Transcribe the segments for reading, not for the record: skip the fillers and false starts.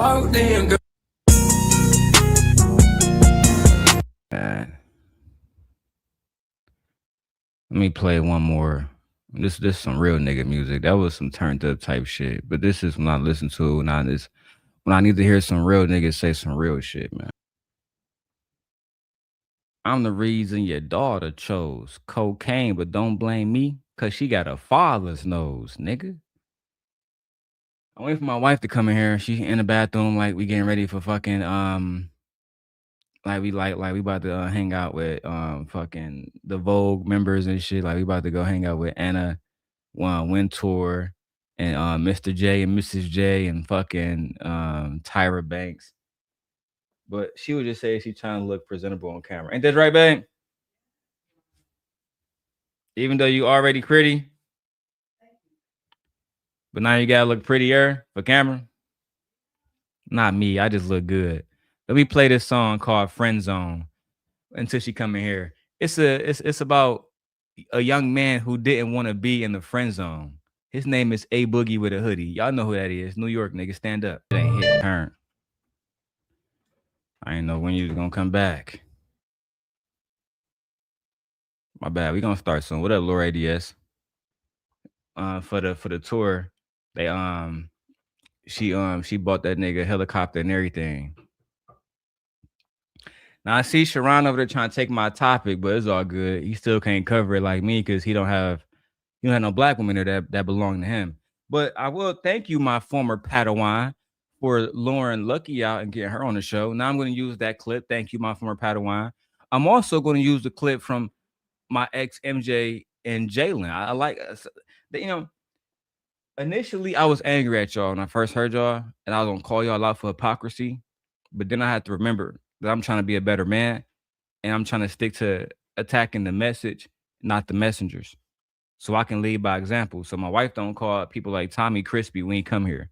walked in, girl. Let me play one more. This some real nigga music. That was some turned up type shit. But this is when I listen to when I need to hear some real niggas say some real shit, man. I'm the reason your daughter chose cocaine, but don't blame me, cause she got a father's nose, nigga. I'm waiting for my wife to come in here. She in the bathroom, like we getting ready for fucking like we about to hang out with fucking the Vogue members and shit. Like we about to go hang out with Anna Wintour and Mr. J and Mrs. J and fucking Tyra Banks. But she would just say she trying to look presentable on camera. Ain't that right, babe? Even though you already pretty, but now you gotta look prettier for camera. Not me. I just look good. Let me play this song called Friend Zone until she come in here. It's about a young man who didn't want to be in the friend zone. His name is A Boogie with a hoodie. Y'all know who that is. New York nigga, stand up. It ain't hit turn. I ain't know when you was gonna come back. My bad. We gonna start soon. What up, Laura ADS? For the tour, they she bought that nigga a helicopter and everything. Now I see Sharon over there trying to take my topic, but it's all good. He still can't cover it like me because he don't have no black women there that belong to him. But I will thank you, my former Padawan, for luring Lucky out and getting her on the show. Now I'm going to use that clip. Thank you, my former Padawan. I'm also going to use the clip from my ex MJ and Jalen. I like, initially I was angry at y'all when I first heard y'all, and I was gonna call y'all out for hypocrisy. But then I had to remember that I'm trying to be a better man, and I'm trying to stick to attacking the message, not the messengers, so I can lead by example. So my wife don't call people like Tommy Crispy when he come here.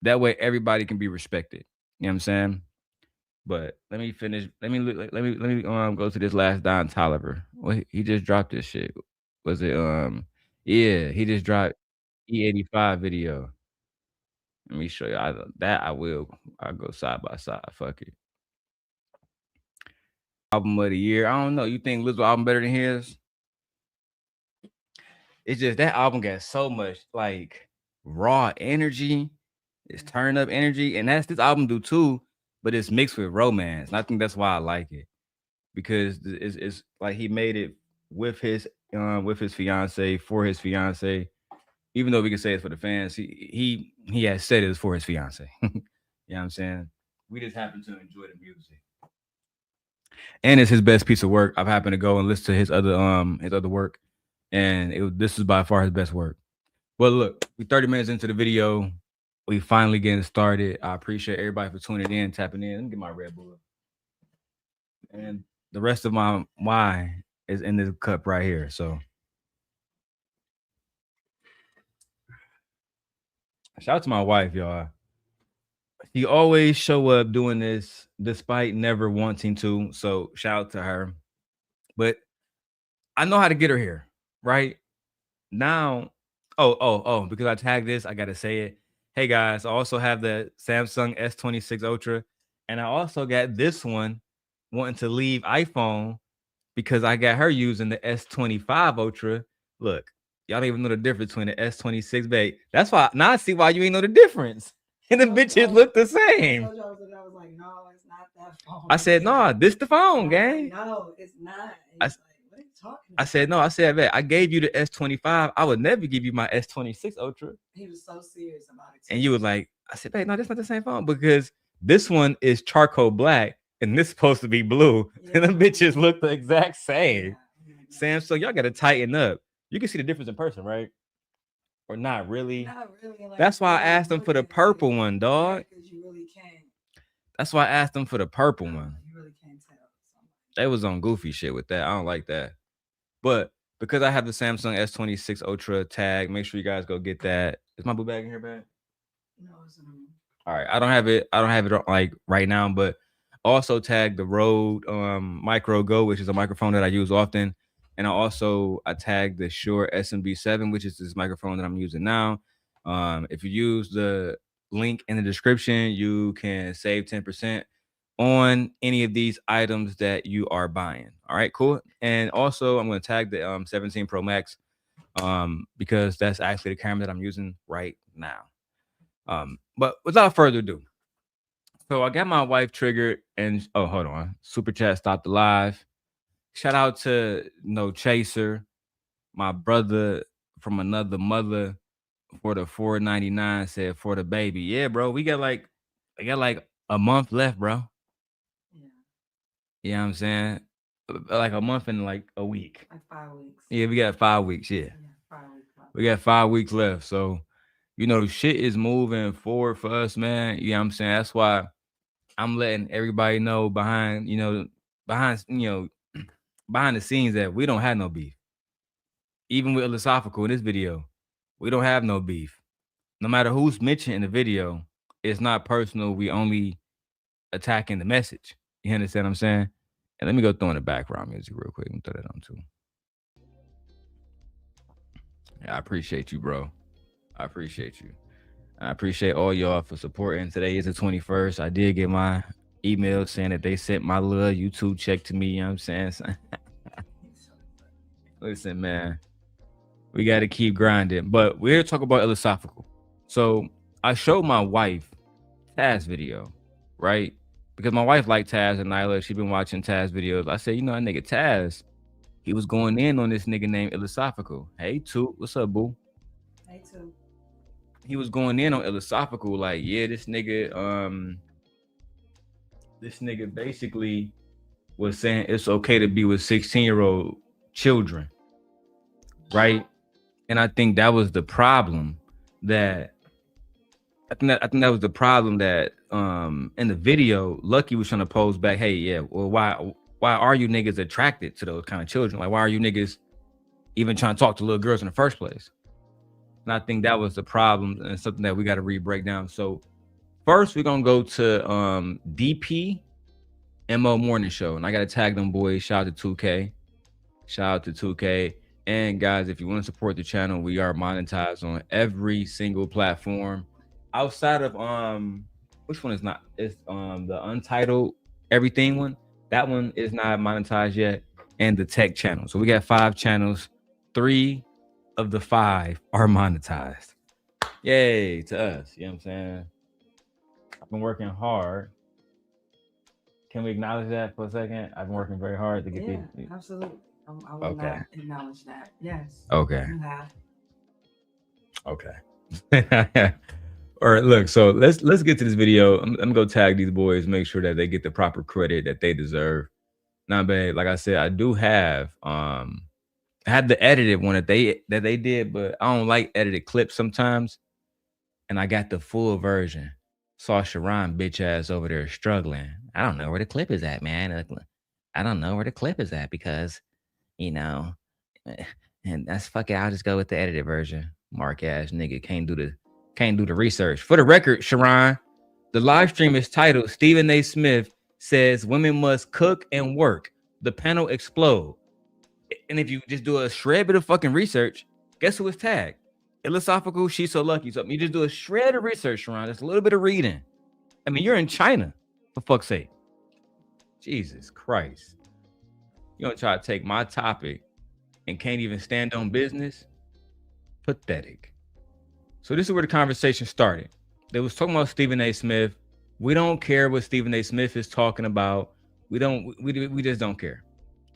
That way everybody can be respected. You know what I'm saying? But let me finish. Let me go to this last Don Tolliver. Well, he just dropped this shit. Was it yeah, he just dropped E85 video. Let me show you. I will. I'll go side by side. Fuck it. Album of the year. I don't know. You think Lizzo album better than his? It's just that album got so much like raw energy. It's turn up energy, and that's this album do too. But it's mixed with romance, and I think that's why I like it because it's like he made it with his fiance for his fiance. Even though we can say it's for the fans, he has said it's for his fiance. You know what I'm saying? We just happen to enjoy the music. And it's his best piece of work. I've happened to go and listen to his other work, and this is by far his best work. But look, we 30 minutes into the video. We finally getting started. I appreciate everybody for tuning in, tapping in. Let me get my Red Bull. And the rest of my wine is in this cup right here. So shout out to my wife, y'all. She always show up doing this despite never wanting to. So shout out to her. But I know how to get her here, right? Now, because I tagged this, I gotta say it. Hey guys, I also have the Samsung S26 Ultra, and I also got this one wanting to leave iPhone because I got her using the S25 Ultra. Look, y'all don't even know the difference between the S26, babe. That's why now I see why you ain't know the difference. And the bitches look the same. I was like, no, it's not that phone. I said, no, this the phone, gang. No, it's not. I said, no, I said, I gave you the S25. I would never give you my S26 Ultra. He was so serious about it. And you were like, I said, babe, no, that's not the same phone because this one is charcoal black and this is supposed to be blue. Yeah. And the bitches look the exact same. Yeah. Samsung, y'all got to tighten up. You can see the difference in person, right? Or not really? Not really. Like, that's why I asked them for the purple one, dog. Because you really can't. That's why I asked them for the purple one. You really can't tell. They was on goofy shit with that. I don't like that. But because I have the Samsung S26 Ultra tag, make sure you guys go get that. Is my blue bag in here, bag? No, it's in the room. All right. I don't have it like right now, but also tag the Rode Micro Go, which is a microphone that I use often. And I tagged the Shure SMB7, which is this microphone that I'm using now. If you use the link in the description. You can save 10% on any of these items that you are buying. All right, cool. And also, I'm going to tag the 17 Pro Max because that's actually the camera that I'm using right now. But without further ado, so I got my wife triggered, and oh, hold on, super chat stopped the live. Shout out to No Chaser, my brother from another mother, for the 4.99 said for the baby. Yeah, bro, I got like a month left, bro. Yeah. You know what I'm saying? Like a month and like a week. Like 5 weeks. Yeah, we got 5 weeks. Yeah. 5 weeks left. We got 5 weeks left. So, you know, shit is moving forward for us, man. You know what I'm saying? That's why I'm letting everybody know behind behind the scenes that we don't have no beef. Even with iLLAsophical in this video, we don't have no beef. No matter who's mentioned in the video, it's not personal. We only attacking the message. You understand what I'm saying? And let me go throw in the background music real quick and throw that on too. Yeah, I appreciate you, bro. I appreciate you. I appreciate all y'all for supporting. Today is the 21st. I did get my email saying that they sent my little YouTube check to me. You know what I'm saying? Listen, man, we got to keep grinding. But we're here to talk about iLLAsophical. So I showed my wife Taz video, right? Because my wife liked Taz and Nyla. She been watching Taz videos. I said, you know, that nigga Taz, he was going in on this nigga named iLLAsophical. Hey, Toot, what's up, boo? Hey, Toot. He was going in on iLLAsophical, like, yeah, this nigga basically was saying it's okay to be with 16-year-old children, right? And I think that was the problem that I think that was the problem that in the video, Lucky was trying to pose back, hey, yeah, well, why are you niggas attracted to those kind of children? Like, why are you niggas even trying to talk to little girls in the first place? And I think that was the problem and something that we got to re-break down. So first, we're going to go to DP MO Morning Show. And I got to tag them boys. Shout out to Tukay. Shout out to Tukay. And guys, if you want to support the channel, we are monetized on every single platform. Outside of which one is not? It's the Untitled Everything one. That one is not monetized yet. And the tech channel. So we got 5 channels. 3 of the 5 are monetized. Yay to us. You know what I'm saying? I've been working hard. Can we acknowledge that for a second? I've been working very hard to get these. Absolutely. I will not acknowledge that. Yes. Okay. You have. Okay. All right, look, so let's get to this video. I'm gonna go tag these boys, make sure that they get the proper credit that they deserve. Now, babe, like I said, I do have I had the edited one that they did, but I don't like edited clips sometimes. And I got the full version. Saw Sharon bitch ass over there struggling. I don't know where the clip is at, man. I don't know where the clip is at because, you know, and that's fuck it. I'll just go with the edited version. Mark ass nigga can't do the research. For the record, Sharon, the live stream is titled Stephen A. Smith says women must cook and work. The panel explode. And if you just do a shred bit of fucking research, guess who is tagged? iLLAsophical, SheSoLucki. So you just do a shred of research, Sharon. Just a little bit of reading. I mean, you're in China, for fuck's sake. Jesus Christ. You don't try to take my topic and can't even stand on business? Pathetic. So this is where the conversation started. They was talking about Stephen A. Smith. We don't care what Stephen A. Smith is talking about. We just don't care.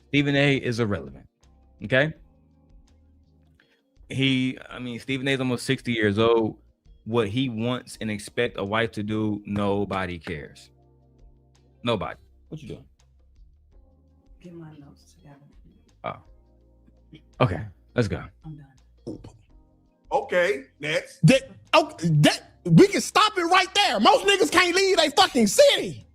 Stephen A. is irrelevant. Okay? Stephen A. is almost 60 years old. What he wants and expect a wife to do, nobody cares. Nobody. What you doing? Get my notes together. Oh. Okay, let's go. I'm done. Okay, next. We can stop it right there. Most niggas can't leave their fucking city.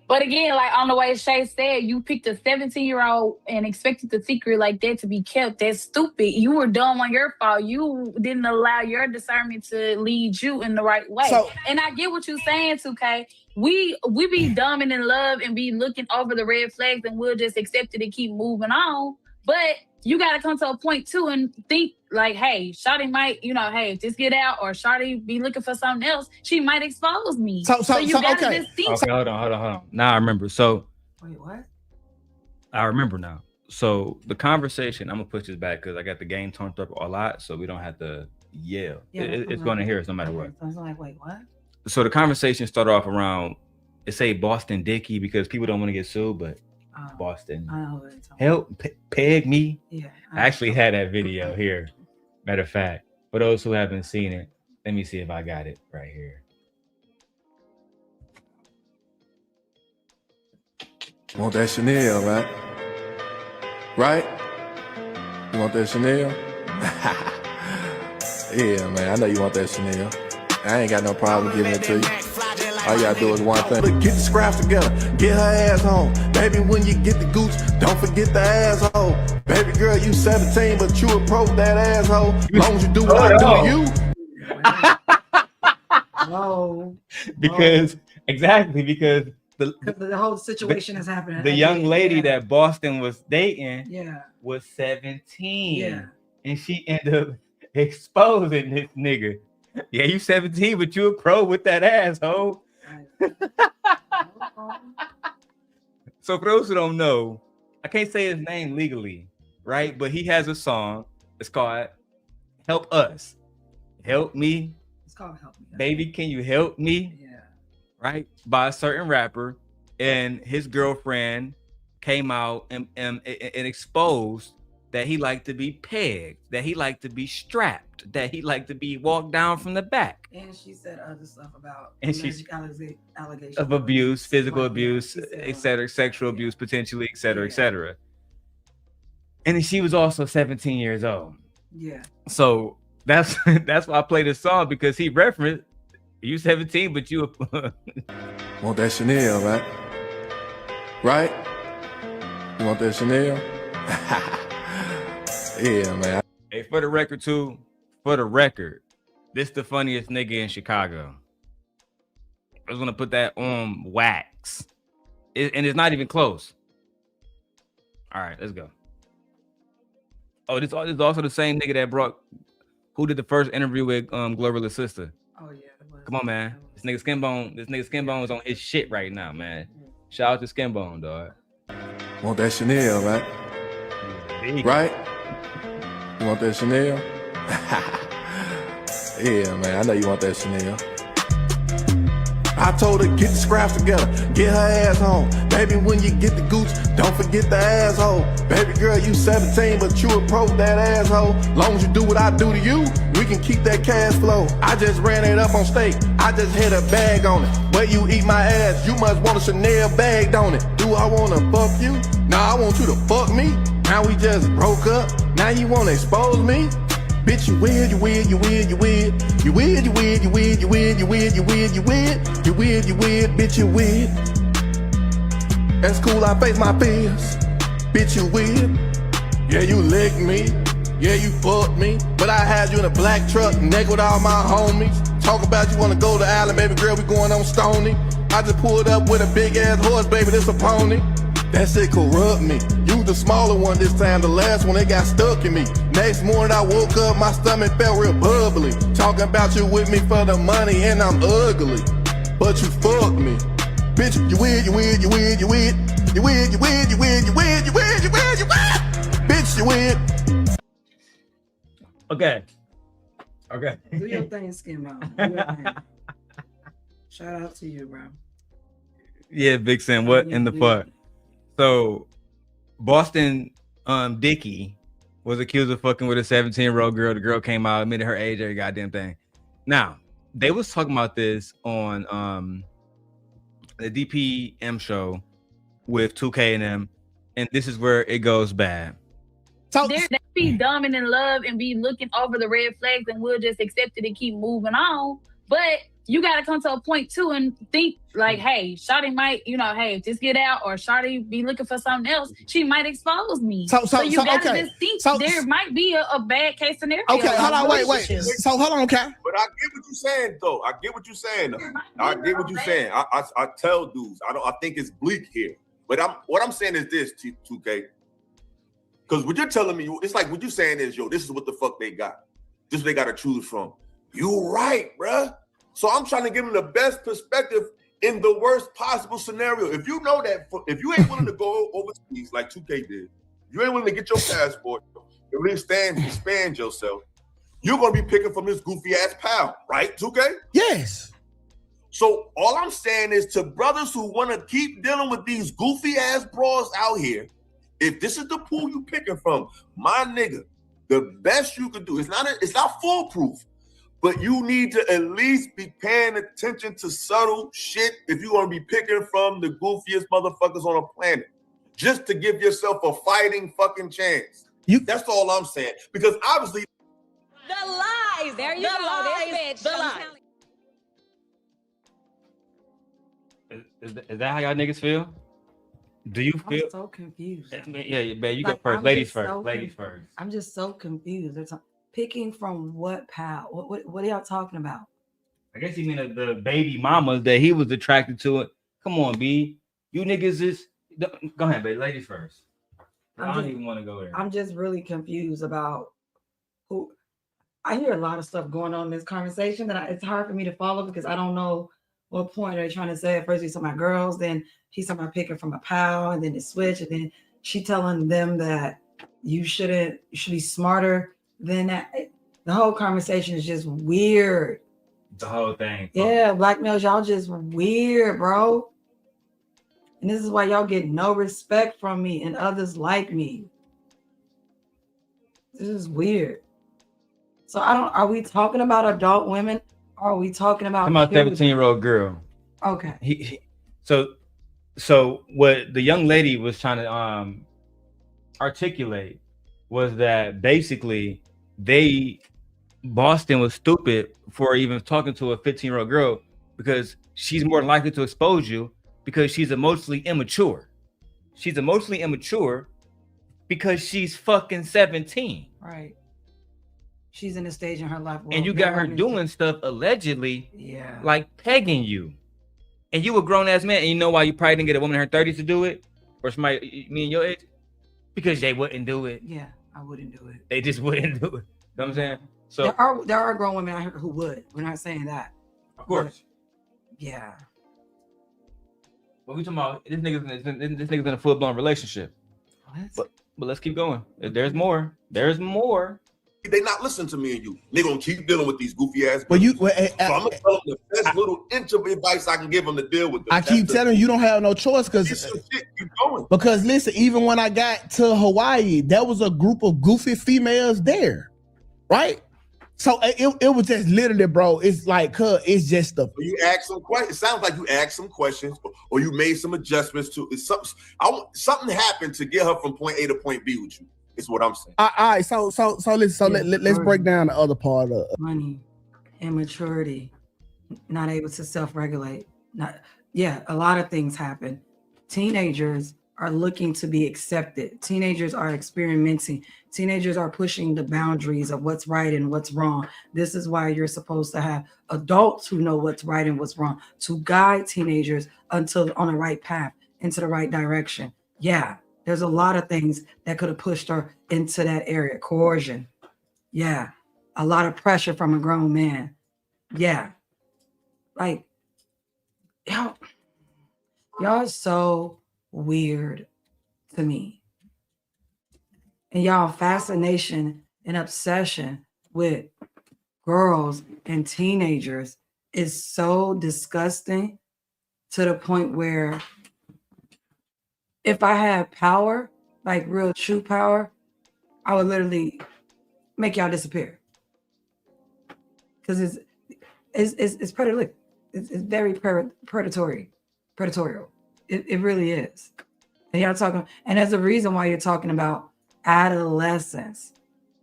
But again, like on the way Shay said, you picked a 17-year-old and expected the secret like that to be kept. That's stupid. You were dumb on your fault. You didn't allow your discernment to lead you in the right way. And I get what you're saying, Tukay. We be dumb and in love and be looking over the red flags and we'll just accept it and keep moving on. But you got to come to a point too and think like, hey, Shawty might, hey, just get out, or Shawty be looking for something else. She might expose me. So you got to just think. Okay, hold on. Now I remember. So wait, what? I remember now. So the conversation, I'm gonna push this back because I got the game turned up a lot, so we don't have to yell. Yeah, it's going to hear us no matter what. So I was like, wait, what? So the conversation started off around, it say Boston Dickie because people don't want to get sued, but Boston, help peg me. Yeah, I actually had that video here. Matter of fact, for those who haven't seen it, let me see if I got it right here. Want that Chanel, right? Right? You want that Chanel? Yeah, man, I know you want that Chanel. I ain't got no problem giving it to you. All you gotta do is one thing. Get the scraps together, get her ass home. Baby, when you get the gooch, don't forget the asshole. Baby girl, you 17, but you approach that asshole. As long as you do what I do to you. Whoa. Because, exactly, because the whole situation is happening. The young lady that Boston was dating was 17. Yeah. And she ended up exposing this nigga. Yeah, you 17, but you a pro with that asshole. So for those who don't know, I can't say his name legally, right? But he has a song. It's called Help Us. Help Me. It's called Help Me. Baby, can you help me? Yeah. Right? By a certain rapper. And his girlfriend came out and exposed that he liked to be pegged, that he liked to be strapped, that he liked to be walked down from the back. And she said other stuff about allegations of abuse, physical abuse, etc., sexual abuse, potentially, etc., etc. And then she was also 17 years old. Yeah. So that's why I played this song, because he referenced you 17, but you want that Chanel, right? Right? You want that Chanel? Yeah, man. Hey, for the record, too, this the funniest nigga in Chicago. I was gonna put that on wax. And it's not even close. All right, let's go. Oh, this is also the same nigga that who did the first interview with Glorilla's sister. Oh, yeah. Come on, man. This nigga Skinbone is on his shit right now, man. Shout out to Skinbone, dog. Want that Chanel, right? Right? You want that Chanel? Yeah, man, I know you want that Chanel. I told her, get the scraps together, get her ass home. Baby, when you get the gooch, don't forget the asshole. Baby girl, you 17, but you approach that asshole. Long as you do what I do to you, we can keep that cash flow. I just ran it up on steak, I just hit a bag on it. Where you eat my ass, you must want a Chanel bag, don't it? Do I wanna fuck you? Nah, I want you to fuck me. Now we just broke up, now you wanna expose me? Bitch, you weird, you weird, you weird, you weird. You weird, you weird, you weird, you weird, you weird, you weird, you weird. You weird, you weird, bitch, you weird. That's cool, I face my fears. Bitch, you weird. Yeah, you licked me. Yeah, you fucked me. But I had you in a black truck, naked with all my homies. Talk about you wanna go to Island, baby girl, we going on Stony. I just pulled up with a big ass horse, baby, this a pony. That shit corrupt me. You the smaller one this time, the last one, it got stuck in me. Next morning I woke up, my stomach felt real bubbly. Talking about you with me for the money and I'm ugly. But you fucked me. Bitch, you weird, you weird, you weird, you weird. You weird, you weird, you weird, you weird, you weird, you weird, you weird. Bitch, you weird. Okay. Do your thing, Skinbone. Do your thing. Shout out to you, bro. Yeah, Big Sam, what in the fuck? So, Boston Dickie was accused of fucking with a 17-year-old girl. The girl came out, admitted her age, every goddamn thing. Now, they was talking about this on the DPM show with Tukay and them, and this is where it goes bad. So they be dumb and in love and be looking over the red flags, and we'll just accept it and keep moving on. But you got to come to a point too and think like, hey, Shawty might, hey, just get out, or Shawty be looking for something else. She might expose me. So you got to just think there might be a bad case scenario. Okay, hold on, wait. So hold on, okay. But I get what you're saying, though. I get what you're saying. I tell dudes, I think it's bleak here. But what I'm saying is this, 2K. Because what you're telling me, it's like what you're saying is, yo, this is what the fuck they got. This is what they got to choose from. You right, bruh. So I'm trying to give them the best perspective in the worst possible scenario. If you know that, if you ain't willing to go overseas like Tukay did, you ain't willing to get your passport, and really expand yourself, you're going to be picking from this goofy ass pal, right, Tukay? Yes. So all I'm saying is to brothers who want to keep dealing with these goofy ass bras out here, if this is the pool you picking from, my nigga, the best you could do, it's not foolproof, but you need to at least be paying attention to subtle shit if you're going to be picking from the goofiest motherfuckers on the planet, just to give yourself a fighting fucking chance. That's all I'm saying. Because obviously the lies. There you go. This bitch. The lies. Is that how y'all niggas feel? Do you feel? I'm so confused. Yeah, man, you go first. Ladies first. Ladies first. I'm just so confused. It's picking from what pal? What are y'all talking about? I guess you mean the baby mamas that he was attracted to. It. Come on, B. You niggas is. Go ahead, baby. Ladies first. I don't even want to go there. I'm just really confused about who. I hear a lot of stuff going on in this conversation that it's hard for me to follow because I don't know what point are they trying to say. At first he's talking about girls, then he's talking about picking from a pal, and then it switch, and then she telling them that you should be smarter than that. The whole conversation is just weird. The whole thing. Yeah, black males, y'all just weird, bro. And this is why y'all get no respect from me and others like me. This is weird. So are we talking about adult women? Or are we talking about 17-year-old girl? Okay. So what the young lady was trying to articulate was that basically Boston was stupid for even talking to a 15-year-old girl because she's more likely to expose you because she's emotionally immature. She's emotionally immature because she's fucking 17. Right. She's in a stage in her life. And you got her doing stuff allegedly, yeah, like pegging you. And you a grown-ass man, and you know why you probably didn't get a woman in her 30s to do it? Or somebody, me and your age? Because they wouldn't do it. Yeah, I wouldn't do it. They just wouldn't do it. You know what I'm saying? So there are grown women out here who would. We're not saying that. Of course. But, yeah. What we talking about? This nigga's in a full-blown relationship. But let's keep going. There's more. There's more. They not listening to me and you. They gonna keep dealing with these goofy ass. Well, so I'm gonna tell them the best little inch of advice I can give them to deal with them. I keep telling you don't have no choice because listen, even when I got to Hawaii, there was a group of goofy females there, right? So it was just literally, bro. It's like it's just the. You ask some questions. It sounds like you asked some questions, or you made some adjustments to. Something happened to get her from point A to point B with you. Is what I'm saying. All right, so let's break down the other part of money, immaturity, not able to self-regulate. A lot of things happen. Teenagers are looking to be accepted. Teenagers are experimenting. Teenagers are pushing the boundaries of what's right and what's wrong. This is why you're supposed to have adults who know what's right and what's wrong to guide teenagers until on the right path, into the right direction. Yeah. There's a lot of things that could have pushed her into that area. Coercion. Yeah. A lot of pressure from a grown man. Yeah. Like, y'all are so weird to me. And y'all fascination and obsession with girls and teenagers is so disgusting to the point where if I had power, like real true power, I would literally make y'all disappear. Because it's predator. It's very predatorial. It really is. And y'all talking, and there's a reason why you're talking about adolescents.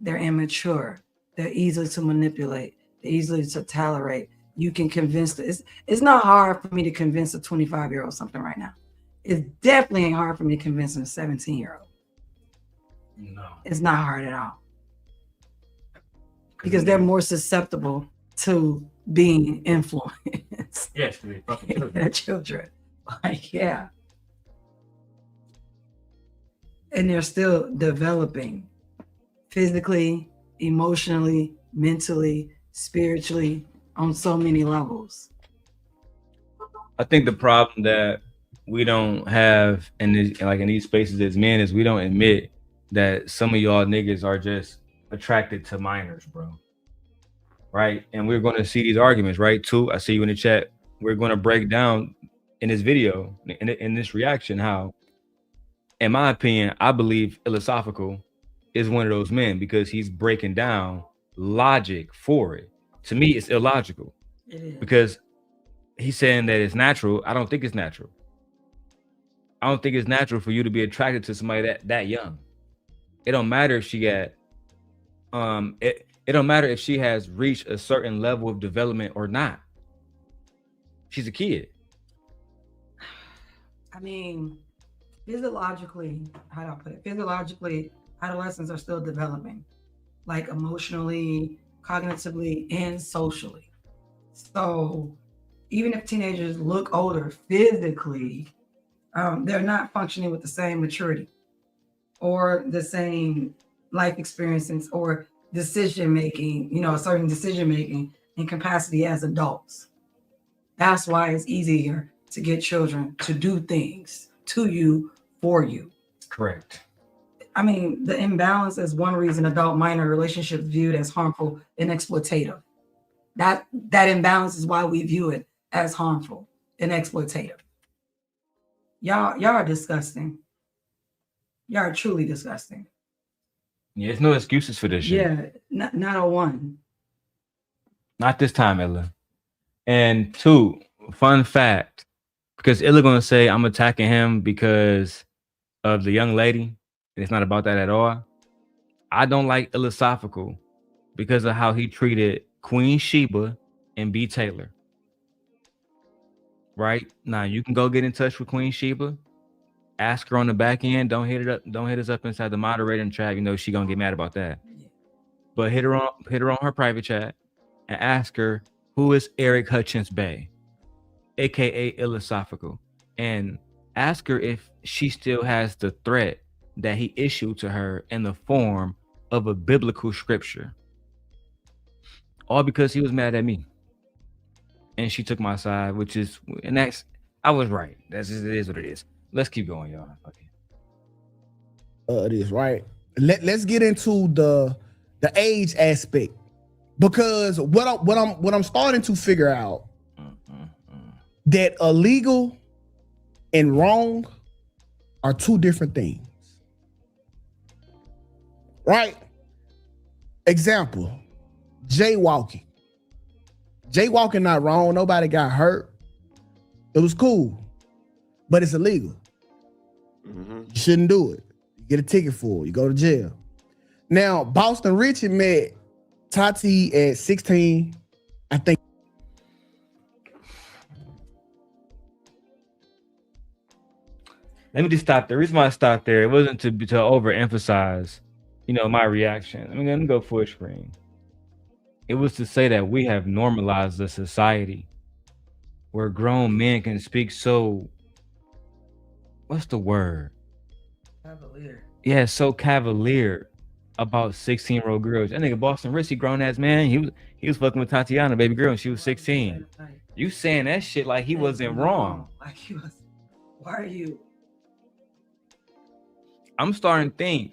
They're immature. They're easy to manipulate. They're easy to tolerate. You can convince it's not hard for me to convince a 25-year-old something right now. It definitely ain't hard for me to convince a 17-year-old. No. It's not hard at all. Because they're more susceptible to being influenced. Yes, they're children. Like, yeah. and they're still developing physically, emotionally, mentally, spiritually, on so many levels. I think the problem that we don't have in these spaces as men is we don't admit that some of y'all niggas are just attracted to minors, bro. Right? And we're going to see these arguments, right? Too. I see you in the chat. We're going to break down in this video, in this reaction, how, in my opinion, I believe iLLAsophical is one of those men because he's breaking down logic for it. To me, it's illogical. It is. Because he's saying that it's natural. I don't think it's natural. I don't think it's natural for you to be attracted to somebody that young. It don't matter if she got it don't matter if she has reached a certain level of development or not. She's a kid. I mean, physiologically, how do I put it? Physiologically, adolescents are still developing, like emotionally, cognitively, and socially. So even if teenagers look older physically, they're not functioning with the same maturity or the same life experiences or decision making, a certain decision making and capacity as adults. That's why it's easier to get children to do things to you for you. Correct. I mean, the imbalance is one reason adult-minor relationships viewed as harmful and exploitative. That imbalance is why we view it as harmful and exploitative. Y'all are disgusting. Y'all are truly disgusting. Yeah, there's no excuses for this shit. Yeah, not a one. Not this time, Illa. And two, fun fact, because Illa gonna say I'm attacking him because of the young lady. It's not about that at all. I don't like iLLAsophical because of how he treated Queen Sheba and B. Taylor. Right? Now you can go get in touch with Queen Sheba. Ask her on the back end. Don't hit us up inside the moderator chat. She gonna get mad about that. But hit her on her private chat and ask her who is Eric Hutchins Bay, aka iLLAsophical, and ask her if she still has the threat that he issued to her in the form of a biblical scripture. All because he was mad at me. And she took my side, I was right. It is what it is. Let's keep going, y'all. Okay. It is right. Let's get into the age aspect, because what I'm starting to figure out that illegal and wrong are two different things. Right? Example, jaywalking. Jaywalking not wrong. Nobody got hurt. It was cool, but it's illegal. You shouldn't do it. You get a ticket for it. You go to jail. Now, Boston Richard met Tati at 16, I think. Let me just stop there. The reason why I stopped there, it wasn't to overemphasize, my reaction. Let me go full screen. It was to say that we have normalized a society where grown men can speak so, what's the word? Cavalier. Yeah, so cavalier about 16-year-old girls. That nigga Boston Rich, he grown ass man. He was fucking with Tatiana, baby girl, and she was 16. You saying that shit like he wasn't wrong. Like he was. Why are you? I'm starting to think,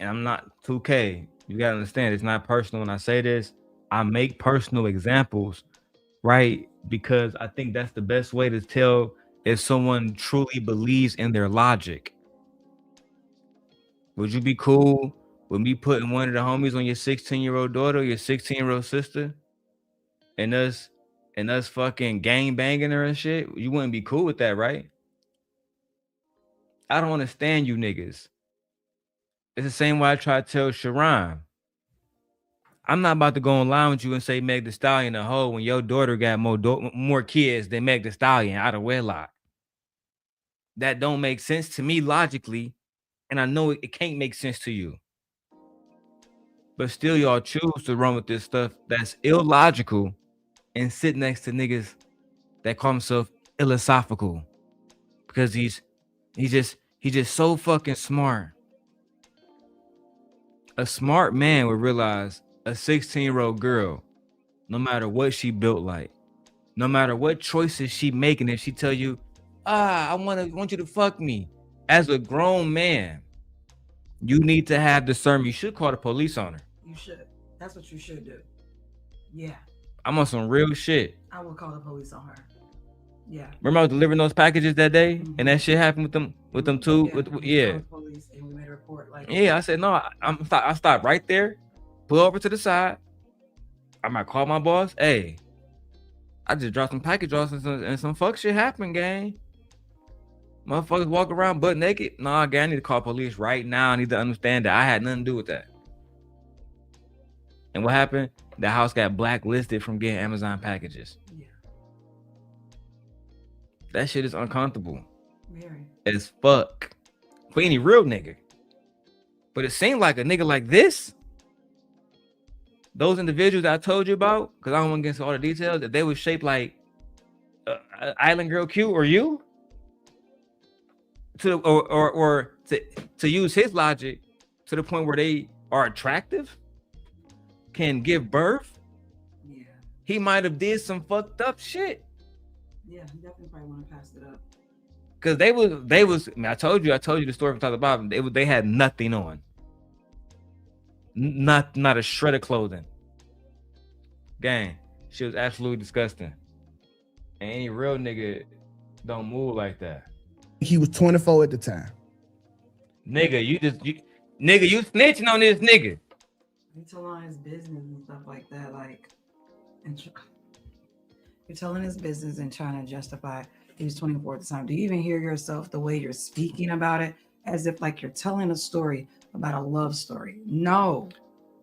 and I'm not 2K. You gotta understand, it's not personal when I say this. I make personal examples, right? Because I think that's the best way to tell if someone truly believes in their logic. Would you be cool with me putting one of the homies on your 16-year-old daughter, your 16-year-old sister, and us fucking gang banging her and shit? You wouldn't be cool with that, right? I don't understand you niggas. It's the same way I try to tell Sharon. I'm not about to go online with you and say Meg Thee Stallion a hoe when your daughter got more kids than Meg Thee Stallion out of wedlock. That don't make sense to me logically, and I know it can't make sense to you. But still, y'all choose to run with this stuff that's illogical and sit next to niggas that call himself iLLAsophical because he's He's just so fucking smart. A smart man would realize a 16-year-old girl, no matter what she built like, no matter what choices she making, if she tell you, I want you to fuck me, as a grown man, you need to have discernment. You should call the police on her. You should. That's what you should do. Yeah. I'm on some real shit. I will call the police on her. Yeah. Remember I was delivering those packages that day, and that shit happened with them two. Yeah. Police and we made a report. Like, yeah, I said no. I stopped right there, pull over to the side. I might call my boss. Hey, I just dropped some package off and some fuck shit happened, gang. Motherfuckers walk around butt naked. Nah, gang, I need to call police right now. I need to understand that I had nothing to do with that. And what happened? The house got blacklisted from getting Amazon packages. Yeah. That shit is uncomfortable. Very. As fuck. For any real nigga. But it seemed like a nigga like this, those individuals that I told you about, because I don't want to get into all the details, that they were shaped like Island Girl Q or you, to use his logic to the point where they are attractive, can give birth. Yeah. He might have did some fucked up shit. Yeah, he definitely probably want to pass it up. Cause they was. I mean, I told you the story from top to bottom. They had nothing on. Not a shred of clothing. Gang, she was absolutely disgusting. And any real nigga don't move like that. He was 24 at the time. Nigga, you snitching on this nigga. You're telling his business and stuff like that, like, you're telling his business and trying to justify he was 24 at the time. Do you even hear yourself the way you're speaking about it, as if like you're telling a story about a love story? No,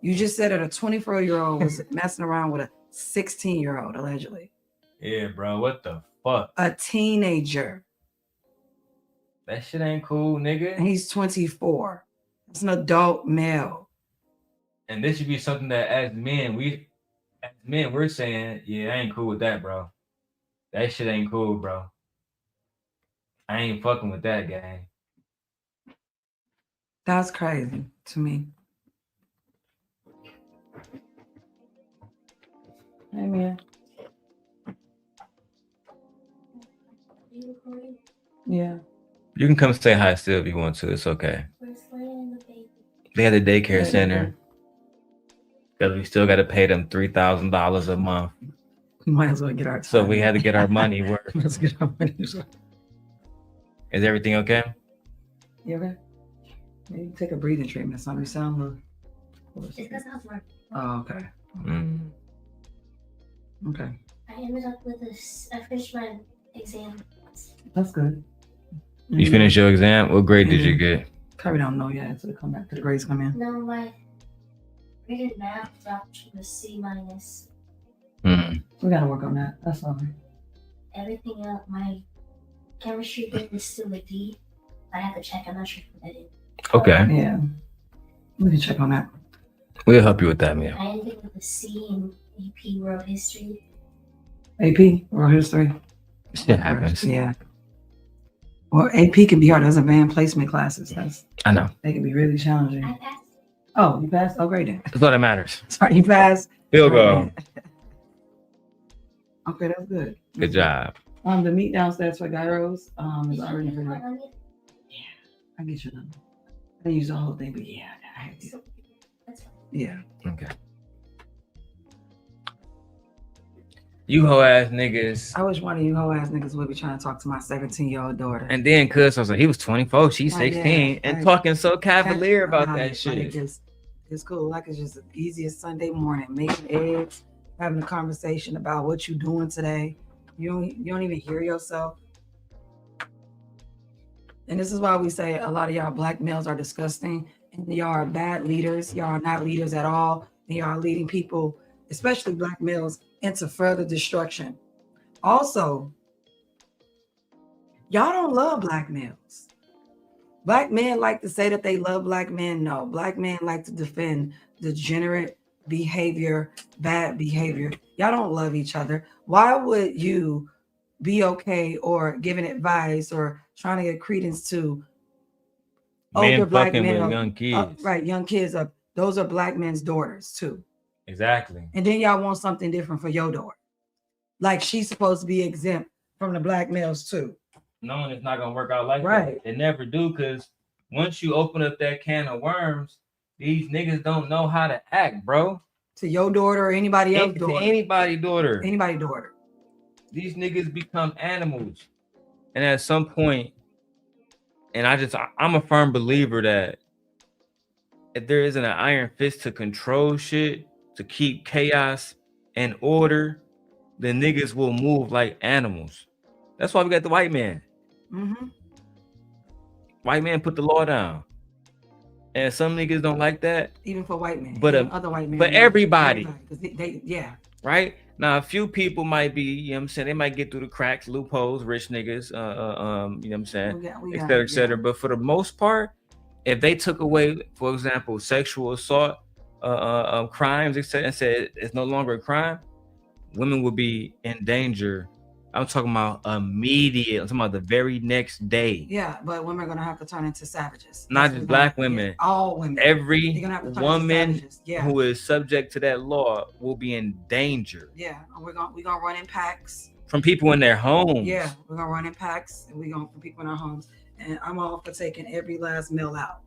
you just said that a 24-year-old was messing around with a 16-year-old allegedly. Yeah, bro, what the fuck? A teenager. That shit ain't cool, nigga. And he's 24. It's an adult male. And this should be something that as men we're saying, yeah, I ain't cool with that, bro. That shit ain't cool, bro. I ain't fucking with that, gang. That's crazy to me. Hey, man. Yeah. You can come say hi still if you want to. It's okay. They had a daycare center. Because we still got to pay them $3,000 a month. Might as well get our time. So we had to get our money worth. Let's get our money. Is everything okay? You okay? Maybe take a breathing treatment. Something you sound low. It's because I was working. Oh, okay. Okay. I ended up with I finished my exam. That's good. You finished your exam? What grade did you get? Probably don't know yet until the grades come in. No, my reading math dropped to a C minus. We gotta work on that. That's all. Everything else, my chemistry grade is still a D. I have to check. I'm not sure if I did. Okay. Yeah. We can check on that. We'll help you with that, man. I ended with a C in AP World History. AP World History. Shit happens. Yeah. Well, AP can be hard. Those advanced placement classes. I know. They can be really challenging. I passed. Oh, you passed? Oh, great then. That's all that matters. Sorry, you passed. Field goal. Okay, that's good. Good job. The meat downstairs for gyros is already in the refrigerator. Yeah, I get your number. I didn't use the whole thing, but yeah, I have to. Yeah. Okay. You hoe ass niggas. I wish one of you hoe ass niggas would be trying to talk to my 17-year-old daughter. And then cuz I was like, he was 24, she's 16, and talking so cavalier about that shit. It's cool. Like it's just the easiest Sunday morning, making eggs, having a conversation about what you doing today. You don't even hear yourself. And this is why we say a lot of y'all black males are disgusting and y'all are bad leaders. Y'all are not leaders at all. And y'all are leading people, especially black males, into further destruction. Also, y'all don't love black males. Black men like to say that they love black men. No, black men like to defend degenerate behavior, bad behavior. Y'all don't love each other. Why would you be okay or giving advice or trying to get credence to older black fucking men with are, young kids. right? Young kids are those are black men's daughters too. Exactly. And then y'all want something different for your daughter, like she's supposed to be exempt from the black males too. Knowing it's not gonna work out like Right. that. It never do, because once you open up that can of worms, these niggas don't know how to act, bro. To your daughter or anybody else's To daughter. anybody daughter. Anybody daughter. These niggas become animals. And at some point, and I'm a firm believer that if there isn't an iron fist to control shit, to keep chaos and order, then niggas will move like animals. That's why we got the white man. Mm-hmm. White man put the law down. And some niggas don't like that. Even for white men. But other white men. But everybody. They yeah. Right? Now a few people might be, you know what I'm saying, they might get through the cracks, loopholes, rich niggas, you know what I'm saying, et cetera, et cetera. But for the most part, if they took away, for example, sexual assault, crimes, et cetera, and said it's no longer a crime, women would be in danger. I'm talking about immediate. I'm talking about the very next day. Yeah, but women are gonna have to turn into savages. Not just black women. All women. Every woman who is subject to that law will be in danger. Yeah, we're gonna run in packs. From people in their homes. Yeah, we're gonna run in packs, and we're gonna from people in our homes. And I'm all for taking every last male out.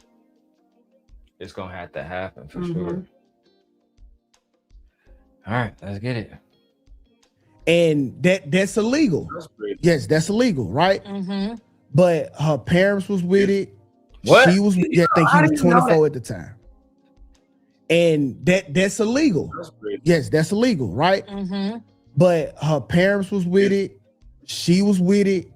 It's gonna have to happen for sure. All right, let's get it. And that's illegal. Yes, that's illegal, right? Mm-hmm. But her parents was with it. What? She was, I think he was 24 at the time. And that's illegal. Yes, that's illegal, right? Mm-hmm. But her parents was with it. She was with it.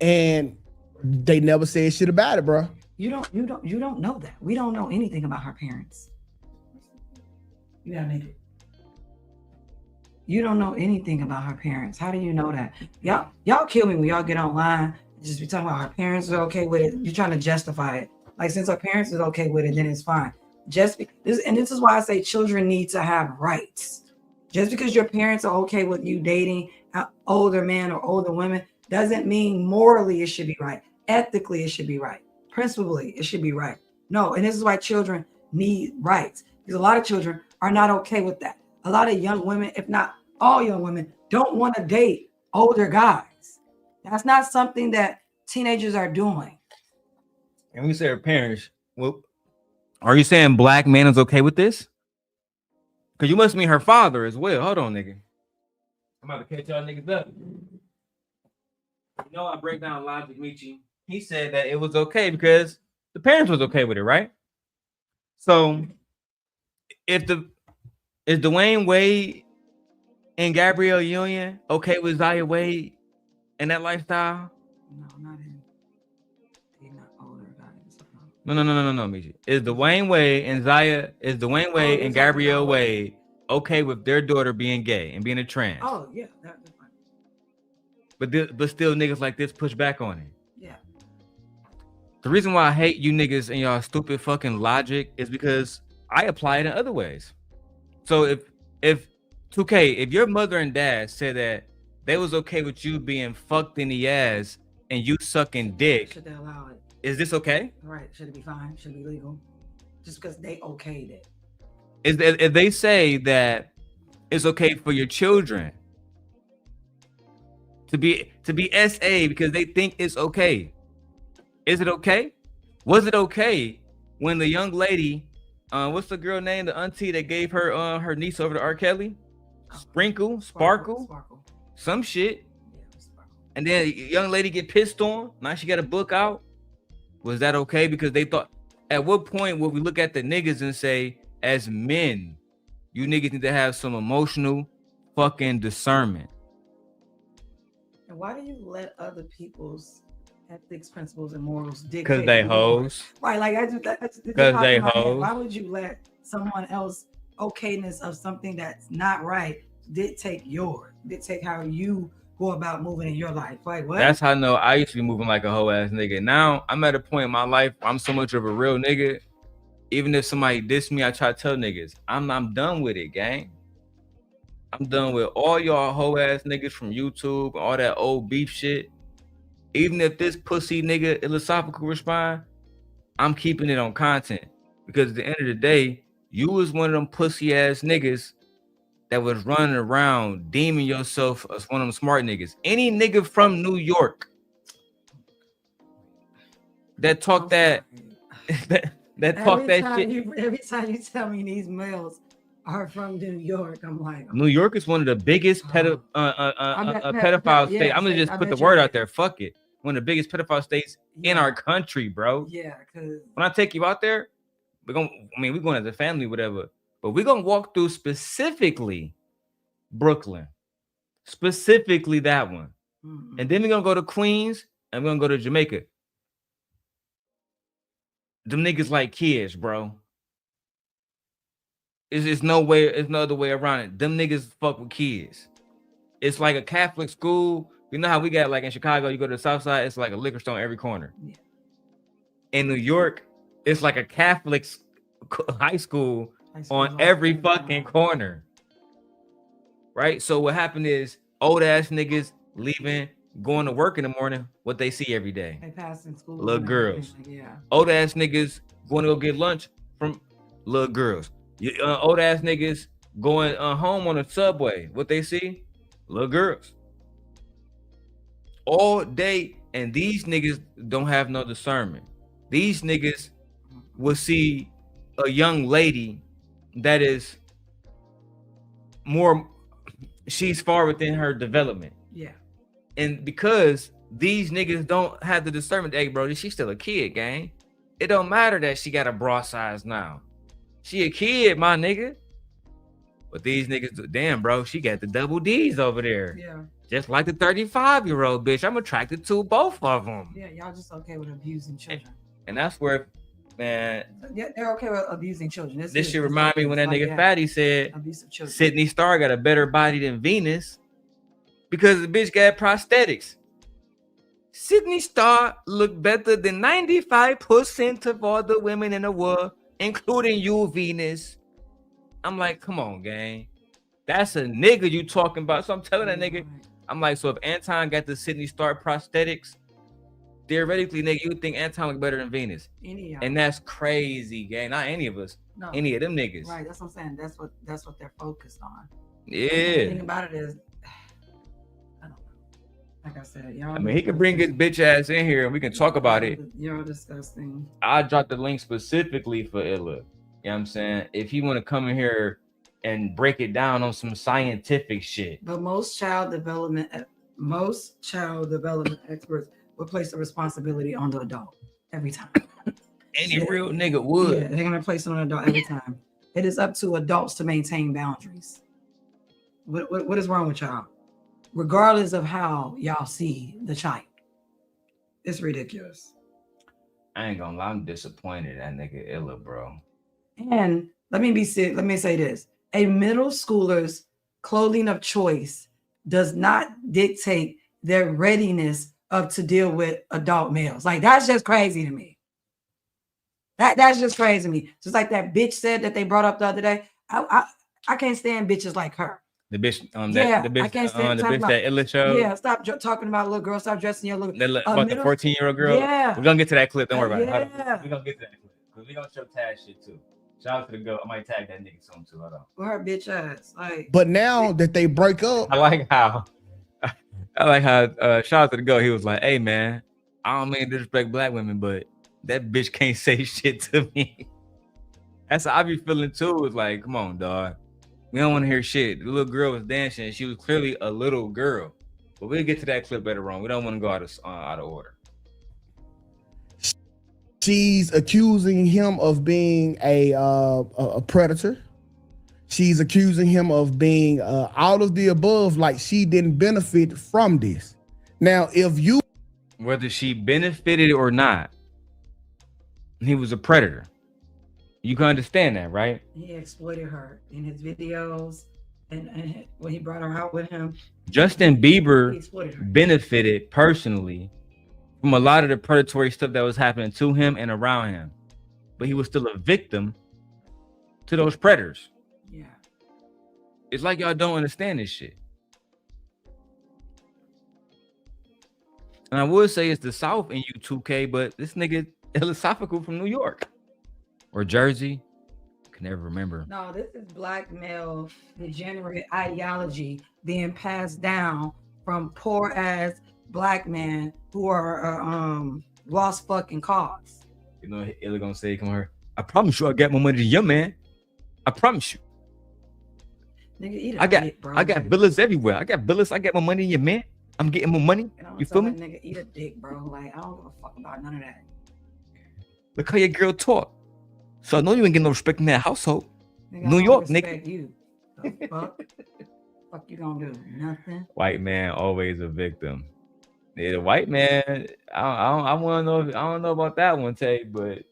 And they never said shit about it, bro. You don't know that. We don't know anything about her parents. You gotta make it. You don't know anything about her parents. How do you know that? Y'all kill me when y'all get online. Just be talking about her parents are okay with it. You're trying to justify it. Like, since her parents is okay with it, then it's fine. This is why I say children need to have rights. Just because your parents are okay with you dating older men or older women doesn't mean morally it should be right. Ethically, it should be right. Principally, it should be right. No, and this is why children need rights. Because a lot of children are not okay with that. A lot of young women, if not all young women, don't want to date older guys. That's not something that teenagers are doing. And we say her parents. Well, are you saying black man is okay with this? Because you must mean her father as well. Hold on, nigga. I'm about to catch y'all niggas up. You know, I break down logic, Michi. He said that it was okay because the parents was okay with it, right? So is Dwayne Wade and Gabrielle Union okay with Zaya Wade and that lifestyle? No, not him. He's not older guys. No, Michi. Is Dwayne Wade and Gabrielle Wade okay with their daughter being gay and being a trans? Oh, yeah, that's fine. But still niggas like this push back on it. Yeah. The reason why I hate you niggas and y'all stupid fucking logic is because I apply it in other ways. So if Tukay, if your mother and dad said that they was okay with you being fucked in the ass and you sucking dick, Should they allow it? is this okay? Right. Should it be fine? Should it be legal? Just because they okayed it. If they say that it's okay for your children to be SA because they think it's okay, is it okay? Was it okay when the young lady, what's the girl name, the auntie that gave her her niece over to R. Kelly? Sparkle, some shit. Yeah, Sparkle. And then a young lady get pissed on. Now she got a book out. Was that okay? Because they thought, at what point would we look at the niggas and say, as men, you niggas need to have some emotional fucking discernment? And why do you let other people's ethics, principles, and morals dictate? Because they hoes. Right, like because they hoes. Why would you let someone else okayness of something that's not right dictate how you go about moving in your life? Like, what? That's how I know I used to be moving like a hoe ass nigga. Now I'm at a point in my life, I'm so much of a real nigga. Even if somebody diss me, I try to tell niggas, I'm done with it, gang. I'm done with all y'all hoe ass niggas from YouTube, all that old beef shit. Even if this pussy nigga iLLAsophical respond, I'm keeping it on content because at the end of the day, you was one of them pussy ass niggas that was running around deeming yourself as one of them smart niggas. Any nigga from New York that talk that talk that shit. Every time you tell me these males are from New York, I'm like, New York is one of the biggest pedophile states. I'm gonna just put the word out there. Fuck it. One of the biggest pedophile states in our country, bro. Yeah, because when I take you out there, we're going as a family, whatever. But we're gonna walk through specifically Brooklyn, specifically that one, and then we're gonna go to Queens and we're gonna go to Jamaica. Them niggas like kids, bro. It's no way, it's no other way around it. Them niggas fuck with kids. It's like a Catholic school. You know how we got like in Chicago, you go to the South Side, it's like a liquor store on every corner. Yeah. In New York, it's like a Catholic high school on every fucking corner. Right? So what happened is old ass niggas leaving, going to work in the morning, what they see every day. They pass in school. Little girls. Yeah. Old ass niggas going to go get lunch from little girls. Old ass niggas going home on the subway. What they see? Little girls. All day, and these niggas don't have no discernment. These niggas will see a young lady that is more, she's far within her development. Yeah. And because these niggas don't have the discernment, hey bro, she's still a kid, gang. It don't matter that she got a bra size now. She a kid, my nigga. But these niggas, damn bro, she got the double D's over there. Yeah. Just like the 35-year-old bitch. I'm attracted to both of them. Yeah, y'all just okay with abusing children. And that's where, man. Yeah, they're okay with abusing children. This should remind me when that nigga Fatty said Sydney Starr got a better body than Venus because the bitch got prosthetics. Sydney Starr looked better than 95% of all the women in the world, including you, Venus. I'm like, come on, gang. That's a nigga you talking about. So I'm telling that nigga, I'm like, so if Anton got the Sydney Starr prosthetics, theoretically, nigga, you would think Anton look better than Venus. And that's crazy, gang. Not any of us. No. Any of them niggas. Right. That's what I'm saying. That's what they're focused on. Yeah. The thing about it is, I don't know. Like I said, y'all. I mean, he can bring his bitch ass in here and we can talk about it. You're disgusting. I dropped the link specifically for Illa. You know what I'm saying? If you want to come in here and break it down on some scientific shit. But most child development experts will place the responsibility on the adult every time. Any real nigga would. Yeah, they're gonna place it on the adult every time. It is up to adults to maintain boundaries. What is wrong with y'all? Regardless of how y'all see the child. It's ridiculous. I ain't gonna lie, I'm disappointed that nigga Illa, bro. And let me say this. A middle schooler's clothing of choice does not dictate their readiness to deal with adult males. Like, that's just crazy to me. That's just crazy to me. Just like that bitch said that they brought up the other day. I can't stand bitches like her. The bitch, I can't stand the bitch that Illa showed. Yeah, stop talking about little girl. Stop dressing your little. About the 14-year-old girl. Yeah, we're gonna get to that clip. Don't worry about it. Yeah, we're gonna get to that clip because we're gonna show Taz shit too. Shout out to the girl. I might tag that nigga soon too. Hold on. With her bitch ass. Like, but now that they break up, I like how shout out to the girl. He was like, "Hey man, I don't mean to disrespect black women, but that bitch can't say shit to me." That's how I be feeling too. It's like, come on, dog. We don't want to hear shit. The little girl was dancing. She was clearly a little girl. But we'll get to that clip later on. We don't want to go out of order. She's accusing him of being a predator. She's accusing him of being all of the above, like she didn't benefit from this. Now, whether she benefited or not, he was a predator. You can understand that, right? He exploited her in his videos and when he brought her out with him. Justin Bieber benefited personally from a lot of the predatory stuff that was happening to him and around him. But he was still a victim to those predators. Yeah. It's like y'all don't understand this shit. And I would say it's the South in you, 2K, but this nigga iLLAsophical from New York or Jersey. Can never remember. No, this is black male degenerate ideology being passed down from poor ass black men who are lost fucking cause. You know, Illa gonna say, "Come here. I promise you, I got more money than you, man. I promise you. Nigga, eat a I got, dick, bro. I got villas everywhere. I got villas. I got more money than you, man. I'm getting more money. You feel me? Nigga, eat a dick, bro. Like, I don't give a fuck about none of that. Look how your girl talk. So I know you ain't getting no respect in that household. Nigga, New I don't York, respect nigga. You. The fuck? Fuck you gonna do? Nothing. White man always a victim. Yeah, the white man. I want to know. I don't know about that one, Tay, but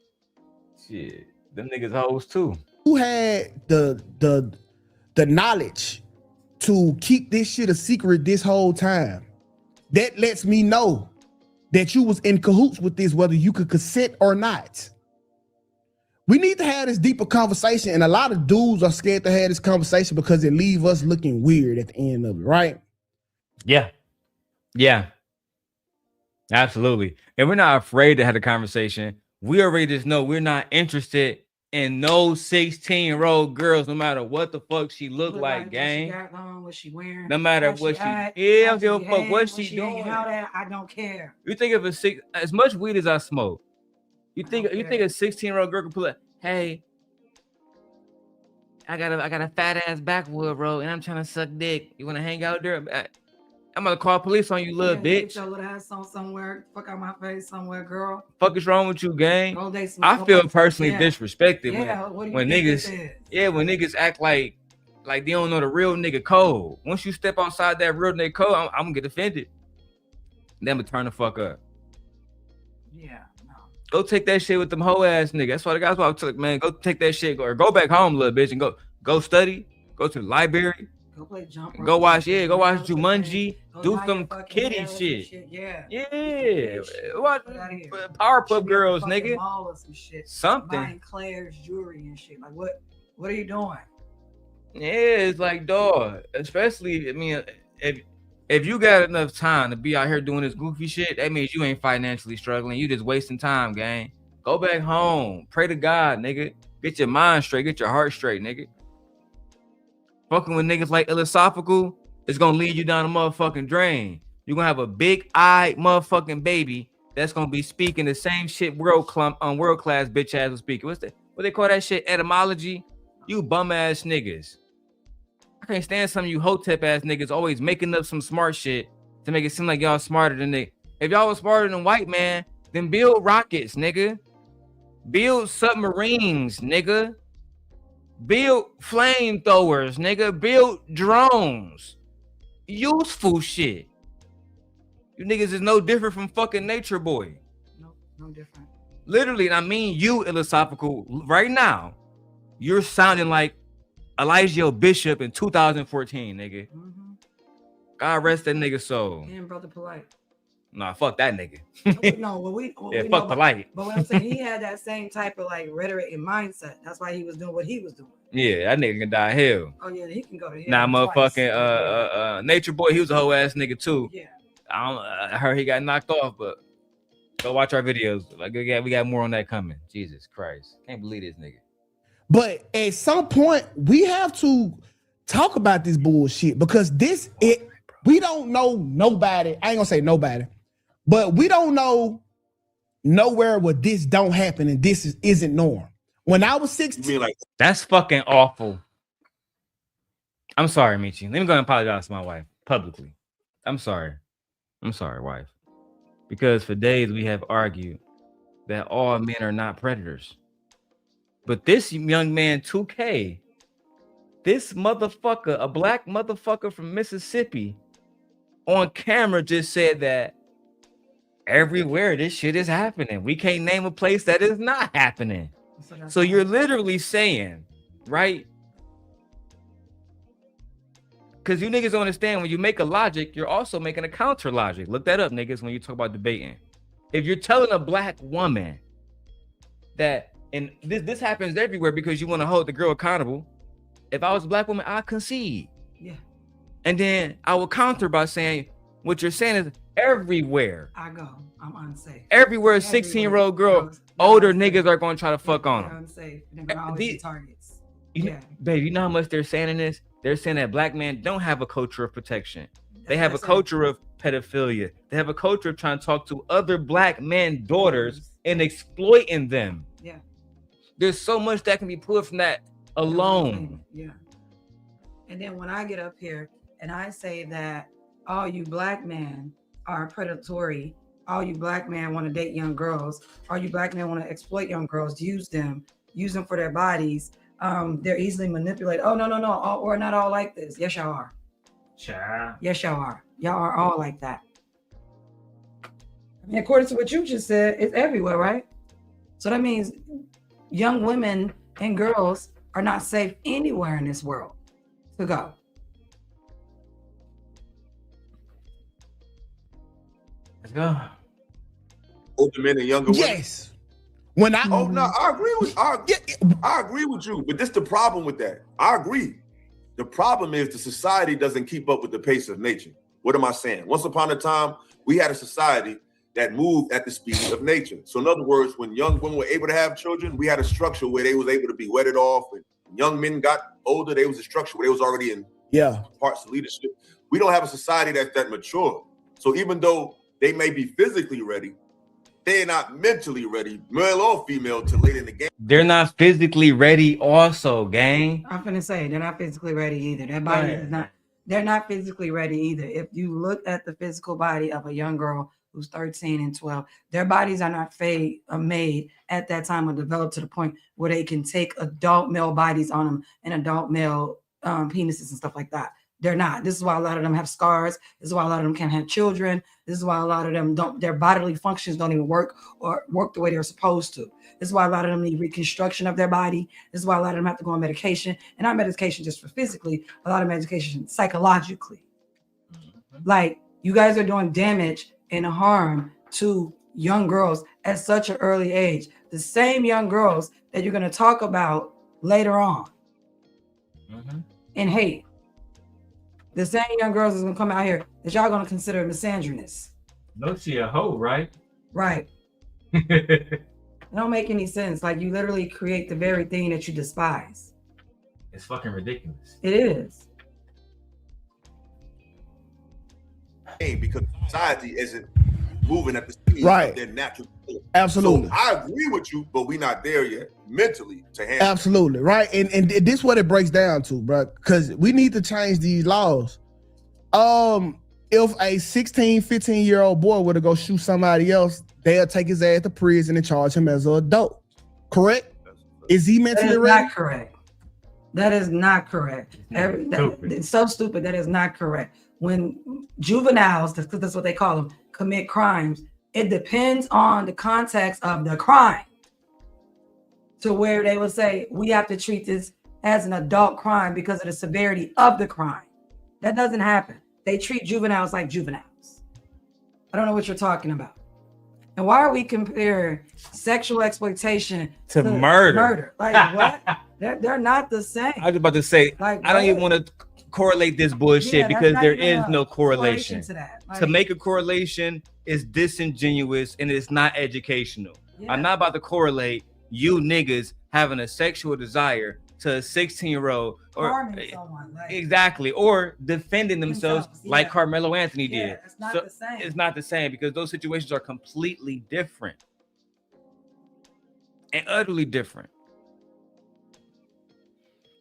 shit, them niggas hoes too. Who had the knowledge to keep this shit a secret this whole time? That lets me know that you was in cahoots with this, whether you could consent or not. We need to have this deeper conversation, and a lot of dudes are scared to have this conversation because it leaves us looking weird at the end of it, right? Yeah. Yeah. Absolutely. And we're not afraid to have a conversation. We already just know we're not interested in no 16-year-old girls, no matter what the fuck she look like, gang. What she wearing? No matter what she, I don't give a fuck what she doing. I don't care. You think of as much weed as I smoke, you think a 16-year-old girl can pull up, hey, I got a fat ass backwood, bro, and I'm trying to suck dick. You wanna hang out there? I'm gonna call police on you, little bitch. Get your little ass on somewhere. Fuck out my face somewhere, girl. Fuck is wrong with you, gang? I feel personally disrespected when niggas act like they don't know the real nigga code. Once you step outside that real nigga code, I'm gonna get offended. Then I'm gonna turn the fuck up. Yeah, no. Go take that shit with them hoe ass niggas. That's why the guys why I took, man. Go take that shit or go back home, little bitch, and go study. Go to the library. Go play jump rope. Go watch Jumanji. Do some kiddie shit. Yeah. Watch Powerpuff Girls, nigga. Mall or some shit. Something. Buying Claire's jewelry and shit. Like what are you doing? Yeah, it's like, dog. Especially, I mean, if you got enough time to be out here doing this goofy shit, that means you ain't financially struggling. You just wasting time, gang. Go back home. Pray to God, nigga. Get your mind straight. Get your heart straight, nigga. Fucking with niggas like iLLAsophical, it's gonna lead you down a motherfucking drain. You're gonna have a big-eyed motherfucking baby that's gonna be speaking the same shit world class bitch ass was speaking. What they call that shit? Etymology? You bum ass niggas. I can't stand some of you hotep ass niggas always making up some smart shit to make it seem like y'all smarter than they. If y'all was smarter than white man, then build rockets, nigga. Build submarines, nigga. Build flamethrowers, nigga. Build drones. Useful shit. You niggas is no different from fucking Nature Boy. No different. Literally, and I mean you, iLLAsophical, right now, you're sounding like Elijah Bishop in 2014, nigga. Mm-hmm. God rest that nigga soul. And Brother Polite. Nah, fuck that nigga. Fuck Polite. But what I'm saying, he had that same type of like rhetoric and mindset. That's why he was doing what he was doing. Yeah, that nigga can die hell. Oh yeah, he can go to hell. Nah, motherfucking Nature Boy, he was a whole ass nigga too. Yeah. I heard he got knocked off, but go watch our videos. Like we got more on that coming. Jesus Christ, can't believe this nigga. But at some point, we have to talk about this bullshit because we don't know nobody. I ain't gonna say nobody, but we don't know nowhere where this don't happen and this isn't norm. When I was 16, that's fucking awful. I'm sorry, Michi. Let me go and apologize to my wife publicly. I'm sorry, wife. Because for days we have argued that all men are not predators. But this young man, 2K, this motherfucker, a black motherfucker from Mississippi, on camera just said that everywhere this shit is happening. We can't name a place that is not happening. So you're literally saying, right? Because you niggas don't understand, when you make a logic, you're also making a counter logic. Look that up, niggas, when you talk about debating. If you're telling a black woman that, and this happens everywhere because you want to hold the girl accountable. If I was a black woman, I'd concede. Yeah. And then I will counter by saying, what you're saying is everywhere. I go. I'm unsafe. Everywhere, a 16-year-old girl, older niggas are going to try to fuck on them. Unsafe. They're always be targets. Babe, you know how much they're saying in this? They're saying that black men don't have a culture of protection. They have a culture of pedophilia. They have a culture of trying to talk to other black men, daughters, and exploiting them. Yeah. There's so much that can be pulled from that alone. Yeah. And then when I get up here and I say that all you black men are predatory, all you black men want to date young girls, all you black men want to exploit young girls, use them for their bodies. They're easily manipulated. Oh, no. We're not all like this. Yes, y'all are. Child. Yes, y'all are. Y'all are all like that. I mean, according to what you just said, it's everywhere, right? So that means young women and girls are not safe anywhere in this world to go. Let's go. Older men and younger women. Yes. When I I agree with you, but this the problem with that. I agree. The problem is the society doesn't keep up with the pace of nature. What am I saying? Once upon a time, we had a society that moved at the speed of nature. So in other words, when young women were able to have children, we had a structure where they was able to be wedded off. And when young men got older, there was a structure where they was already in parts of leadership. We don't have a society that's that mature. So even though they may be physically ready, they're not mentally ready, male or female, to late in the game. They're not physically ready also, gang. I'm finna say they're not physically ready either. Their body is not, they're not physically ready either. If you look at the physical body of a young girl who's 13 and 12, their bodies are not made at that time or developed to the point where they can take adult male bodies on them and adult male penises and stuff like that. They're not. This is why a lot of them have scars. This is why a lot of them can't have children. This is why a lot of them their bodily functions don't even work the way they're supposed to. This is why a lot of them need reconstruction of their body. This is why a lot of them have to go on medication, and not medication just for physically, a lot of medication psychologically. Like, you guys are doing damage and harm to young girls at such an early age. The same young girls that you're going to talk about later on and hate. The same young girls is gonna come out here that y'all gonna consider misandrous. No, she a hoe, right? Right. It don't make any sense. Like, you literally create the very thing that you despise. It's fucking ridiculous. It is. Because society isn't moving at the speed of their natural. Absolutely. So I agree with you, but we're not there yet mentally to handle. Absolutely, right. And this is what it breaks down to, bro. Because we need to change these laws. If a 16, 15-year-old boy were to go shoot somebody else, they'll take his ass to prison and charge him as an adult. Correct? Is he mentally ready? Not correct. That is not correct. It's so stupid. That is not correct. When juveniles, because that's what they call them, commit crimes, it depends on the context of the crime, to where they will say, we have to treat this as an adult crime because of the severity of the crime. That doesn't happen. They treat juveniles like juveniles. I don't know what you're talking about. And why are we comparing sexual exploitation to murder? Like, what? They're not the same. I was about to say, like, I don't even want to correlate this bullshit because there is no correlation. To that. To make a correlation is disingenuous and it's not educational. I'm not about to correlate you niggas having a sexual desire to a 16-year-old or harming someone, like, exactly, or defending themselves like Carmelo Anthony did. It's not the same. It's not the same because those situations are completely different and utterly different.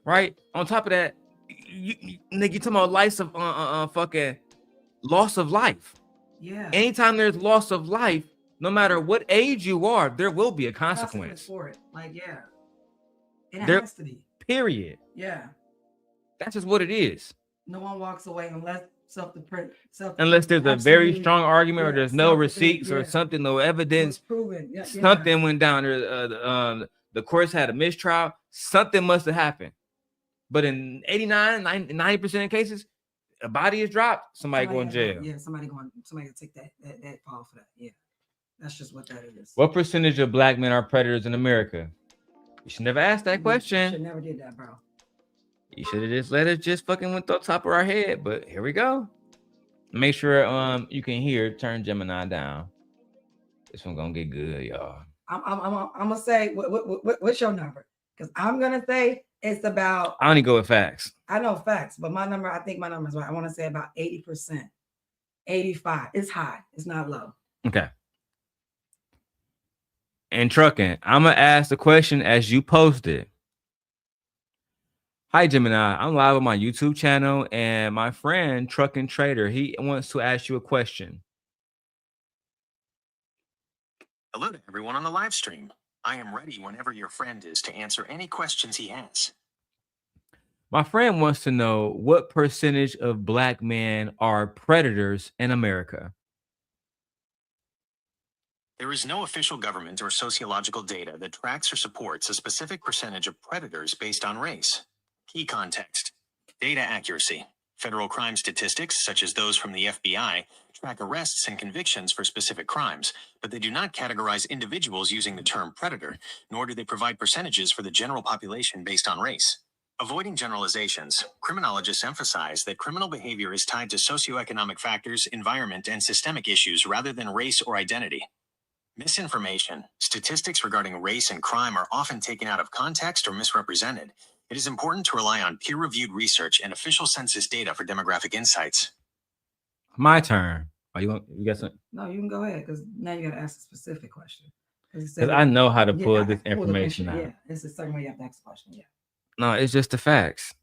Right? On top of that, you talking about fucking loss of life. Yeah. Anytime there's loss of life, no matter what age you are, there will be a consequence for it. Like, yeah. It has to be. Period. Yeah. That's just what it is. No one walks away unless unless there's a very strong argument or there's no receipts or something, no evidence. Proven. Something went down. The courts had a mistrial. Something must have happened. But in 90% of cases, a body is dropped. Somebody going to jail. Yeah, somebody will take that fall for that. Yeah. That's just what that is. What percentage of black men are predators in America? You should never ask that question. Should never did that, bro. You should have just let it just fucking went on top of our head. But here we go. Make sure you can hear. Turn Gemini down. This one gonna get good, y'all. I'm gonna say what's your number? Because I'm gonna say it's about. I only go with facts. I know facts, but my number, I think my number is right. I want to say about 80%, 85. It's high. It's not low. Okay. And trucking, I'm gonna ask the question as you posted. Hi Gemini, I'm live on my YouTube channel, and my friend Trucking Trader, he wants to ask you a question. Hello to everyone on the live stream. I am ready whenever your friend is to answer any questions he has. My friend wants to know what percentage of Black men are predators in America. There is no official government or sociological data that tracks or supports a specific percentage of predators based on race. Key context: data accuracy. Federal crime statistics, such as those from the FBI, track arrests and convictions for specific crimes, but they do not categorize individuals using the term predator, nor do they provide percentages for the general population based on race. Avoiding generalizations, criminologists emphasize that criminal behavior is tied to socioeconomic factors, environment, and systemic issues rather than race or identity. Misinformation. Statistics regarding race and crime are often taken out of context or misrepresented. It is important to rely on peer-reviewed research and official census data for demographic insights. My turn. Oh, you got something? No, you can go ahead, because now you got to ask a specific question. Because I know how to pull this information out. Yeah, it's the same way you have to ask a question. Yeah. No, it's just the facts.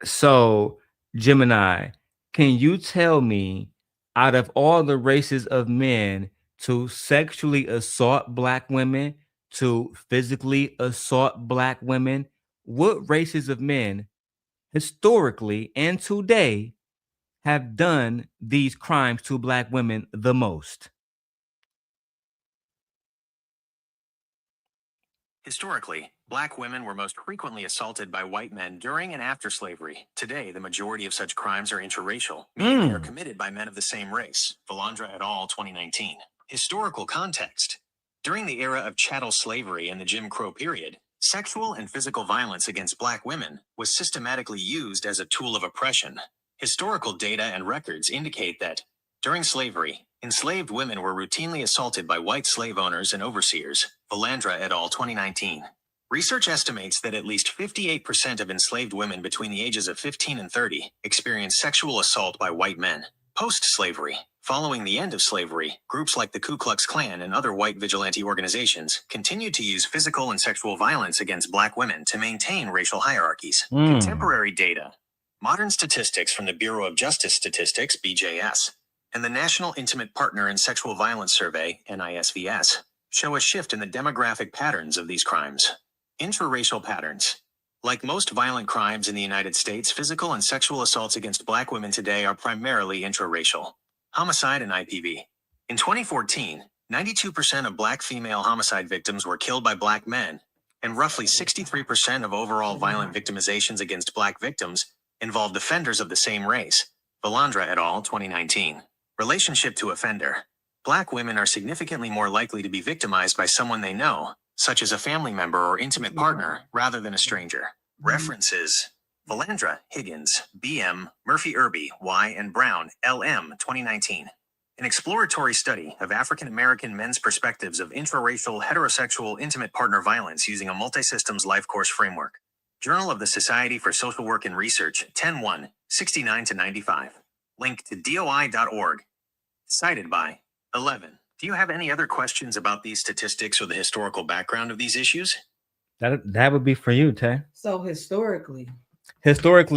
So, Gemini, can you tell me, out of all the races of men to sexually assault Black women, to physically assault Black women, what races of men historically and today have done these crimes to Black women the most? Historically, Black women were most frequently assaulted by white men during and after slavery. Today, the majority of such crimes are interracial, meaning they are committed by men of the same race. Valandra et al., 2019. Historical context. During the era of chattel slavery and the Jim Crow period, sexual and physical violence against Black women was systematically used as a tool of oppression. Historical data and records indicate that, during slavery, enslaved women were routinely assaulted by white slave owners and overseers. Valandra et al., 2019. Research estimates that at least 58% of enslaved women between the ages of 15 and 30 experienced sexual assault by white men. Post-slavery, following the end of slavery, groups like the Ku Klux Klan and other white vigilante organizations continued to use physical and sexual violence against Black women to maintain racial hierarchies. Contemporary data. Modern statistics from the Bureau of Justice Statistics, BJS, and the National Intimate Partner in Sexual Violence Survey, NISVS, show a shift in the demographic patterns of these crimes. Intraracial patterns. Like most violent crimes in the United States, physical and sexual assaults against Black women today are primarily intraracial. Homicide and IPV. In 2014, 92% of Black female homicide victims were killed by Black men, and roughly 63% of overall violent victimizations against Black victims involved offenders of the same race. Valandra et al., 2019. Relationship to offender. Black women are significantly more likely to be victimized by someone they know, such as a family member or intimate partner, rather than a stranger. References. Valandra, Higgins, B.M., Murphy-Irby, Y. and Brown, L.M., 2019. An exploratory study of African American men's perspectives of intraracial heterosexual intimate partner violence using a multi-systems life course framework. Journal of the Society for Social Work and Research, 10-1, 69-95. Link to DOI.org. Cited by 11. Do you have any other questions about these statistics or the historical background of these issues? That would be for you, Tay. So historically,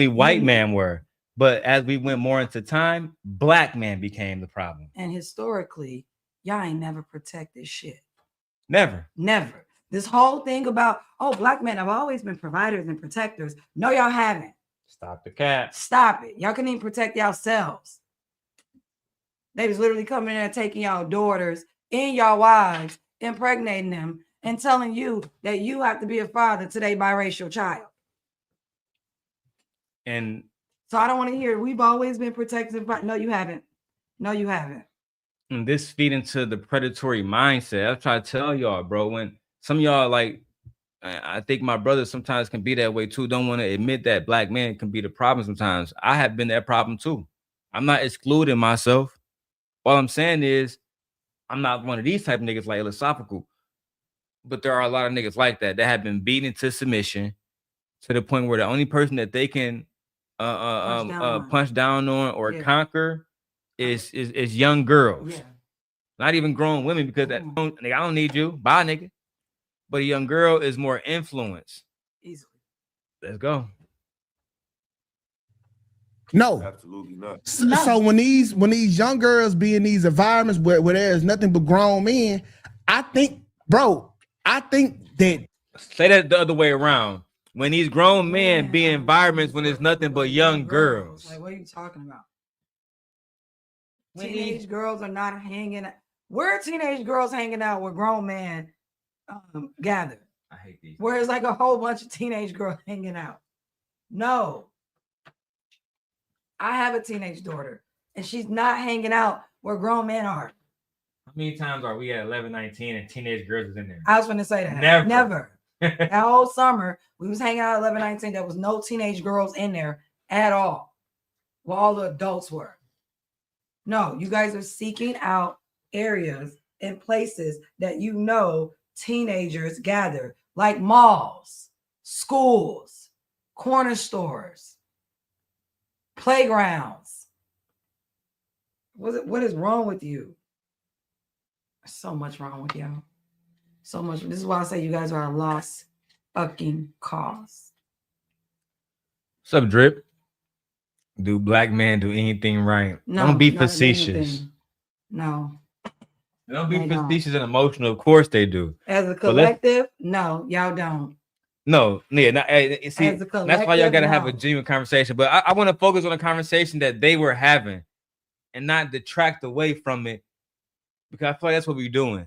white men were, but as we went more into time, Black men became the problem. And historically, y'all ain't never protected shit. Never. This whole thing about, Black men have always been providers and protectors. No, y'all haven't. Stop the cap. Stop it. Y'all couldn't even protect yourselves. They was literally coming in and taking y'all daughters and y'all wives, impregnating them, and telling you that you have to be a father to their biracial child. And so I don't want to hear we've always been protected. No, you haven't. And this feed into the predatory mindset. I try to tell y'all, bro, when some of y'all, like, I think my brothers sometimes can be that way too. Don't want to admit that Black men can be the problem sometimes. I have been that problem too. I'm not excluding myself. All I'm saying is I'm not one of these type of niggas like iLLAsophical. But there are a lot of niggas like that have been beaten into submission to the point where the only person that they can punch down on or conquer is young girls. Yeah. Not even grown women, because that nigga, I don't need you. Bye, nigga. But a young girl is more influence. Easily. Let's go. No, absolutely not. So when these young girls be in these environments where there's nothing but grown men, I think that say that the other way around. When these grown men be in environments when there's nothing but young girls. Like, what are you talking about? Teenage girls are not hanging out. Where are teenage girls hanging out where grown men gather? I hate these. Where it's like a whole bunch of teenage girls hanging out. No. I have a teenage daughter, and she's not hanging out where grown men are. How many times are we at 11, 19 and teenage girls is in there? I was going to say that. Never. That whole summer, we was hanging out at 11, 19. There was no teenage girls in there at all. Well, all the adults were. No, you guys are seeking out areas and places that you know teenagers gather, like malls, schools, corner stores, playgrounds. What is wrong with you? So much wrong with y'all. So much. This is why I say you guys are a lost fucking cause. What's up, Drip? Do black men do anything right? No, don't be facetious. No. Don't be facetious and emotional. Of course they do. As a collective, no, y'all don't. No, yeah. See, that's why y'all gotta have a genuine conversation. But I want to focus on a conversation that they were having and not detract away from it, because I feel like that's what we're doing.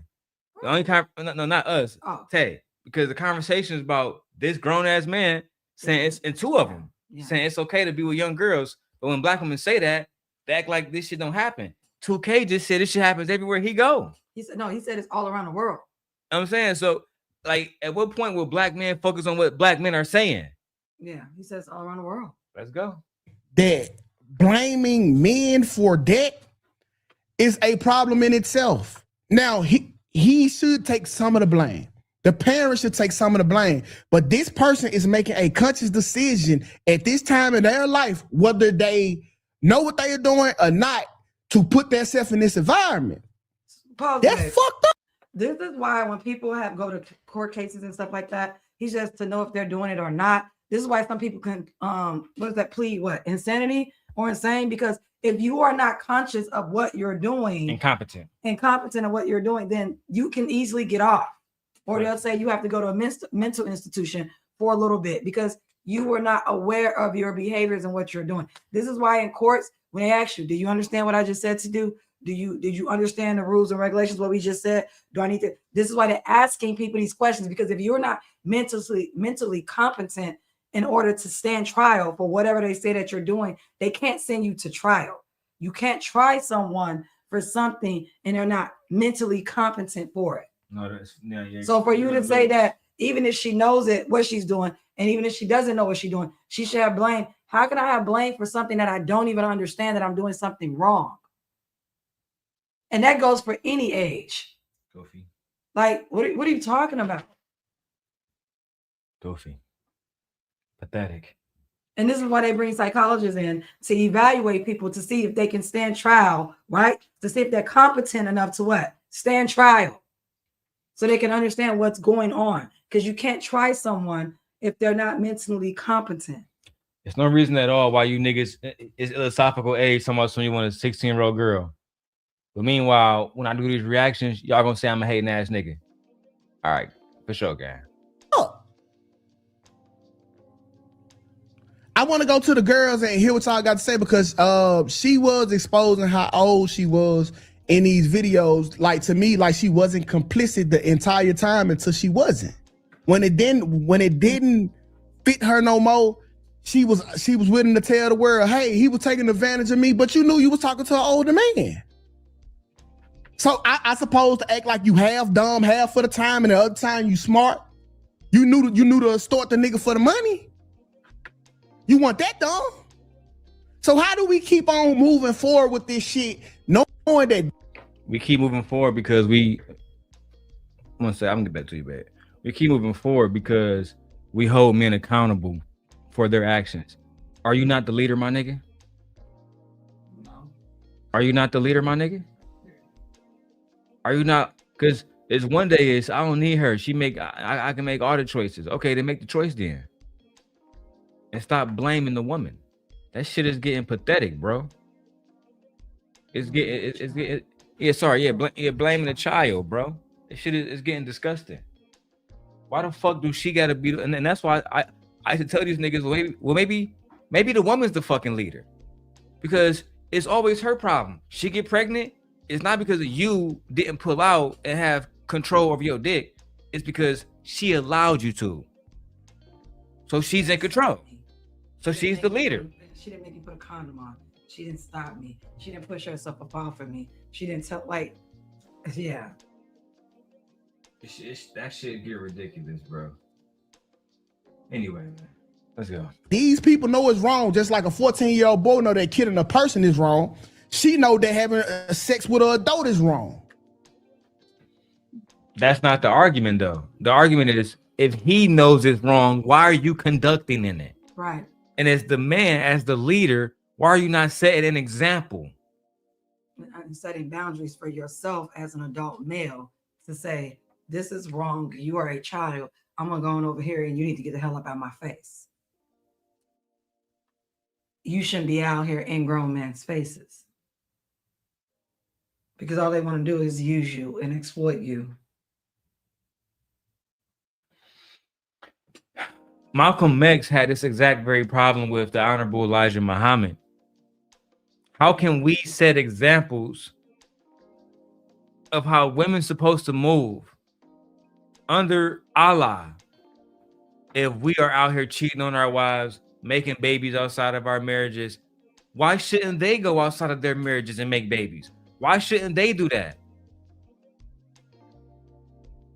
The only no, not us, Tay, because the conversation is about this grown ass man saying it's, and two of them saying it's okay to be with young girls. But when black women say that, they act like this shit don't happen. Tukay just said this shit happens everywhere he go. He said no. He said it's all around the world. You know what I'm saying, so like, at what point will black men focus on what black men are saying? Yeah, he says all around the world. Let's go. That blaming men for that is a problem in itself. Now he should take some of the blame. The parents should take some of the blame. But this person is making a conscious decision at this time in their life, whether they know what they are doing or not, to put themselves in this environment. That's fucked up. This is why when people go to court cases and stuff like that, he's just to know if they're doing it or not. This is why some people can plead insanity or insane, because if you are not conscious of what you're doing, incompetent of what you're doing, then you can easily get off. Or they'll say you have to go to a mental institution for a little bit because you were not aware of your behaviors and what you're doing. This is why in courts, when they ask you, do you understand what I just said to do? Did you understand the rules and regulations, what we just said? Do I need to? This is why they're asking people these questions, because if you're not mentally competent in order to stand trial for whatever they say that you're doing, they can't send you to trial. You can't try someone for something and they're not mentally competent for it. So for you to say that even if she knows it, what she's doing, and even if she doesn't know what she's doing, she should have blame. How can I have blame for something that I don't even understand that I'm doing something wrong? And that goes for any age. Goofy. Like, what are you talking about? Goofy. Pathetic. And this is why they bring psychologists in to evaluate people to see if they can stand trial, right? To see if they're competent enough to what? Stand trial. So they can understand what's going on. Because you can't try someone if they're not mentally competent. There's no reason at all why you niggas is iLLAsophical age so much when you want a 16-year-old girl. But meanwhile, when I do these reactions, y'all gonna say I'm a hating ass nigga. All right, for sure, guy. I want to go to the girls and hear what y'all got to say, because she was exposing how old she was in these videos. Like, to me, like she wasn't complicit the entire time until she wasn't. When it didn't fit her no more, she was willing to tell the world, hey, he was taking advantage of me, but you knew you was talking to an older man. So I suppose to act like you half dumb, half for the time, and the other time you smart. You knew to extort the nigga for the money. You want that dumb? So how do we keep on moving forward with this shit, knowing that We keep moving forward because I'm gonna get back to you, babe. We keep moving forward because we hold men accountable for their actions. Are you not the leader, my nigga? No. Are you not the leader, my nigga? Are you not? Because it's one day is I don't need her. I can make all the choices. Okay, then make the choice then. And stop blaming the woman. That shit is getting pathetic, bro. It's getting blaming the child, bro. This shit is getting disgusting. Why the fuck do she gotta be? And that's why I should tell these niggas, well, maybe the woman's the fucking leader, because it's always her problem. She get pregnant, it's not because of you didn't pull out and have control over your dick. It's because she allowed you to. So she's in control. So she's the leader. She didn't make me put a condom on. She didn't stop me. She didn't push herself up off of me. She didn't tell, like, yeah. That shit get ridiculous, bro. Anyway, let's go. these people know it's wrong, just like a 14-year-old boy know that killing a person is wrong. She know that having sex with an adult is wrong. That's not the argument, though. The argument is, if he knows it's wrong, why are you conducting in it? Right. And as the man, as the leader, why are you not setting an example? And setting boundaries for yourself as an adult male to say, this is wrong. You are a child. I'm going to go on over here and you need to get the hell up out of my face. You shouldn't be out here in grown men's faces. Because all they want to do is use you and exploit you. Malcolm X had this exact very problem with the Honorable Elijah Muhammad. How can we set examples of how women's supposed to move under Allah if we are out here cheating on our wives, making babies outside of our marriages? Why shouldn't they go outside of their marriages and make babies? Why shouldn't they do that?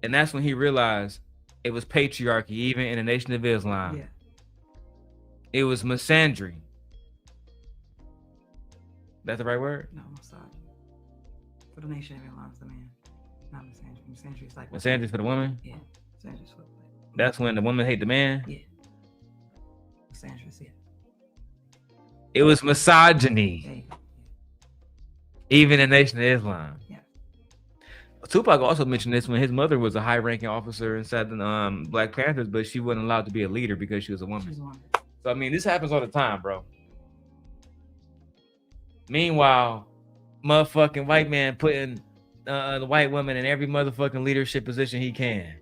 And that's when he realized it was patriarchy, even in the Nation of Islam. Yeah. It was misandry. That's the right word? No, I'm sorry. For the Nation of Islam, the man. Not misandry. Misandry is like... Misandry for the woman? Yeah. Misandry is for the... That's when the woman hate the man? Yeah. Misandry is, yeah. It was misogyny. Yeah. Even in the Nation of Islam. Yeah. Tupac also mentioned this when his mother was a high-ranking officer inside the Black Panthers, but she wasn't allowed to be a leader because she was a woman. She's a woman. So, I mean, this happens all the time, bro. Meanwhile, motherfucking white man putting the white woman in every motherfucking leadership position he can.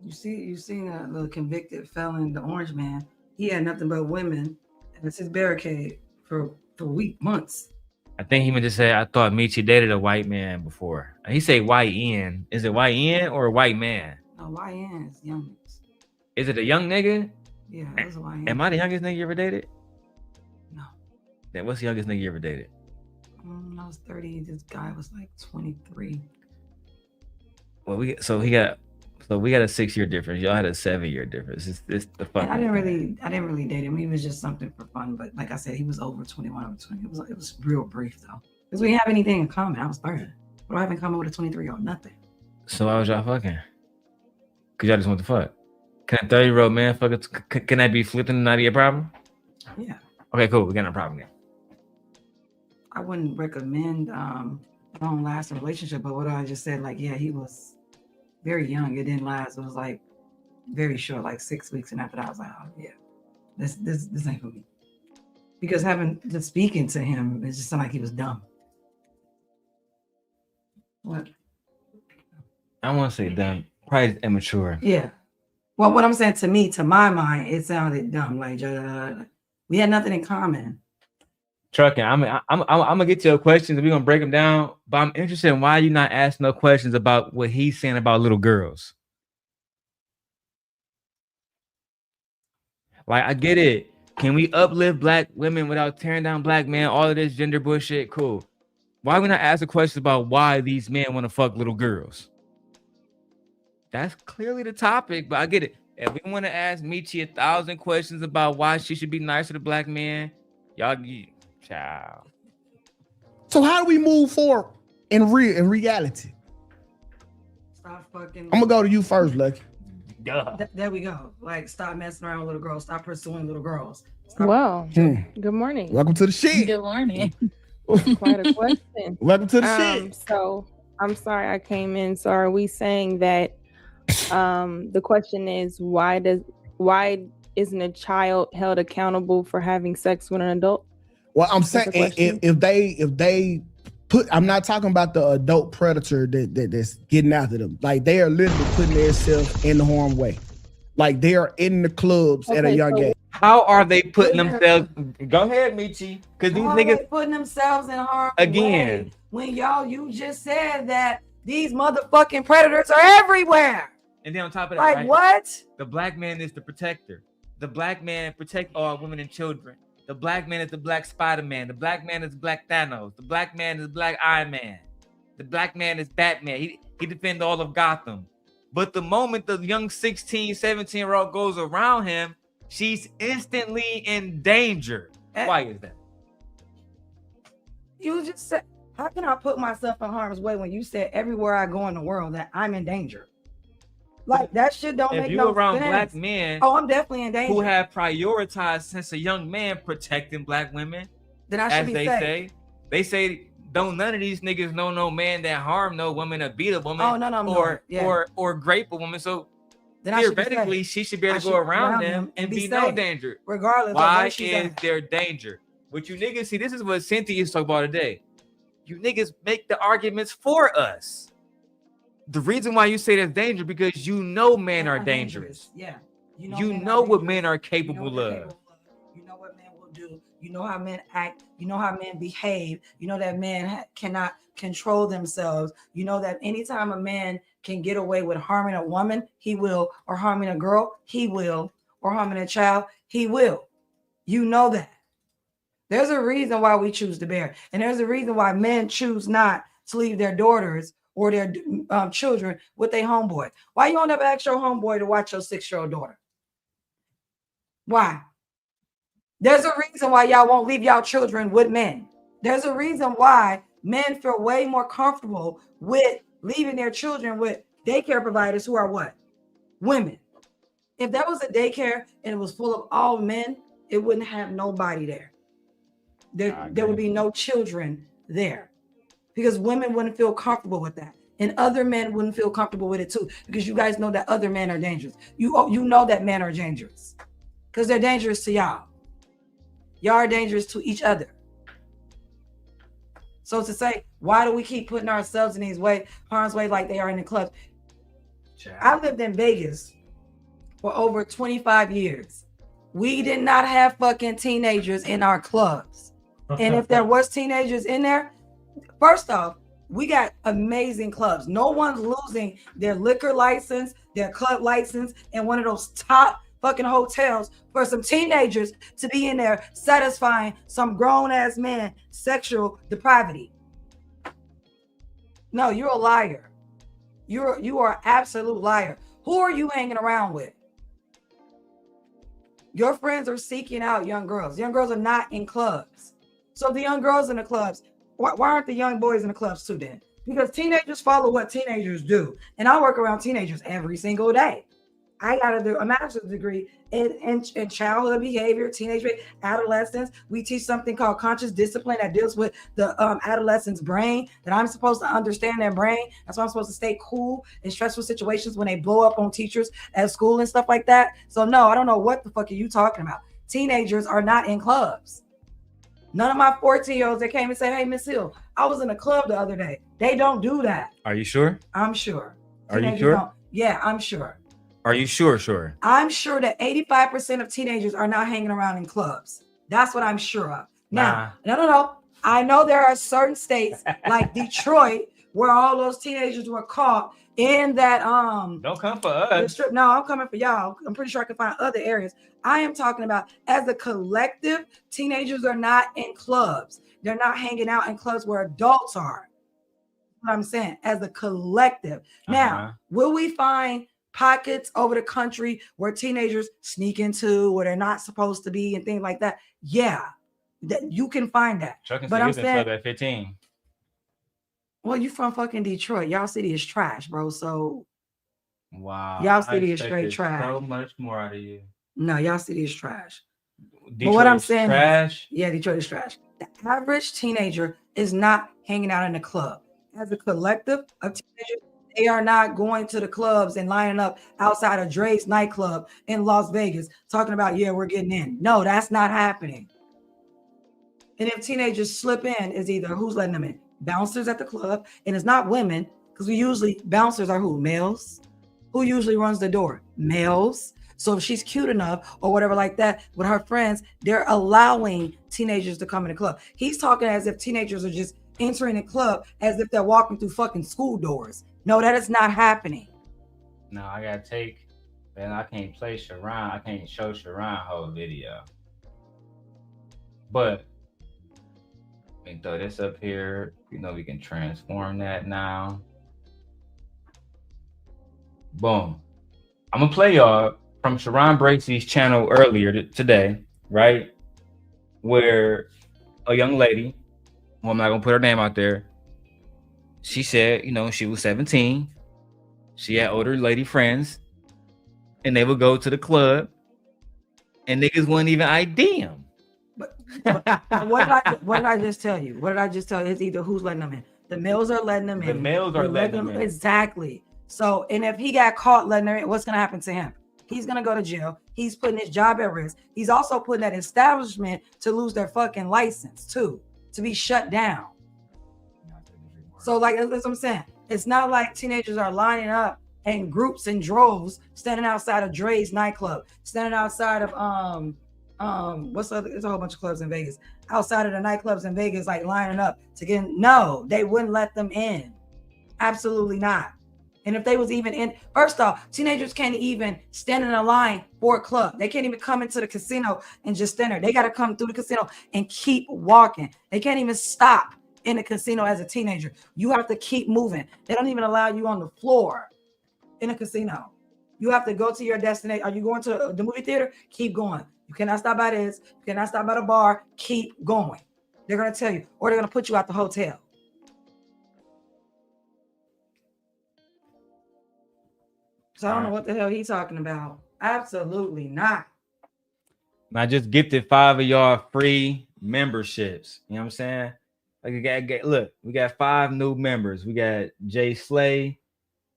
You seen the convicted felon, the orange man. He had nothing but women, and it's his barricade for months. I think he meant to say, I thought Michi dated a white man before. He say white N. Is it white N or a white man? No, YN is young. Is it a young nigga? Yeah, it was a YN. Am I the youngest nigga you ever dated? No. Then what's the youngest nigga you ever dated? I was 30. This guy was like 23. Well, we got a 6-year difference. Y'all had a 7-year difference. It's the fuck. I didn't really date him. He was just something for fun. But like I said, he was over 21, over 20. It was real brief though, because we didn't have anything in common. I was 30. What do I have in common with a 23-year-old? Nothing. So why was y'all fucking? Cause y'all just want to fuck. Can a 30-year-old man fuck it? Can that be flipping and not be a problem? Yeah. Okay, cool. We got no problem then. I wouldn't recommend a long-lasting relationship, but what I just said, like, yeah, he was very young. It didn't last. It was like very short, like 6 weeks, and after that, I was like, oh yeah, this ain't for me. Because just speaking to him, it just sounded like he was dumb. What? I want to say dumb. Probably immature. Yeah. Well, what I'm saying, to my mind, it sounded dumb. Like we had nothing in common. Trucking. I'm gonna get to your questions and we're gonna break them down. But I'm interested in why you not asking no questions about what he's saying about little girls. Like, I get it. Can we uplift black women without tearing down black men? All of this gender bullshit, cool. Why we not asking questions about why these men want to fuck little girls? That's clearly the topic, but I get it. If we want to ask Michi 1,000 questions about why she should be nicer to black men, y'all Child. So how do we move forward in reality? Stop fucking. I'm gonna go to you first, Lucky. There we go. Like, stop messing around with little girls. Stop pursuing little girls. Stop. Well, good morning. Welcome to the shit. Good morning. Quite a question. Welcome to the shit. So I'm sorry I came in. So are we saying that the question is why isn't a child held accountable for having sex with an adult? Well, I'm saying if they put, I'm not talking about the adult predator that's getting after them. Like, they are literally putting themselves in the harm way. Like, they are in the clubs at a young age. How are they putting themselves? Go ahead, Michi. Because these niggas putting themselves in harm again. Way when you just said that these motherfucking predators are everywhere. And then on top of that, like, right, what? The black man is the protector. The black man protects all women and children. The black man is the black Spider-Man. The black man is black Thanos. The black man is black Iron Man. The black man is Batman. He defends all of Gotham. But the moment the young 16, 17-year-old goes around him, she's instantly in danger. Why is that? You just said, how can I put myself in harm's way when you said everywhere I go in the world that I'm in danger? Like, that shit don't make no sense. If you around black men, I'm definitely in danger. Who have prioritized since a young man protecting black women, then I should be safe. They say don't none of these niggas know no man that harm no woman or beat a woman or grape a woman. So then theoretically, she should be able to go around them and be no danger. Regardless. Why is there danger? But you niggas, see, this is what Cynthia is talking about today. You niggas make the arguments for us. The reason why you say there's danger because you know men are dangerous. Yeah. You know what men are capable of. You know what men will do. You know how men act. You know how men behave. You know that men cannot control themselves. You know that anytime a man can get away with harming a woman, he will, or harming a girl, he will, or harming a child, he will. You know that. There's a reason why we choose to bear. And there's a reason why men choose not to leave their daughters or their children with their homeboy. Why you don't ever ask your homeboy to watch your 6-year-old daughter? Why? There's a reason why y'all won't leave y'all children with men. There's a reason why men feel way more comfortable with leaving their children with daycare providers who are what? Women. If that was a daycare and it was full of all men, it wouldn't have nobody there. There would be no children there. Because women wouldn't feel comfortable with that. And other men wouldn't feel comfortable with it too. Because you guys know that other men are dangerous. You know that men are dangerous. Because they're dangerous to y'all. Y'all are dangerous to each other. So to say, why do we keep putting ourselves in these harm's way like they are in the clubs? I lived in Vegas for over 25 years. We did not have fucking teenagers in our clubs. And if there was teenagers in there, first off, we got amazing clubs. No one's losing their liquor license, their club license, and one of those top fucking hotels for some teenagers to be in there satisfying some grown-ass man sexual depravity. No, you're a liar. You are an absolute liar. Who are you hanging around with? Your friends are seeking out young girls. Young girls are not in clubs. So the young girls in the clubs, why aren't the young boys in the clubs too then? Because teenagers follow what teenagers do. And I work around teenagers every single day. I got a master's degree in childhood behavior, teenage adolescence. We teach something called conscious discipline that deals with the adolescent's brain, that I'm supposed to understand their brain. That's why I'm supposed to stay cool in stressful situations when they blow up on teachers at school and stuff like that. So no, I don't know what the fuck are you talking about. Teenagers are not in clubs. None of my 14-year-olds that came and said, hey, Miss Hill, I was in a club the other day. They don't do that. Are you sure? I'm sure. Are you sure? Yeah, I'm sure. Are you sure? Sure. I'm sure that 85% of teenagers are not hanging around in clubs. That's what I'm sure of. Now, no. I know there are certain states like Detroit where all those teenagers were caught in that Don't come for us. No, I'm coming for y'all. I'm pretty sure I can find other areas. I am talking about as a collective, teenagers are not in clubs. They're not hanging out in clubs where adults are. That's what I'm saying, as a collective. Now, will we find pockets over the country where teenagers sneak into where they're not supposed to be and things like that? Yeah. That you can find that. Trucking But I'm in saying, club at 15. well, you from fucking Detroit. Y'all city is trash, bro. So Wow. y'all I city is straight expected trash. so much more out of you. No, y'all city is trash. Detroit But what I'm is saying trash. is, yeah, Detroit is trash. The average teenager is not hanging out in a club. As a collective of teenagers, they are not going to the clubs and lining up outside of Dre's nightclub in Las Vegas talking about, yeah, we're getting in. No, that's not happening. And if teenagers slip in, is either who's letting them in? Bouncers at the club, and it's not women, because we usually, bouncers are who? Males. Who usually runs the door? Males. So if she's cute enough or whatever like that with her friends, they're allowing teenagers to come in the club. He's talking as if teenagers are just entering the club as if they're walking through fucking school doors. No, that is not happening. No, I gotta take, man, I can't play Sharon. I can't show Sharon whole video. But let me throw this up here. You know, we can transform that now. Boom. I'm gonna play y'all from Sharon Bracey's channel earlier today, right? Where a young lady, well, I'm not gonna put her name out there. She said, you know, she was 17. She had older lady friends, and they would go to the club, and niggas wouldn't even ID them. But what did I just tell you? What did I just tell you? It's either who's letting them in. The males are letting them in. The males are letting them in. Exactly. So, and if he got caught letting them in, what's going to happen to him? He's going to go to jail. He's putting his job at risk. He's also putting that establishment to lose their fucking license too, to be shut down. So like, that's what I'm saying. It's not like teenagers are lining up in groups and droves, standing outside of Dre's nightclub, standing outside of, what's the other, there's a whole bunch of clubs in Vegas, outside of the nightclubs in Vegas, like lining up to get in. No, they wouldn't let them in. Absolutely not. And if they was even in, first off, teenagers can't even stand in a line for a club. They can't even come into the casino and just stand there. They got to come through the casino and keep walking. They can't even stop in the casino as a teenager. You have to keep moving. They don't even allow you on the floor in a casino. You have to go to your destination. Are you going to the movie theater? Keep going. You cannot stop by this. You cannot stop by the bar. Keep going. They're going to tell you, or they're going to put you out the hotel. So I don't know what the hell he's talking about. Absolutely not. I just gifted 5 of y'all free memberships. You know what I'm saying? Like, look, we got 5 new members. We got Jay Slay,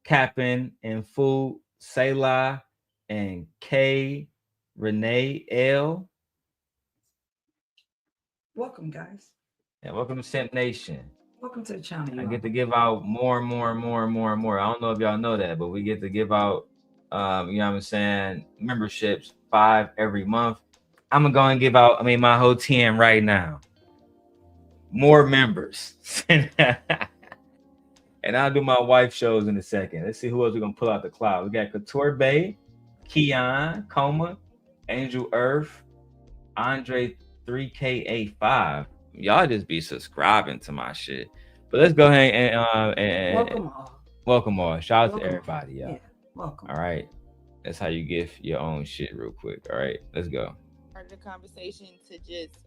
Captain, and Fu, Selah, and K, Renee L. Welcome, guys. And welcome to Simp Nation. Welcome to the channel. I get to give out more. I don't know if y'all know that, but we get to give out, you know what I'm saying, memberships 5 every month. I'm gonna go and give out, my whole team right now. More members. And I'll do my wife shows in a second. Let's see who else we're gonna pull out the cloud. We got Couture Bay, Keon, Coma, Angel Earth, Andre 3K85. Y'all just be subscribing to my shit. But let's go ahead and welcome all. Shout out to everybody, y'all. Yeah, welcome. All right. That's how you gift your own shit real quick. All right, let's go. Part of the conversation to just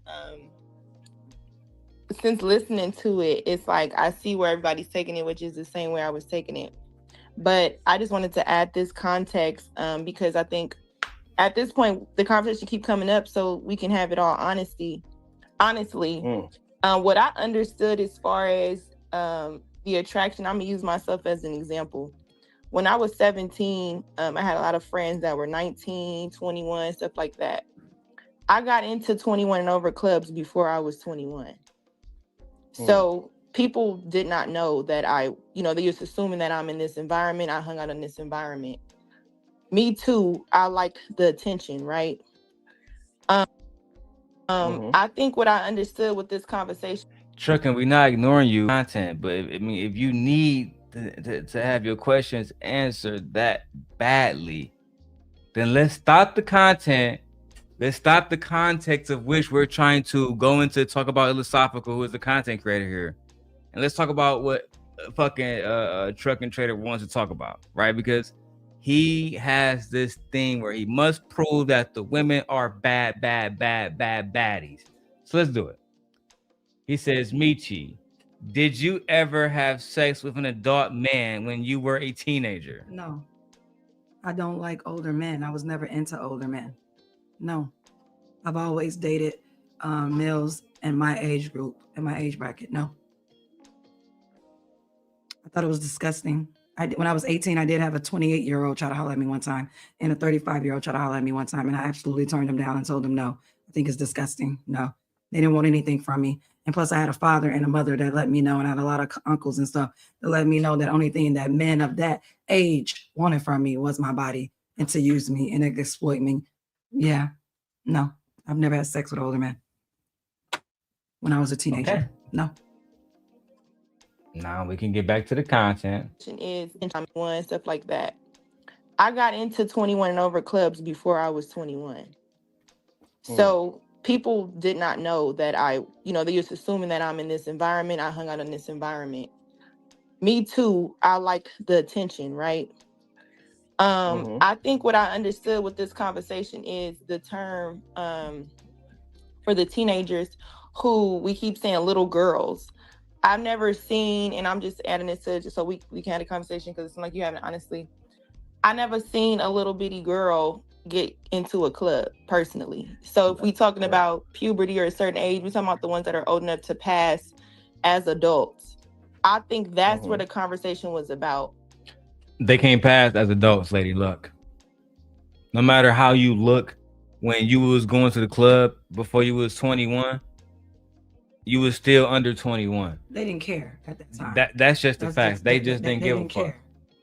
since listening to it, it's like I see where everybody's taking it, which is the same way I was taking it. But I just wanted to add this context because I think at this point the conversation keep coming up, so we can have it all honestly. What I understood as far as the attraction, I'm gonna use myself as an example. When I was 17, I had a lot of friends that were 19, 21, stuff like that. I got into 21 and over clubs before I was 21. So people did not know that they just assuming that I'm in this environment. I hung out in this environment. Me too. I like the attention, right? I think what I understood with this conversation. Trucking, we're not ignoring you content, but if you need to have your questions answered that badly, then let's stop the content. Let's stop the context of which we're trying to go into talk about iLLAsophical, who is the content creator here. And let's talk about what fucking Trucking Trader wants to talk about, right? Because he has this thing where he must prove that the women are bad baddies. So let's do it. He says, Michi, did you ever have sex with an adult man when you were a teenager? No. I don't like older men. I was never into older men. No. I've always dated males in my age group, in my age bracket. No. I thought it was disgusting. When I was 18, I did have a 28-year-old try to holler at me one time and a 35-year-old try to holler at me one time, and I absolutely turned him down and told him no. I think it's disgusting. No. They didn't want anything from me. And plus, I had a father and a mother that let me know, and I had a lot of uncles and stuff that let me know that only thing that men of that age wanted from me was my body and to use me and exploit me. Yeah. No. I've never had sex with an older man when I was a teenager. Okay. No. Now we can get back to the content. Is in 21, stuff like that. I got into 21 and over clubs before I was 21. So people did not know that they used assuming that I'm in this environment. I hung out in this environment. Me too. I like the attention, right? I think what I understood with this conversation is the term for the teenagers who we keep saying little girls. I've never seen, and I'm just adding this to just so we can have a conversation because it's like you haven't honestly. I never seen a little bitty girl get into a club personally. So if we talking about puberty or a certain age, we're talking about the ones that are old enough to pass as adults. I think that's where the conversation was about. They can't pass as adults, Lady Luck. No matter how you look, when you was going to the club before you was 21, you was still under 21. They didn't care at that time. That's just the fact. They just didn't give a fuck.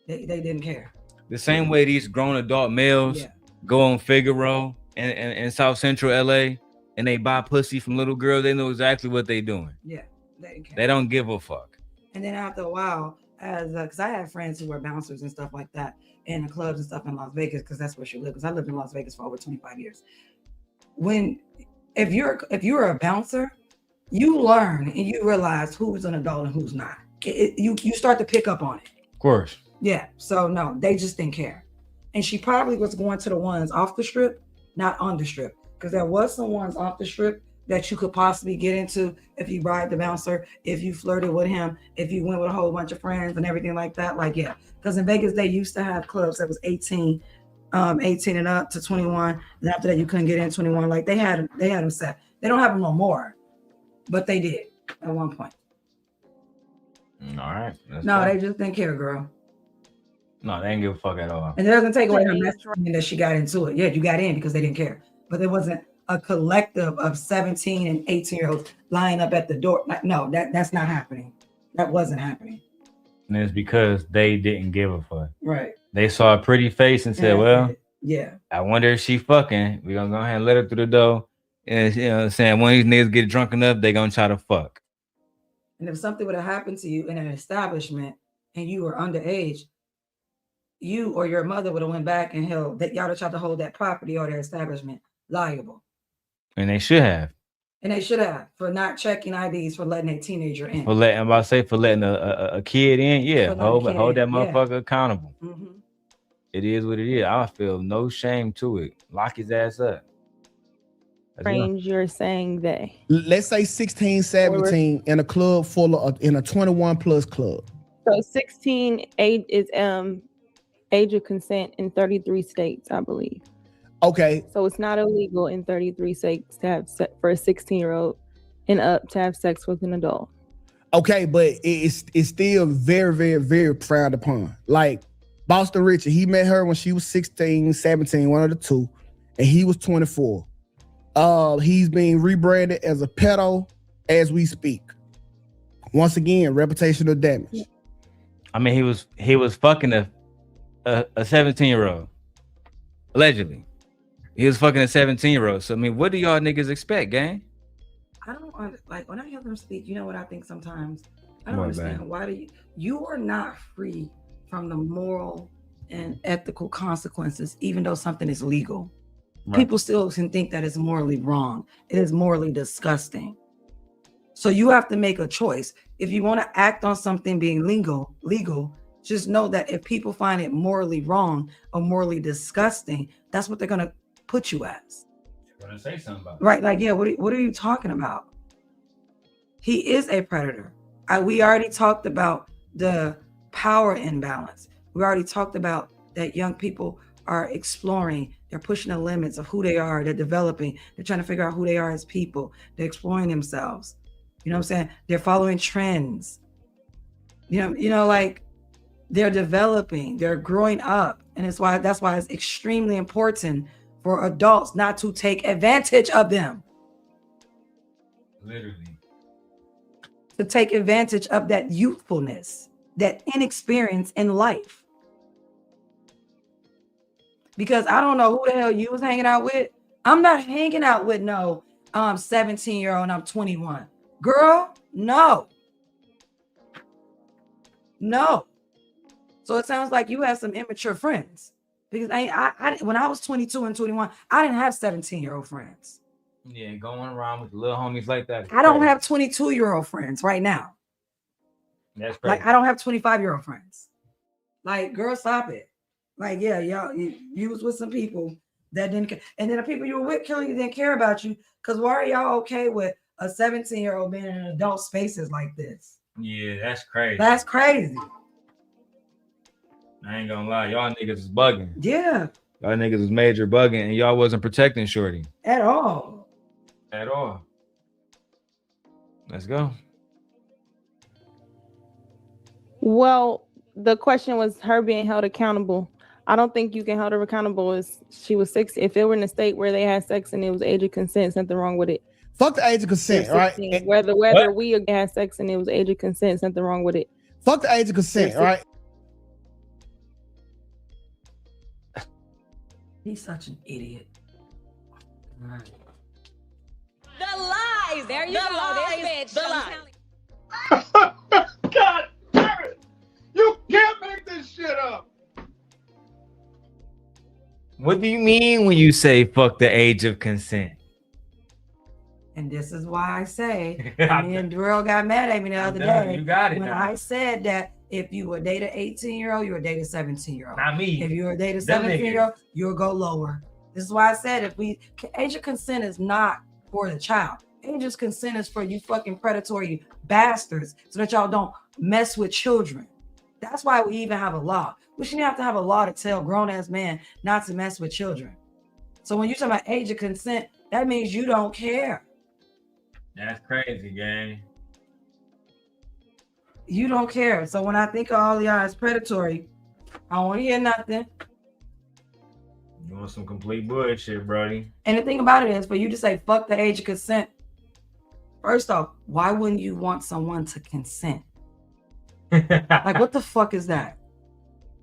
They didn't care. The same way these grown adult males go on Figaro in South Central LA and they buy pussy from little girls, they know exactly what they doing. Yeah, they didn't care. They don't give a fuck. And then after a while, because I had friends who were bouncers and stuff like that in the clubs and stuff in Las Vegas, because that's where she lived. Because I lived in Las Vegas for over 25 years. If you're a bouncer, you learn and you realize who's an adult and who's not. You start to pick up on it. Of course. Yeah. So no, they just didn't care. And she probably was going to the ones off the strip, not on the strip, because there was some ones off the strip that you could possibly get into if you ride the bouncer, if you flirted with him, if you went with a whole bunch of friends and everything like that. Like, yeah, because in Vegas, they used to have clubs that was 18 and up to 21. And after that, you couldn't get in 21. Like they had them set. They don't have them no more, but they did at one point. All right. No, they just didn't care, girl. No, they didn't give a fuck at all. And it doesn't take away her message that she got into it. Yeah, you got in because they didn't care. But there wasn't a collective of 17 and 18-year-olds lying up at the door. No, that's not happening. That wasn't happening. And it's because they didn't give a fuck. Right. They saw a pretty face and said, well, yeah, I wonder if she fucking. We're going to go ahead and let her through the door. And you know what I'm saying? When these niggas get drunk enough, they going to try to fuck. And if something would have happened to you in an establishment and you were underage, you or your mother would have went back and held that y'all would tried to hold that property or their establishment liable. And they should have. And they should have for not checking IDs for letting a teenager in. For letting a kid in, yeah. Hold that motherfucker accountable. Mm-hmm. It is what it is. I feel no shame to it. Lock his ass up. Range you're saying they. Let's say 16, 17 in a club in a 21 plus club. So 16 age is age of consent in 33 states, I believe. Okay. So it's not illegal in 33 states to have for a 16-year-old and up to have sex with an adult. Okay, but it's still very, very, very frowned upon. Like Boston Richard, he met her when she was 16, 17, one of the two, and he was 24. He's being rebranded as a pedo as we speak. Once again, reputational damage. I mean, he was fucking a 17-year-old. Allegedly. He was fucking a 17-year-old. So I mean, what do y'all niggas expect, gang? I don't like when I hear them speak, you know what I think sometimes? I don't understand why you are not free from the moral and ethical consequences, even though something is legal. Right. People still can think that it's morally wrong. It is morally disgusting. So you have to make a choice. If you want to act on something being legal, just know that if people find it morally wrong or morally disgusting, that's what they're going to put you as. gonna say something about right? Like, yeah, what are you talking about? He is a predator. We already talked about the power imbalance. We already talked about that young people are exploring. They're pushing the limits of who they are. They're developing. They're trying to figure out who they are as people. They're exploring themselves. You know what I'm saying? They're following trends. You know, like they're developing. They're growing up, and that's why it's extremely important for adults not to take advantage of them. Literally. To take advantage of that youthfulness, that inexperience in life. Because I don't know who the hell you was hanging out with. I'm not hanging out with no 17-year-old and I'm 21. Girl, no. No. So it sounds like you have some immature friends. Because I when I was 22 and 21, I didn't have 17-year-old friends. Yeah, going around with little homies like that. I don't have 22-year-old friends right now. That's crazy. Like I don't have 25-year-old friends. Like, girl, stop it. Like, yeah, y'all, you was with some people that didn't care. And then the people you were with clearly didn't care about you. Because why are y'all okay with a 17-year-old being in adult spaces like this? Yeah, that's crazy. That's crazy. I ain't gonna lie, y'all niggas is bugging. Yeah. Y'all niggas was major bugging and y'all wasn't protecting Shorty. At all. At all. Let's go. Well, the question was her being held accountable. I don't think you can hold her accountable as she was 6. If it were in a state where they had sex and it was age of consent, something wrong with it. Fuck the age of consent, right? Whether we had sex and it was age of consent, something wrong with it. Fuck the age of consent, right? He's such an idiot. The lies. There you go. This bitch. The lies. God damn it! You can't make this shit up. What do you mean when you say fuck the age of consent? And this is why I say, me and Darrel got mad at me the other day. You got it when now. I said that if you would date an 18-year-old, you would date a 17-year-old. Not me. If you would date a 17-year-old, you'll go lower. This is why I said age of consent is not for the child. Age of consent is for you fucking predatory bastards so that y'all don't mess with children. That's why we even have a law. We shouldn't have to have a law to tell grown-ass men not to mess with children. So when you're talking about age of consent, that means you don't care. That's crazy, gang. You don't care. So when I think of all y'all as predatory, I don't want to hear nothing. You want some complete bullshit, Brody. And the thing about it is, for you to say fuck the age of consent, first off, why wouldn't you want someone to consent? Like, what the fuck is that?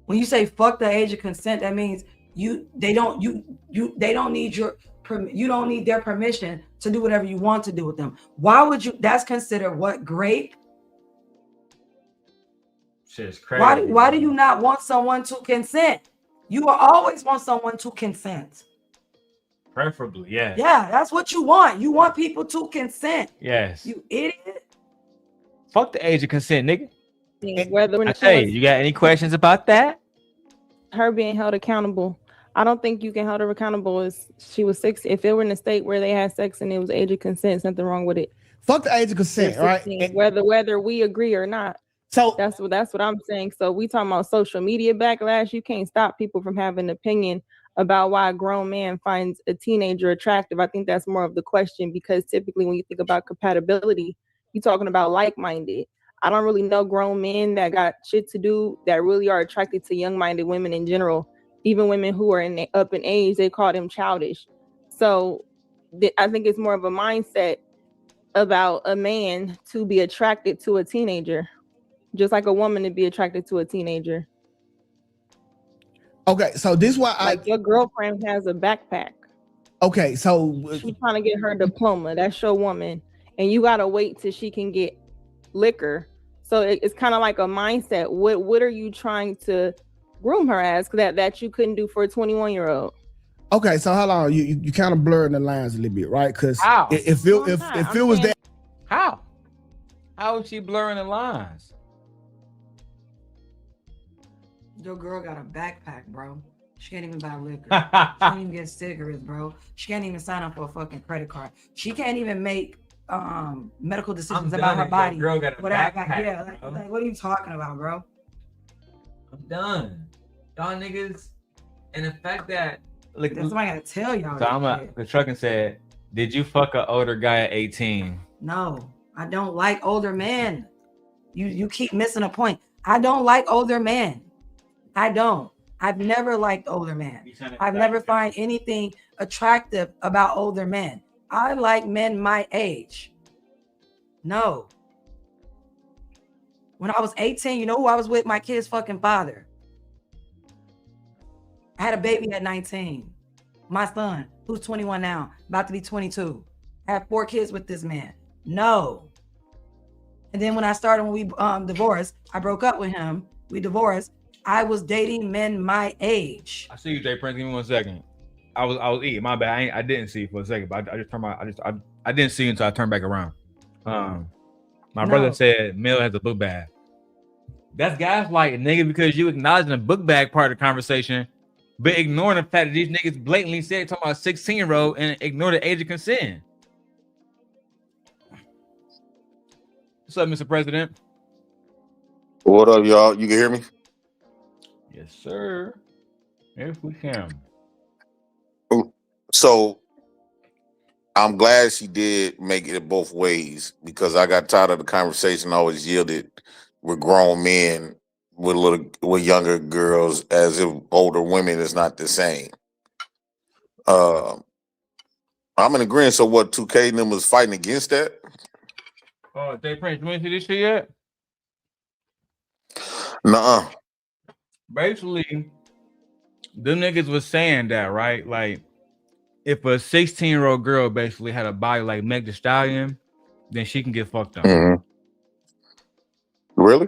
When you say fuck the age of consent, that means they don't need you don't need their permission to do whatever you want to do with them. Why would you? That's considered what? Grape? Shit's crazy. Why do you not want someone to consent? You will always want someone to consent. Preferably, yeah. Yeah, that's what you want. You want people to consent. Yes. You idiot. Fuck the age of consent, nigga. Whether Hey, you got any questions about that? Her being held accountable. I don't think you can hold her accountable as she was 6. If it were in a state where they had sex and it was age of consent, something wrong with it. Fuck the age of consent, right? Whether we agree or not. So that's what I'm saying. So we talking about social media backlash. You can't stop people from having an opinion about why a grown man finds a teenager attractive. I think that's more of the question, because typically when you think about compatibility, you're talking about like-minded. I don't really know grown men that got shit to do that really are attracted to young-minded women in general. Even women who are up in age, they call them childish. So I think it's more of a mindset about a man to be attracted to a teenager, just like a woman to be attracted to a teenager. Okay, so this is why your girlfriend has a backpack. Okay, so she's trying to get her diploma. That's your woman, and you gotta wait till she can get liquor. So it's kind of like a mindset. What are you trying to groom her as that you couldn't do for a 21-year-old? Okay, so how long you kind of blurring the lines a little bit, right? Because if it was that, how is she blurring the lines? Your girl got a backpack, bro. She can't even buy liquor. She can't even get cigarettes, bro. She can't even sign up for a fucking credit card. She can't even make medical decisions about her body. Girl got a backpack, yeah, like, what are you talking about, bro? I'm done. Y'all niggas, and the fact that That's somebody gotta tell y'all. So the trucking said, did you fuck an older guy at 18? No, I don't like older men. You keep missing a point. I don't like older men. I don't. I've never liked older men. I've never find anything attractive about older men. I like men my age. No. When I was 18, you know who I was with? My kid's fucking father. I had a baby at 19. My son, who's 21 now, about to be 22. I had 4 kids with this man. No. And then when we divorced, I broke up with him. We divorced. I was dating men my age. I see you, Jay Prince. Give me 1 second. I was eating. My bad. I didn't see you for a second, but I just turned I didn't see you until I turned back around. My brother said Mill has a book bag. That's gaslighting, nigga, because you acknowledging the book bag part of the conversation, but ignoring the fact that these niggas blatantly said talking about a 16-year-old and ignore the age of consent. What's up, Mr. President? What up, y'all? You can hear me? Yes, sir. If we can. So I'm glad she did make it both ways, because I got tired of the conversation always yielded with grown men with younger girls, as if older women is not the same. I'm in agreement. So what, 2K and them was fighting against that? Oh, Jay Prince, you ain't see this shit yet? Nuh-uh. Basically, them niggas was saying that, right? Like, if a 16-year-old girl basically had a body like Meg Thee Stallion, then she can get fucked up. Mm-hmm. Really?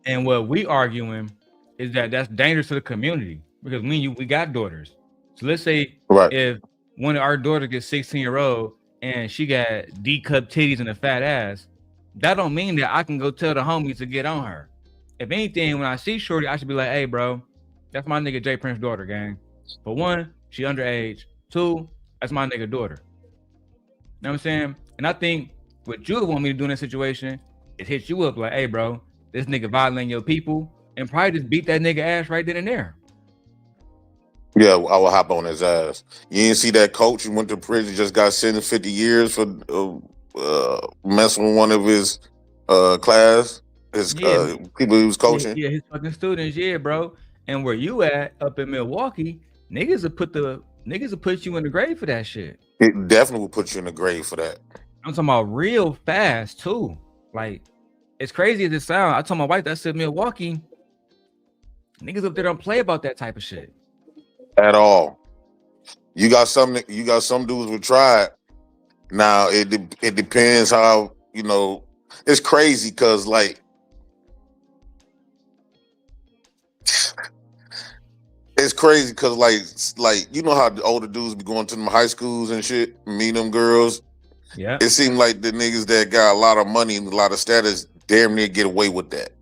And what we arguing is that that's dangerous to the community, because we got daughters. So let's say if one of our daughters gets 16-year-old and she got D-cup titties and a fat ass, that don't mean that I can go tell the homies to get on her. If anything, when I see Shorty, I should be like, hey, bro, that's my nigga Jay Prince's daughter, gang. For 1, she underage. 2, that's my nigga daughter. You know what I'm saying? And I think what you would want me to do in that situation is hit you up like, hey, bro, this nigga violating your people, and probably just beat that nigga ass right then and there. Yeah, I will hop on his ass. You didn't see that coach who went to prison, just got sentenced 50 years for messing with one of his class, his people he was coaching. Yeah, his fucking students, yeah, bro. And where you at up in Milwaukee, niggas will put you in the grave for that shit. It definitely will put you in the grave for that. I'm talking about real fast too. Like, it's crazy as it sounds. I told my wife that said Milwaukee, niggas up there don't play about that type of shit at all. You got some dudes will try it. Now it depends how, you know, it's crazy because like it's crazy because like you know how the older dudes be going to them high schools and shit, meet them girls. Yeah. It seemed like the niggas that got a lot of money and a lot of status damn near get away with that.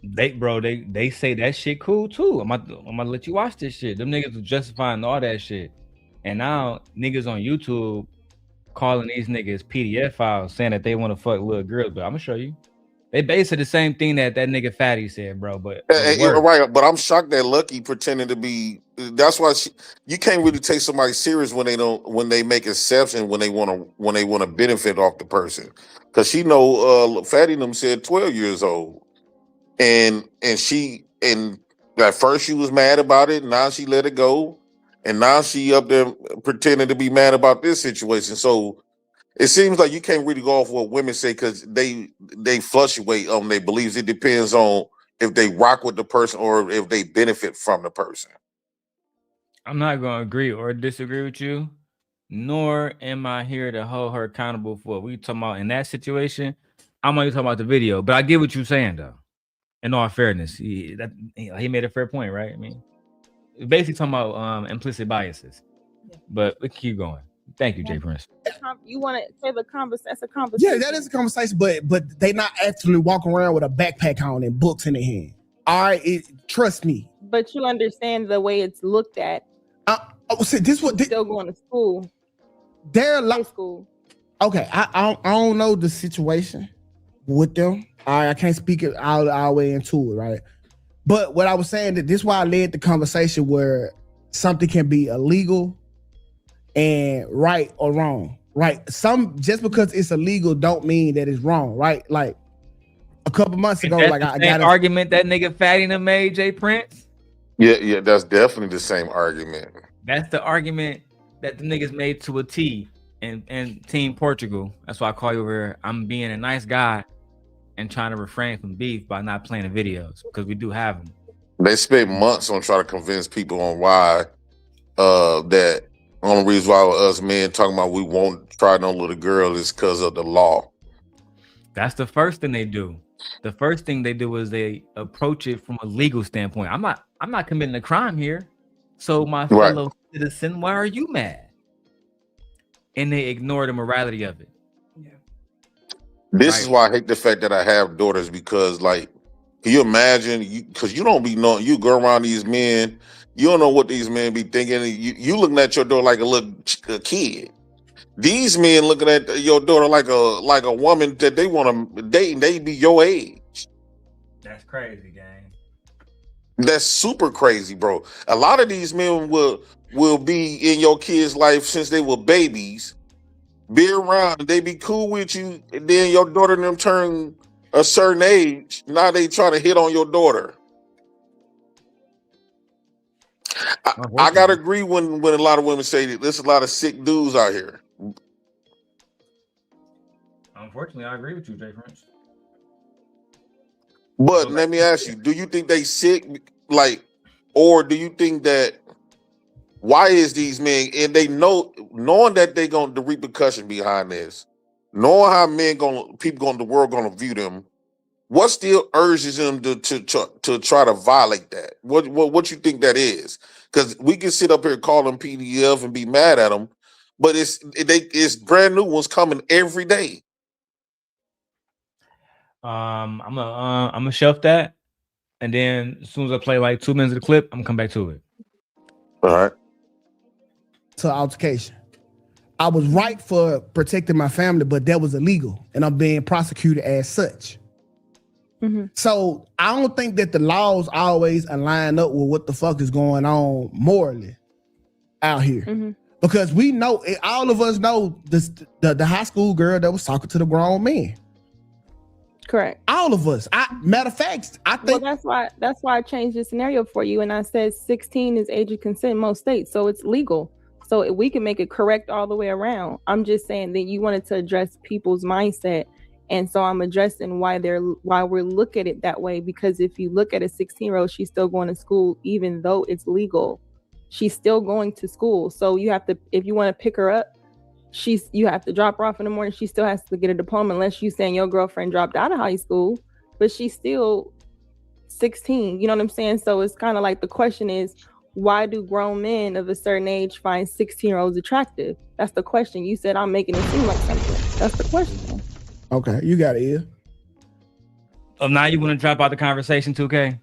They say that shit cool too. I'm gonna let you watch this shit. Them niggas are justifying all that shit. And now niggas on YouTube calling these niggas PDF files saying that they want to fuck little girls. But I'm gonna show you. They basically the same thing that nigga Fatty said, bro. But right, but I'm shocked that Lucky pretending to be. That's why you can't really take somebody serious when they make exception when they want to benefit off the person. Because she know Fatty them said 12 years old, and at first she was mad about it. Now she let it go, and now she up there pretending to be mad about this situation. So it seems like you can't really go off what women say because they fluctuate on their beliefs. It depends on if they rock with the person or if they benefit from the person. I'm not going to agree or disagree with you, nor am I here to hold her accountable for what we talking about in that situation. I'm only talking about the video, but I get what you're saying, though. In all fairness, he made a fair point, right? I mean, basically talking about implicit biases, but we keep going. Thank you, Jay Prince. You want to say that's a conversation? Yeah, that is a conversation, but they not actually walking around with a backpack on and books in their hand. All right, trust me. But you understand the way it's looked at. See, this what still going to school. High school. Okay, I don't know the situation with them. I can't speak it all the way into it, right? But what I was saying, that this is why I led the conversation where something can be illegal and right or wrong, right? Just because it's illegal don't mean that it's wrong, right? Like a couple months ago, like I got an argument that nigga Fatty done made, Jay Prince. Yeah, that's definitely the same argument. That's the argument that the niggas made to a T and Team Portugal. That's why I call you over here. I'm being a nice guy and trying to refrain from beef by not playing the videos, because we do have them. They spent months on trying to convince people on why that only reason why us men talking about we won't try no little girl is because of the law. That's the first thing they do. The first thing they do is they approach it from a legal standpoint. I'm not committing a crime here. So my fellow citizen, why are you mad? And they ignore the morality of it. This is why I hate the fact that I have daughters, because like, can you imagine, because you don't be knowing, you go around these men, you don't know what these men be thinking. You looking at your daughter like a little kid. These men looking at your daughter like a woman that they want to date, and they be your age. That's crazy, gang. That's super crazy, bro. A lot of these men will be in your kids' life since they were babies, be around, they be cool with you, and then your daughter and them turn a certain age. Now they trying to hit on your daughter. I gotta agree when a lot of women say that there's a lot of sick dudes out here. Unfortunately, I agree with you, Jay Prince. But let me ask you, do you think they sick? Like, or do you think that why is these men, and they knowing that they going the repercussion behind this, knowing how people the world gonna view them, what still urges them to try to violate that? What you think that is? Because we can sit up here call them PDF and be mad at them, but it's brand new ones coming every day. I'm gonna shelf that, and then as soon as I play like 2 minutes of the clip, I'm gonna come back to it. All right. To altercation. I was right for protecting my family, but that was illegal, and I'm being prosecuted as such. So I don't think that the laws always align up with what the fuck is going on morally out here, because we know, all of us know the high school girl that was talking to the grown men. Correct. All of us. Matter of fact, I think that's why I changed the scenario for you, and I said 16 is age of consent in most states, so it's legal. So we can make it correct all the way around. I'm just saying that you wanted to address people's mindset, and so I'm addressing why we're looking at it that way. Because if you look at a 16-year-old, she's still going to school, even though it's legal. She's still going to school. So you have to, if you want to pick her up, you have to drop her off in the morning. She still has to get a diploma, unless you saying your girlfriend dropped out of high school, but she's still 16. You know what I'm saying? So it's kind of like the question is, why do grown men of a certain age find 16-year-olds attractive? That's the question. You said I'm making it seem like something. That's the question. Okay, you got it, yeah. Oh, now you want to drop out the conversation, Tukay?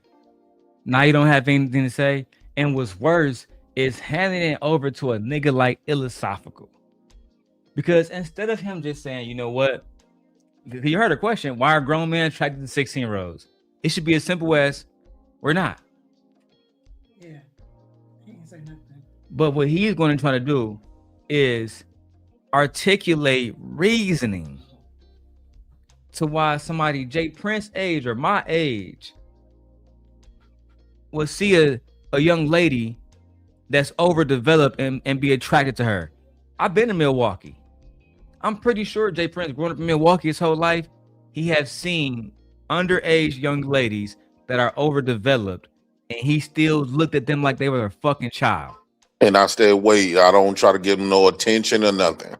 Now you don't have anything to say? And what's worse is handing it over to a nigga like iLLAsophical. Because instead of him just saying, you know what? You heard a question, why are grown men attracted to 16-year-olds? It should be as simple as, we're not. Yeah. He ain't say nothing. But what he's going to try to do is articulate reasoning to why somebody Jay Prince age or my age will see a young lady that's overdeveloped and be attracted to her. I've been in Milwaukee. I'm pretty sure Jay Prince, growing up in Milwaukee his whole life, he has seen underage young ladies that are overdeveloped, and he still looked at them like they were a fucking child. And I stay away. I don't try to give them no attention or nothing.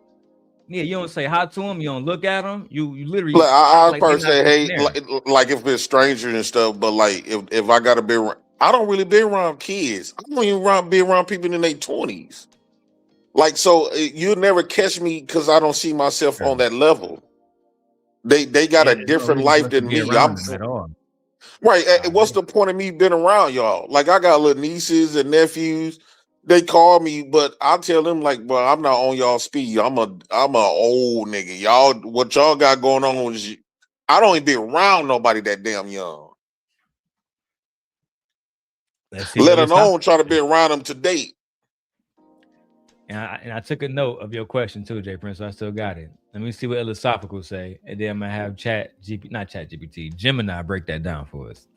Yeah, you don't say hi to them. You don't look at them. You literally. Like, I like first say, hey, like if it's strangers and stuff, but like if I gotta be around, I don't really be around kids. I don't even be around people in their 20s. Like, so you'll never catch me because I don't see myself on that level. They got a different life than me. Right. What's the point of me being around y'all? Like I got little nieces and nephews. They call me, but I tell them like, bro, I'm not on y'all speed. I'm a old nigga. Y'all, what y'all got going on is I don't even be around nobody that damn young. Let's see Let what alone try to be around them to date. And I took a note of your question too, J Prince. So I still got it. Let me see what iLLAsophical say, and then I'm gonna have Gemini break that down for us.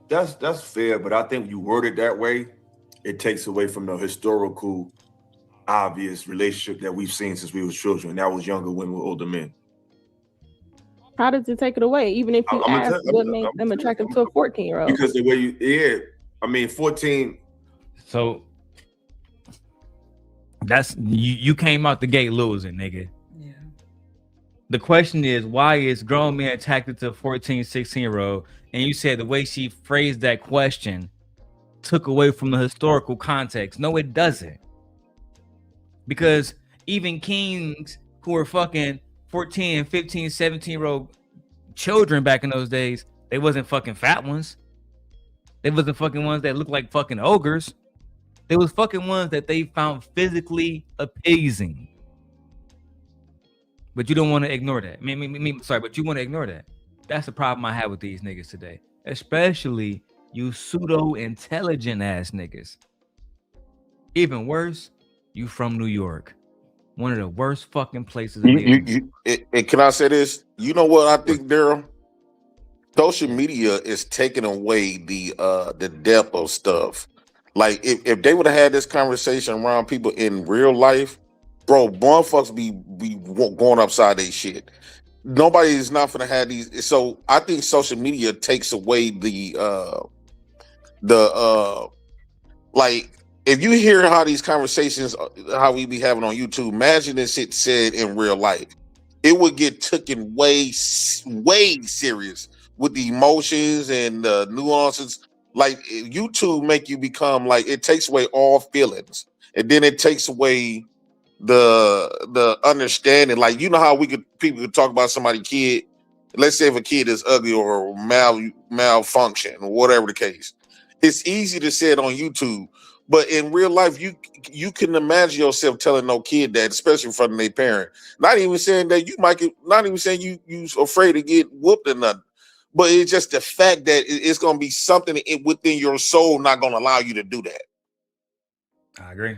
That's fair, but I think you word it that way, it takes away from the historical, obvious relationship that we've seen since we was children. That was younger women with older men. How does it take it away? Even if you ask what made them attractive to a 14-year-old? Because the way 14. So that's you came out the gate losing, nigga. Yeah. The question is, why is grown men attracted to a 14, 16-year-old? And you said the way she phrased that question took away from the historical context. No, it doesn't. Because even kings who were fucking 14, 15, 17-year-old children back in those days, they wasn't fucking fat ones. They wasn't fucking ones that looked like fucking ogres. They was fucking ones that they found physically appeasing. But you don't want to ignore that. Sorry, but you want to ignore that. That's the problem I have with these niggas today. Especially you pseudo-intelligent ass niggas. Even worse, you from New York. One of the worst fucking places in the Can I say this? You know what I think, Darrel? Social media is taking away the depth of stuff. Like if they would have had this conversation around people in real life, bro, motherfuckers be going upside their shit. Nobody is not gonna have these. So I think social media takes away the like if you hear how these conversations how we be having on YouTube, imagine this shit said in real life. It would get taken way serious with the emotions and the nuances. Like YouTube make you become like it takes away all feelings, and then it takes away the understanding. Like you know how people could talk about somebody's kid. Let's say if a kid is ugly or malfunction or whatever the case, it's easy to say it on YouTube. But in real life, you can imagine yourself telling no kid that, especially in front of their parent. Not even saying that not even saying you afraid to get whooped or nothing. But it's just the fact that it's gonna be something within your soul not gonna allow you to do that. I agree.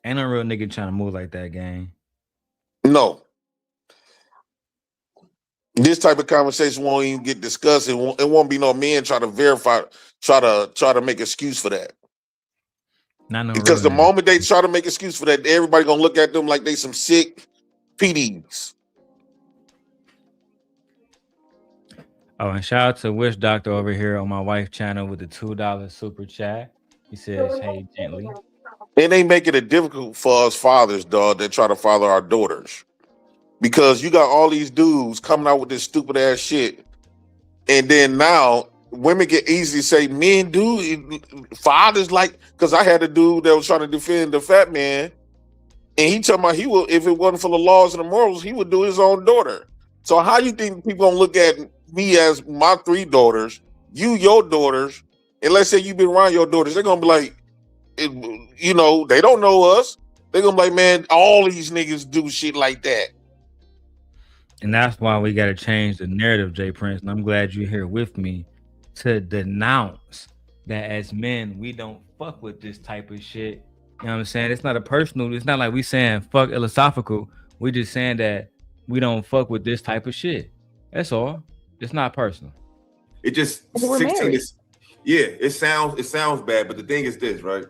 Ain't no real nigga trying to move like that, gang. No. This type of conversation won't even get discussed. It won't be no men try to make excuse for that. Because the moment they try to make excuse for that, everybody gonna look at them like they some sick PDs. Oh, and shout out to Wish Doctor over here on my wife's channel with the $2 super chat. He says, "Hey, gently." And they make it difficult for us fathers, dog, that try to father our daughters. Because you got all these dudes coming out with this stupid ass shit. And then now women get easily say men do fathers like, because I had a dude that was trying to defend the fat man, and he told me he will, if it wasn't for the laws and the morals, he would do his own daughter. So how you think people gonna look at me as my 3 daughters, you your daughters, and let's say you've been around your daughters, they're gonna be like, they don't know us. They're gonna be like, man, all these niggas do shit like that. And that's why we got to change the narrative, J Prince. And I'm glad you're here with me to denounce that as men, we don't fuck with this type of shit. You know what I'm saying? It's not a personal, it's not like we saying fuck iLLAsophical. We just saying that we don't fuck with this type of shit. That's all. It's not personal. It just 16 is, yeah, it sounds bad, but the thing is this, right?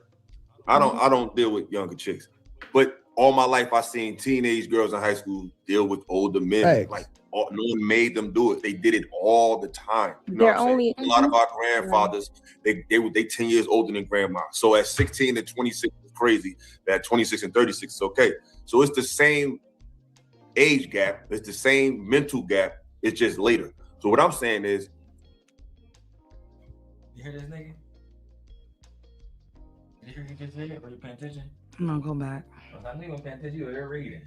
I don't deal with younger chicks, but all my life I seen teenage girls in high school deal with older men. Hey. Like no one made them do it. They did it all the time. You know what I'm saying? A lot of our grandfathers, they 10 years older than grandma. So at 16 and 26 is crazy. At 26 and 36 is okay. So it's the same age gap. It's the same mental gap. It's just later. So what I'm saying is, you hear this nigga? Did you hear you just said it? Were you paying attention? I'm gonna go back. I knew you were paying attention. You were reading.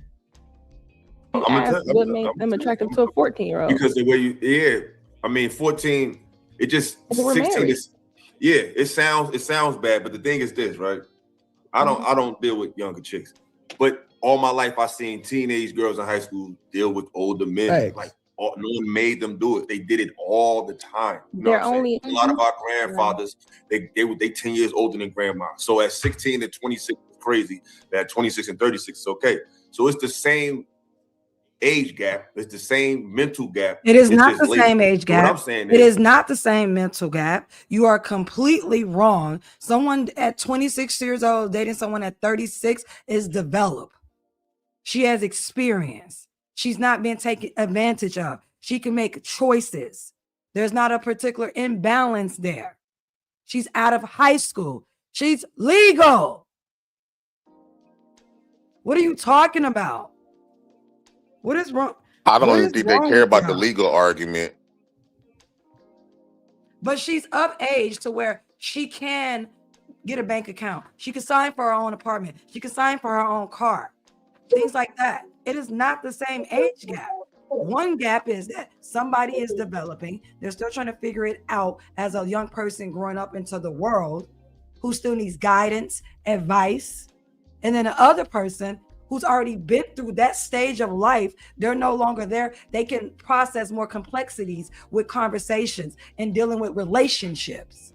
What made them attractive to a 14-year-old? Because the way I mean, 14, it just 16 is, it sounds bad, but the thing is this, right? I don't deal with younger chicks, but all my life I seen teenage girls in high school deal with older men. Thanks. Like no one made them do it. They did it all the time. You know They're what I'm saying? only A lot of our grandfathers, they 10 years older than grandma. So at 16 and 26 is crazy. At 26 and 36 is okay. So it's the same age gap. It's the same mental gap. It is It's not just the later. same age gap. What I'm saying It is not the same mental gap. You are completely wrong. Someone at 26 years old dating someone at 36 is developed. She has experience. She's not being taken advantage of. She can make choices. There's not a particular imbalance there. She's out of high school. She's legal. What are you talking about? What is wrong? I don't even think they care about the legal argument. But she's of age to where she can get a bank account. She can sign for her own apartment. She can sign for her own car. Things like that. It is not the same age gap. One gap is that somebody is developing. They're still trying to figure it out as a young person growing up into the world who still needs guidance, advice. And then the other person who's already been through that stage of life, they're no longer there. They can process more complexities with conversations and dealing with relationships.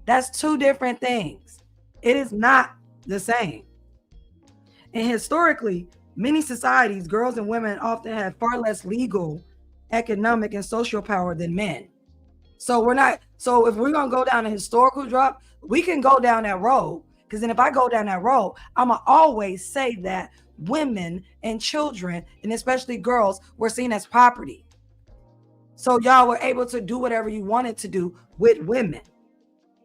That's two different things. It is not the same. And historically, many societies, girls and women often have far less legal, economic, and social power than men. So if we're gonna go down a historical drop, we can go down that road. Because then if I go down that road, I'ma always say that women and children, and especially girls, were seen as property. So y'all were able to do whatever you wanted to do with women.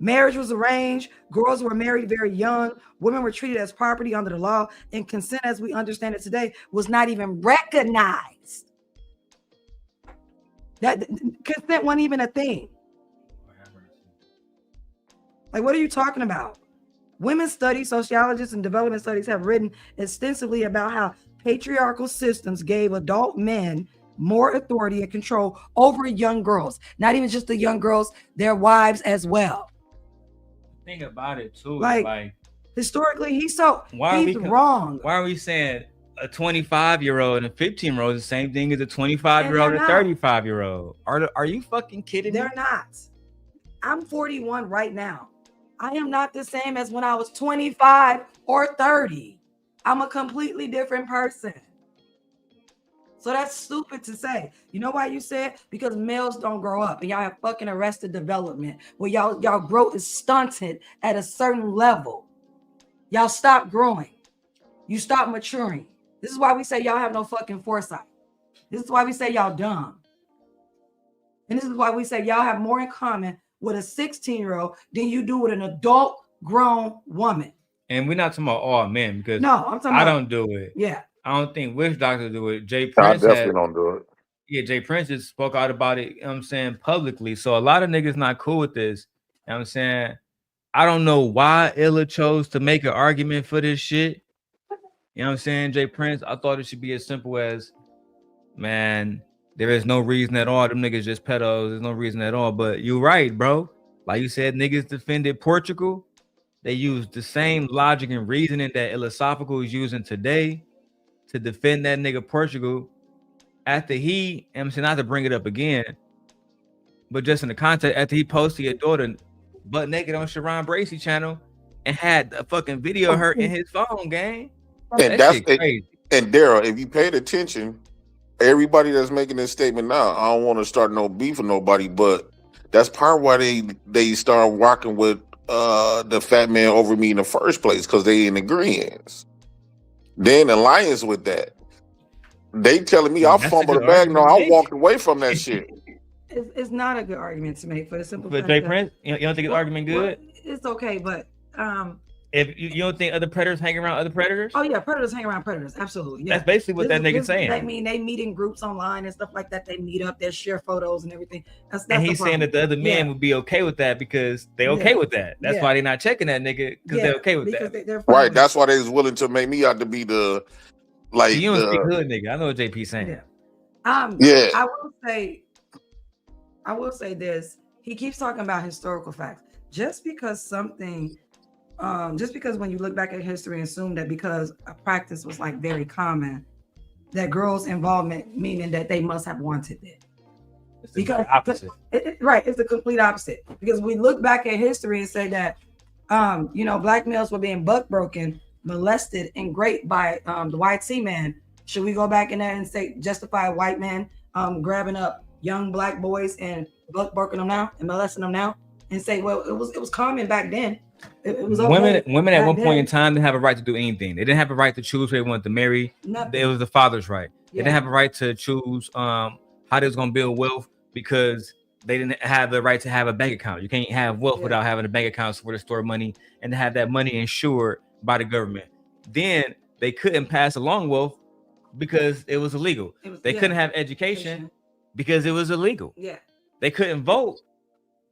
Marriage was arranged. Girls were married very young. Women were treated as property under the law, and consent, as we understand it today, was not even recognized. That consent wasn't even a thing. Like, what are you talking about? Women's studies, sociologists, and development studies have written extensively about how patriarchal systems gave adult men more authority and control over young girls. Not even just the young girls, their wives as well. Thing about it too, like historically, he's wrong. Why are we saying a 25-year-old and a 15-year-old is the same thing as a 25-year-old and a 35-year-old? Are you fucking kidding me? They're not. I'm 41 right now. I am not the same as when I was 25 or 30. I'm a completely different person. So that's stupid to say. You know why you said? Because males don't grow up and y'all have fucking arrested development where y'all growth is stunted at a certain level. Y'all stop growing. You stop maturing. This is why we say y'all have no fucking foresight. This is why we say y'all dumb. And this is why we say y'all have more in common with a 16-year-old than you do with an adult grown woman. And we're not talking about all men because no, I'm talking I don't do it. Yeah. I don't think Witch Doctor do it. Jay Prince don't do it. Yeah, Jay Prince just spoke out about it, you know what I'm saying, publicly. So a lot of niggas not cool with this. You know what I'm saying? I don't know why Illa chose to make an argument for this shit. You know what I'm saying? Jay Prince, I thought it should be as simple as, man, there is no reason at all. Them niggas just pedos. There's no reason at all. But you're right, bro. Like you said, niggas defended Portugal. They used the same logic and reasoning that iLLAsophical is using today to defend that nigga Portugal after he, I'm saying, not to bring it up again, but just in the context, after he posted your daughter butt naked on Sharon Bracey channel and had a fucking video of her in his phone, gang. And that's crazy. And Darrel, if you paid attention, everybody that's making this statement now, I don't want to start no beef with nobody, but that's part of why they start rocking with the fat man over me in the first place, because they in agreement. They in alliance with that. They telling me I fumbled the bag. No, I walked away from that shit. It's not a good argument to make for the simple fact. But Jay Prince, you don't think his argument good? It's okay, but if you don't think other predators hang around other predators? Oh yeah, predators hang around predators. Absolutely. Yeah. That's basically what that nigga's saying. I mean, they meet in groups online and stuff like that. They meet up, they share photos and everything. That's and he's saying that the other men would be okay with that because they okay with that. That's why they're not checking that nigga because they're okay with that. Right. That's why they was willing to make me out to be the Like You don't speak hood, nigga. I know what JP saying. Yeah. Yeah. I will say this. He keeps talking about historical facts. Just because something, just because when you look back at history and assume that because a practice was like very common, that girls' involvement, meaning that they must have wanted it. It's the opposite. Right, it's the complete opposite. Because we look back at history and say that, black males were being buck broken, molested, and raped by the white C-man. Should we go back in there and say justify a white man grabbing up young black boys and buck broken them now and molesting them now, and say, well, it was common back then. It was okay women at one back point in then. time didn't have a right to do anything. They didn't have a right to choose who they wanted to marry. Nothing. It was the father's right. They Yeah. didn't have a right to choose how they was gonna build wealth because they didn't have the right to have a bank account. You can't have wealth without having a bank account where to store money and to have that money insured by the government. Then they couldn't pass along wealth because it was illegal. They couldn't have education because it was illegal. Yeah. They couldn't vote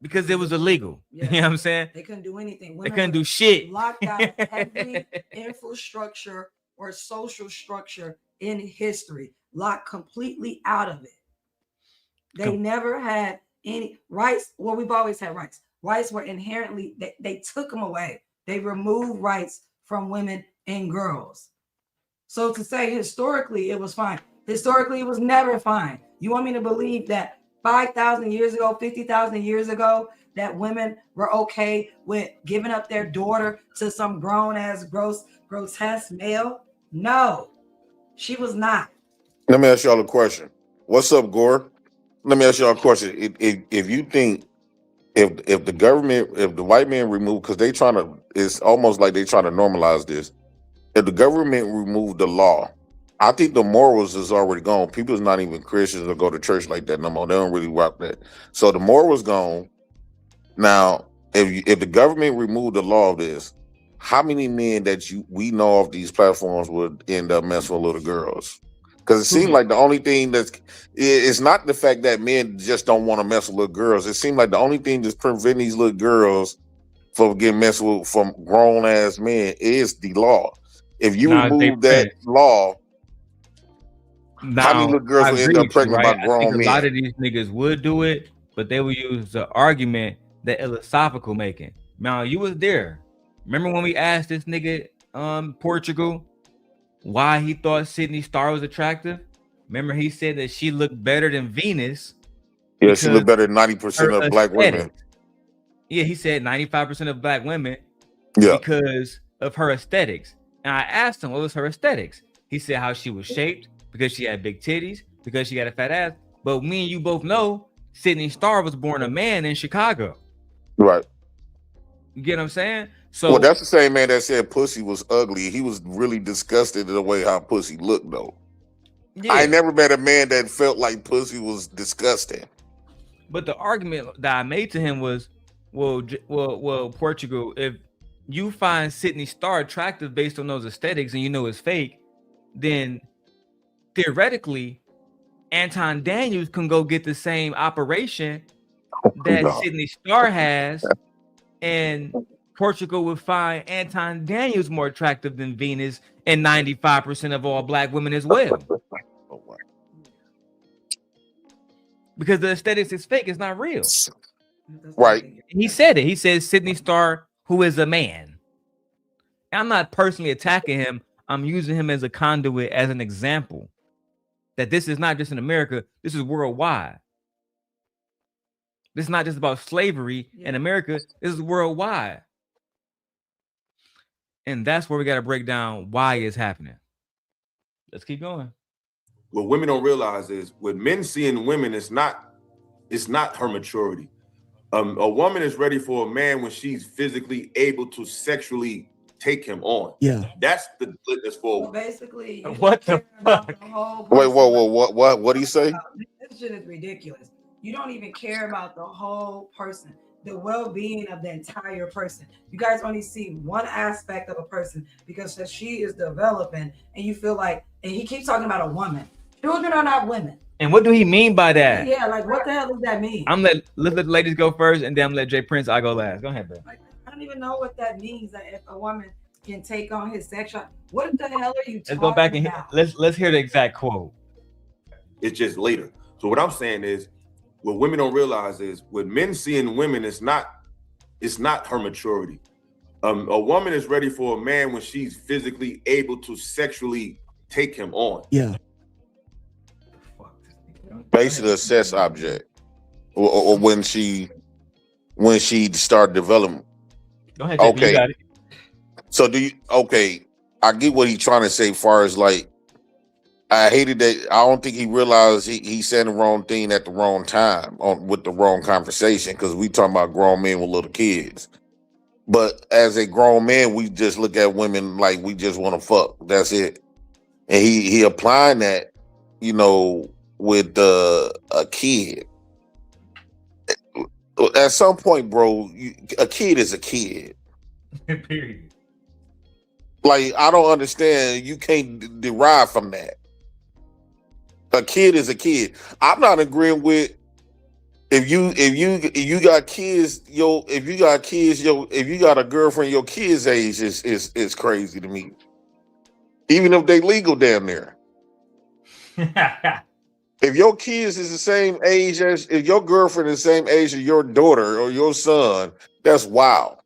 because it was illegal. Yeah. You know what I'm saying? They couldn't do anything. They couldn't do shit. Locked out of every infrastructure or social structure in history. Locked completely out of it. They never had any rights. Well, we've always had rights. Rights were inherently, they took them away. They removed rights from women and girls. So to say historically it was fine. Historically, it was never fine. You want me to believe that 5,000 years ago, 50,000 years ago, that women were okay with giving up their daughter to some grown-ass, grotesque male? No, she was not. Let me ask y'all a question. What's up, Gore? Let me ask y'all a question. If you think if the government, if the white man remove, because they trying to, it's almost like they trying to normalize this. If the government removed the law, I think the morals is already gone. People's not even Christians or go to church like that no more. They don't really rock that. So the morals gone. Now, if the government removed the law of this, how many men that we know of these platforms would end up messing with little girls? Because it seems like the only thing it's not the fact that men just don't want to mess with little girls. It seems like the only thing that's preventing these little girls from getting messed with from grown ass men is the law. If you remove that law, how many little girls will end up pregnant by grown men? A lot of these niggas would do it, but they would use the argument that iLLAsophical making. Now, you was there. Remember when we asked this nigga Portugal why he thought Sydney Starr was attractive? Remember he said that she looked better than Venus. Yeah, she looked better than 90% of black women. Yeah, he said 95% of black women. Yeah, because of her aesthetics. And I asked him what was her aesthetics. He said how she was shaped, because she had big titties, because she got a fat ass. But me and you both know Sydney Starr was born a man in Chicago. Right. You get what I'm saying? So well, that's the same man that said pussy was ugly. He was really disgusted in the way how pussy looked, though. Yeah. I never met a man that felt like pussy was disgusting. But the argument that I made to him was, well, Portugal, if you find Sydney Starr attractive based on those aesthetics and you know it's fake, then theoretically, Anton Daniels can go get the same operation that Sydney Starr has, and Portugal would find Anton Daniels more attractive than Venus and 95% of all black women as well. Because the aesthetics is fake, it's not real. Right. He said it. He says Sydney Starr, who is a man. And I'm not personally attacking him. I'm using him as a conduit, as an example. That this is not just in America, this is worldwide. This is not just about slavery in America, this is worldwide. And that's where we got to break down why it's happening. Let's keep going. What women don't realize is when men see in women, it's not her maturity. A woman is ready for a man when she's physically able to sexually take him on. Yeah, that's the goodness for. So basically, what the fuck? Wait, what do you say? This shit is ridiculous. You don't even care about the whole person, the well-being of the entire person. You guys only see one aspect of a person because she is developing, and you feel like, and he keeps talking about a woman. Children are not women. And what do he mean by that? Yeah, like what the hell does that mean? Let's let the ladies go first, and then I'm let Jay Prince. I go last. Go ahead, bro. Like, I don't even know what that means. That if a woman can take on his sexual. What the hell are you talking Let's go back and about? let's hear the exact quote. It's just later. So what I'm saying is, what women don't realize is, what men see in women is not her maturity. A woman is ready for a man when she's physically able to sexually take him on. Yeah. Basically a sex object. Or when she start developing. Go ahead, JP, okay. you got it. So I get what he's trying to say far as like, I hated that. I don't think he realized he said the wrong thing at the wrong time with the wrong conversation, because we talking about grown men with little kids. But as a grown man, we just look at women like we just want to fuck. That's it. And he applying that, with a kid. At some point, bro, a kid is a kid. Period. Like, I don't understand. You can't derive from that. A kid is a kid. I'm not agreeing with if you got kids, if you got a girlfriend your kid's age is crazy to me. Even if they legal down there. If your kids is the same age if your girlfriend is the same age as your daughter or your son, that's wild.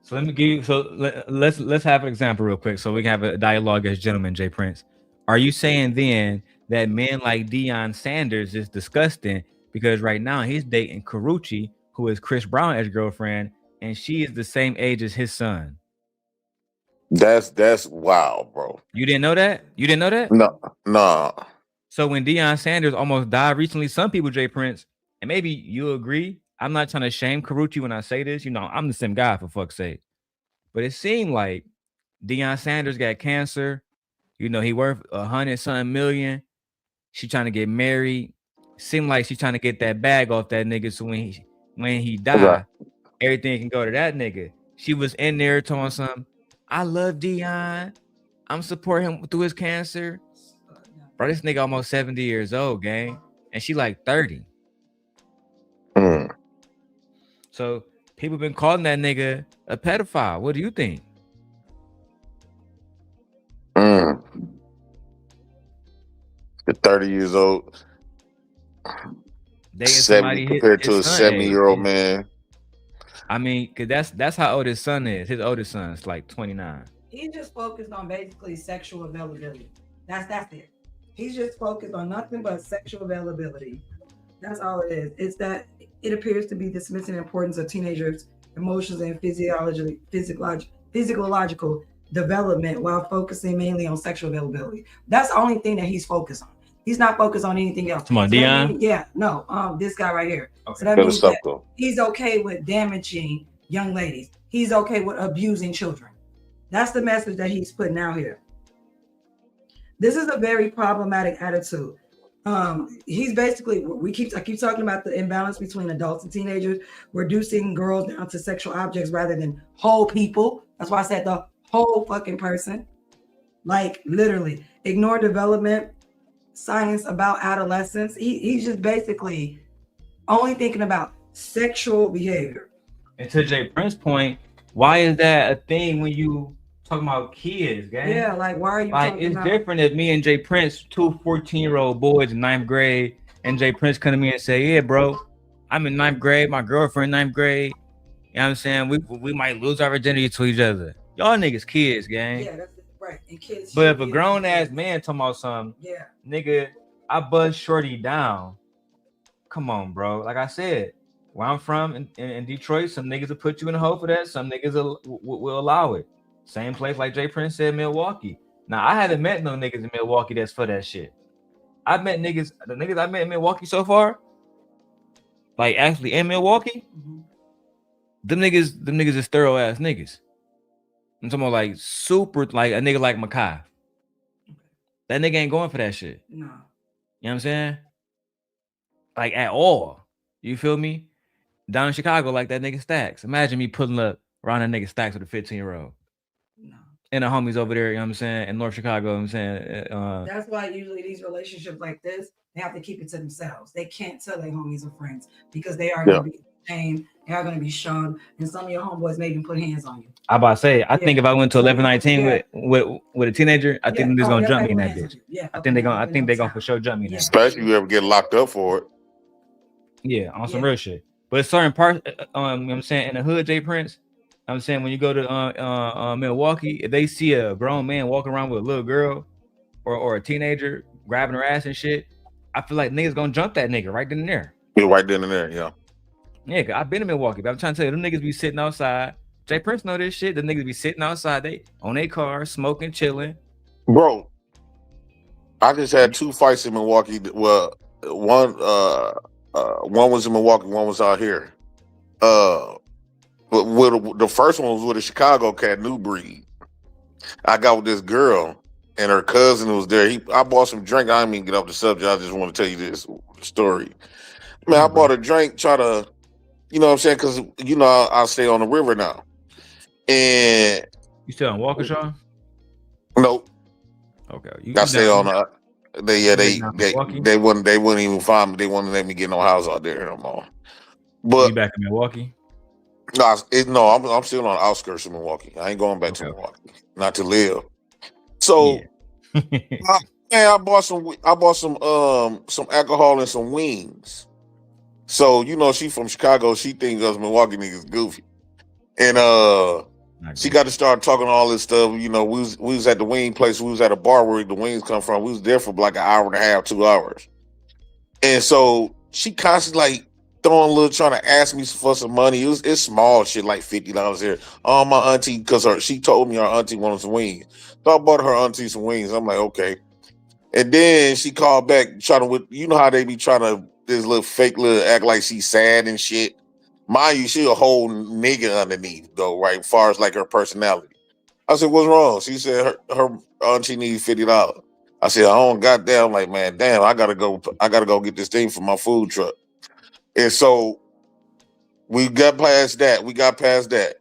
So let me give you. So let's have an example real quick, so we can have a dialogue as gentlemen. Jay Prince, are you saying then that men like Deion Sanders is disgusting because right now he's dating Karuchi, who is Chris Brown's girlfriend, and she is the same age as his son? That's wild, bro. You didn't know that? You didn't know that? No. So when Deion Sanders almost died recently, some people, Jay Prince, and maybe you agree, I'm not trying to shame Karuchi when I say this. I'm the Simp God, for fuck's sake. But it seemed like Deion Sanders got cancer. He worth $100-something million. She trying to get married. Seemed like she's trying to get that bag off that nigga. So when he died, everything can go to that nigga. She was in there telling something. I love Deion. I'm supporting him through his cancer. Bro, this nigga almost 70 years old, gang. And she like 30. So people been calling that nigga a pedophile. What do you think? The 30 years old. 70 compared to a 70-year-old man. I mean, cause that's how old his son is. His oldest son is like 29. He's just focused on basically sexual availability. That's it. He's just focused on nothing but sexual availability. That's all it is. It's that it appears to be dismissing the importance of teenagers' emotions and physiological development while focusing mainly on sexual availability. That's the only thing that he's focused on. He's not focused on anything else. Come on, Deion. This guy right here. Okay. So that means that he's okay with damaging young ladies. He's okay with abusing children. That's the message that he's putting out here. This is a very problematic attitude. He's basically, I keep talking about the imbalance between adults and teenagers, reducing girls down to sexual objects rather than whole people. That's why I said the whole fucking person. Like literally, ignore development, science about adolescence. He's just basically only thinking about sexual behavior. And to Jay Prince's point, why is that a thing when you talking about kids, gang? Yeah, like why are you like talking it's about different if me and Jay Prince, two 14-year-old boys in 9th grade, and Jay Prince come to me and say, yeah, bro, I'm in 9th grade, my girlfriend 9th grade. You know what I'm saying? We might lose our virginity to each other. Y'all niggas kids, gang. Yeah, that's right. And kids. But if a grown ass man talking about something, yeah, nigga, I buzz shorty down. Come on, bro. Like I said, where I'm from in Detroit, some niggas will put you in a hole for that. Some niggas will allow it. Same place like Jay Prince said, Milwaukee. Now I haven't met no niggas in Milwaukee that's for that shit. I've met niggas, the niggas I met in Milwaukee so far, like actually in Milwaukee, them niggas is thorough ass niggas. I'm talking about like super, like a nigga like Makai. That nigga ain't going for that shit. No. You know what I'm saying? Like at all. You feel me? Down in Chicago, like that nigga Stacks. Imagine me pulling up around that nigga Stacks with a 15-year-old. No. And the homies over there, you know what I'm saying, in North Chicago, you know what I'm saying. That's why usually these relationships like this, they have to keep it to themselves. They can't tell their homies or friends because they are gonna be shame. Y'all gonna be shown, and some of your homeboys may even put hands on you. I about to say, I think if I went to 11-19 Yeah. with a teenager, I think they're gonna jump me in that bitch. Yeah, I think they're gonna for sure jump me in that. Especially if you ever get locked up for it. Yeah, on some real shit. But certain parts, you know what I'm saying, in the hood, J Prince, I'm saying when you go to Milwaukee, if they see a grown man walking around with a little girl or a teenager grabbing her ass and shit, I feel like niggas gonna jump that nigga right then and there. Yeah, right then and there, yeah. Yeah, cause I've been in Milwaukee, but I'm trying to tell you, them niggas be sitting outside. Jay Prince know this shit. The niggas be sitting outside, they on their car, smoking, chilling. Bro, I just had 2 fights in Milwaukee. Well, one was in Milwaukee, one was out here. But the first one was with a Chicago cat, New Breed. I got with this girl, and her cousin was there. I bought some drink. I didn't even get off the subject. I just want to tell you this story. Man, I bought a drink, try to, you know what I'm saying? Because, you know, I stay on the river now. And you still on Waukesha? Nope. Okay. I stay on they wouldn't even find me. They wouldn't let me get no house out there no more. But you back in Milwaukee? No, I'm still on the outskirts of Milwaukee. I ain't going back to Milwaukee, not to live. So, I bought some alcohol and some wings. So, you know, she from Chicago. She thinks us Milwaukee niggas goofy, and she got to start talking all this stuff. You know, we was at the wing place. We was at a bar where the wings come from. We was there for like an hour and a half, 2 hours, and so she constantly like throwing a little, trying to ask me for some money. It's small shit, like $50 here. Oh, my auntie, because she told me her auntie wanted some wings. So I bought her auntie some wings. I'm like, okay. And then she called back, trying to, you know how they be trying to, this little fake little act like she's sad and shit. Mind you, she a whole nigga underneath, though, right? As far as like her personality. I said, what's wrong? She said her auntie needs $50. I said, I don't got that. I'm like, man, damn, I gotta go get this thing for my food truck. And so we got past that.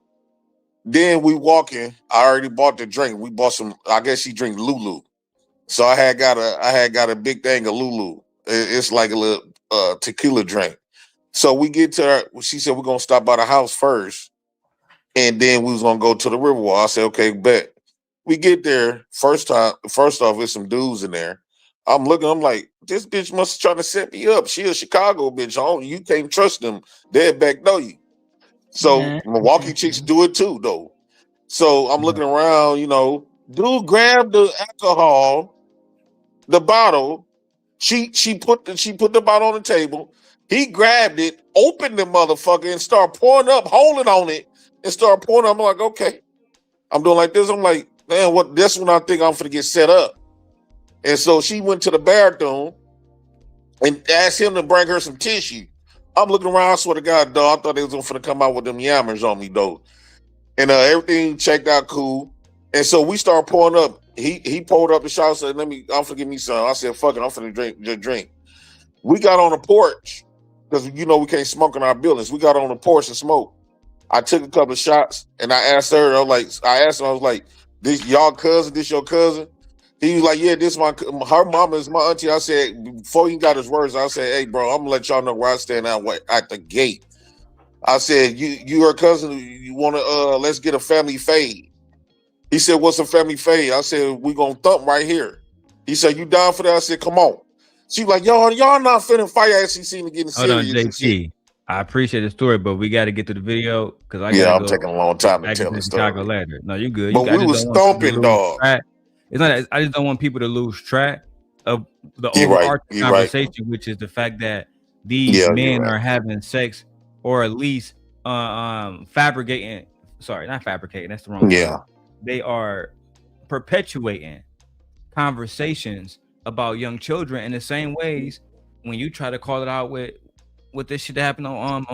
Then we walking. I already bought the drink. We bought some, I guess she drink Lulu. So I had got a big thing of Lulu. It's like a little tequila drink. So we get to her, she said we're gonna stop by the house first, and then we was gonna go to the Riverwalk. I said, okay, bet. We get there, first off, there's some dudes in there. I'm looking, I'm like, this bitch must try to set me up. She a Chicago bitch. You can't trust them. They'll backdoor you. So Milwaukee chicks do it too, though. So I'm looking around, you know, dude grabbed the alcohol, the bottle. She put the bottle on the table. He grabbed it, opened the motherfucker, and started pouring up, holding on it, and started pouring up. I'm like, okay. I'm doing like this. I'm like, man, what? That's when I think I'm gonna get set up. And so she went to the bathroom and asked him to bring her some tissue. I'm looking around, I swear to God, dog, I thought they was gonna come out with them yammers on me, though. And everything checked out cool. And so we started pouring up. He pulled up the shot and said, I'm gonna give me some. I said, fuck it, I'm finna drink. We got on the porch, because you know we can't smoke in our buildings. We got on the porch and smoked. I took a couple of shots and I asked her, I was like, this y'all cousin, this your cousin? He was like, yeah, this her mama is my auntie. I said, before he got his words, I said, hey, bro, I'm gonna let y'all know where I stand at the gate. I said, you her cousin, you wanna let's get a family fade. He said, what's a family fade? I said, we gonna thump right here. He said, you down for that? I said, come on. She like, y'all not finna fight as she seen to getting serious. Hold on, JP. I appreciate the story, but we got to get to the video because I'm taking a long time to tell the story. Ladder. No, you good. But we was stomping, dog. It's not. I just don't want people to lose track of the overarching conversation, which is the fact that these men are having sex, or at least fabricating. Sorry, not fabricating. That's the wrong word. They are perpetuating conversations about young children in the same ways when you try to call it out with this shit that happened on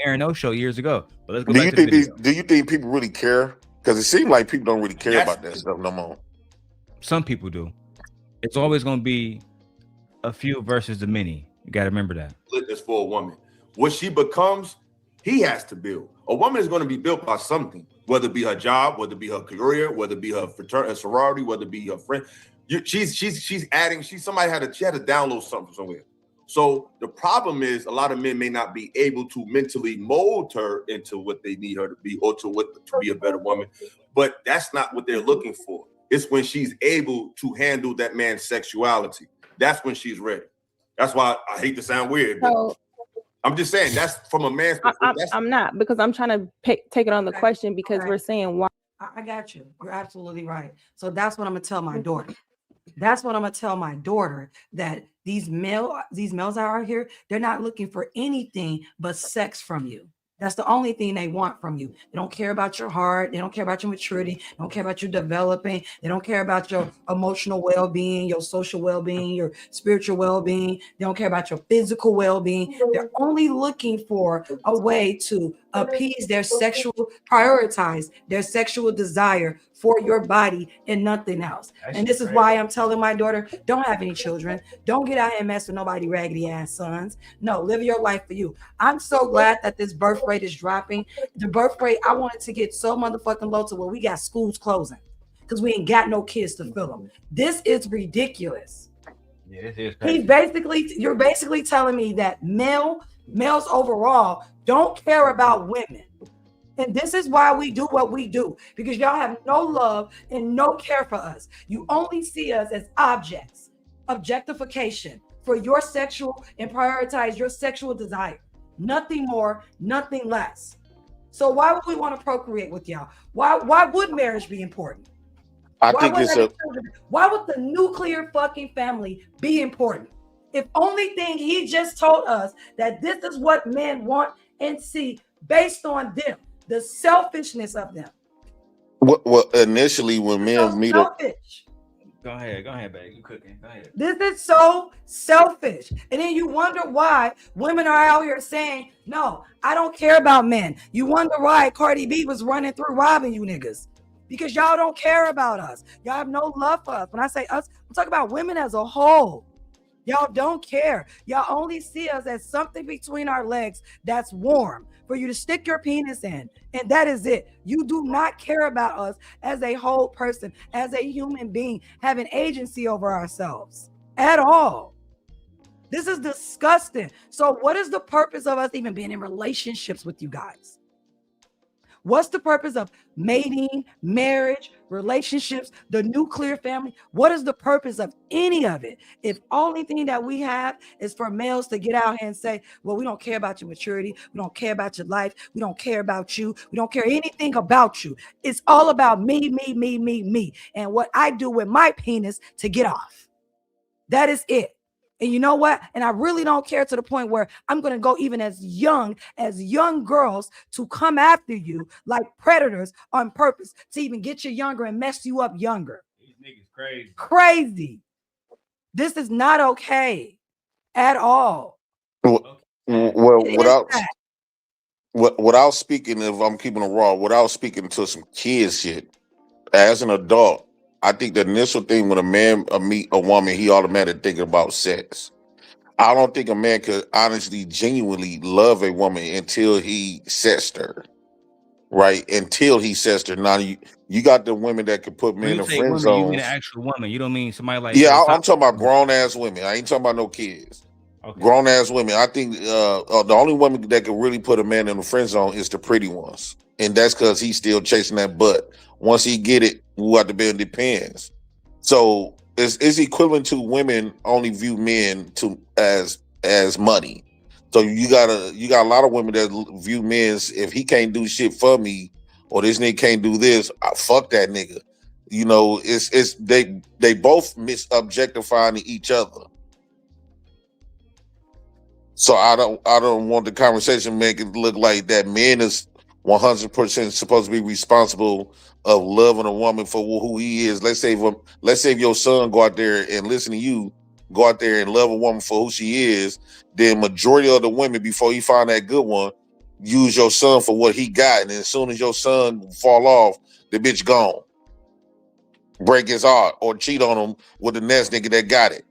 Aaron O show years ago. But let's go back to the video. Do you think people really care? Because it seems like people don't really care about that stuff no more. Some people do. It's always going to be a few versus the many. You got to remember that. It's for a woman. What she becomes, he has to build. A woman is going to be built by something, whether it be her job, whether it be her career, whether it be her fraternity, her sorority, whether it be her friend. She had to download something somewhere. So the problem is a lot of men may not be able to mentally mold her into what they need her to be or to be a better woman, but that's not what they're looking for. It's when she's able to handle that man's sexuality. That's when she's ready. That's why I hate to sound weird, but So I'm just saying that's from a man's perspective. I'm not, because I'm trying to take it on the question, because we're saying why. I got you. You're absolutely right. So that's what I'm gonna tell my daughter. That's what I'm gonna tell my daughter, that these males out here, they're not looking for anything but sex from you. That's the only thing they want from you. They don't care about your heart. They don't care about your maturity. They don't care about your developing. They don't care about your emotional well-being, your social well-being, your spiritual well-being. They don't care about your physical well-being. They're only looking for a way to appease their prioritize their sexual desire for your body and nothing else. And this is why I'm telling my daughter, don't have any children. Don't get out here and mess with nobody raggedy ass sons. No, live your life for you. I'm so glad that this birth rate is dropping. The birth rate, I want it to get so motherfucking low to where we got schools closing because we ain't got no kids to fill them. This is ridiculous. Yeah, this is You're basically telling me that males overall don't care about women. And this is why we do what we do, because y'all have no love and no care for us. You only see us as objects, objectification for your sexual, and prioritize your sexual desire. Nothing more, nothing less. So why would we want to procreate with y'all? Why would marriage be important? Why would the nuclear fucking family be important? If only thing he just told us that this is what men want and see based on them. The selfishness of them. Well, initially when men meet up. Go ahead, babe. You cooking. Go ahead. This is so selfish. And then you wonder why women are out here saying, no, I don't care about men. You wonder why Cardi B was running through robbing you niggas. Because y'all don't care about us. Y'all have no love for us. When I say us, I'm talking about women as a whole. Y'all don't care. Y'all only see us as something between our legs that's warm for you to stick your penis in. And that is it. You do not care about us as a whole person, as a human being, having agency over ourselves at all. This is disgusting. So what is the purpose of us even being in relationships with you guys? What's the purpose of mating, marriage, relationships, the nuclear family? What is the purpose of any of it? If only thing that we have is for males to get out here and say, well, we don't care about your maturity. We don't care about your life. We don't care about you. We don't care anything about you. It's all about me, and what I do with my penis to get off. That is it. And you know what? And I really don't care to the point where I'm going to go even as young girls to come after you like predators on purpose to even get you younger and mess you up younger. These niggas crazy. Crazy. This is not okay at all. Well, without speaking, if I'm keeping it raw, without speaking to some kid shit, as an adult, I think the initial thing when a man meet a woman, he automatically thinking about sex. I don't think a man could honestly, genuinely love a woman until he sexed her, right? Until he sexed her. Now you got the women that could put men in the friend woman, zones. you mean an actual woman. You don't mean somebody like I'm talking about grown ass women. I ain't talking about no kids. Okay. Grown ass women. I think the only woman that could really put a man in the friend zone is the pretty ones, and that's because he's still chasing that butt. Once he get it, who out the bed depends. So it's equivalent to women only view men as money. So you got a lot of women that view men as, if he can't do shit for me or this nigga can't do this, fuck that nigga. You know, it's they both objectifying each other. So I don't want the conversation make it look like that man is 100% supposed to be responsible of loving a woman for who he is. Let's say if your son go out there and listen to you, go out there and love a woman for who she is, then majority of the women, before he find that good one, use your son for what he got. And as soon as your son fall off, the bitch gone. Break his heart or cheat on him with the next nigga that got it.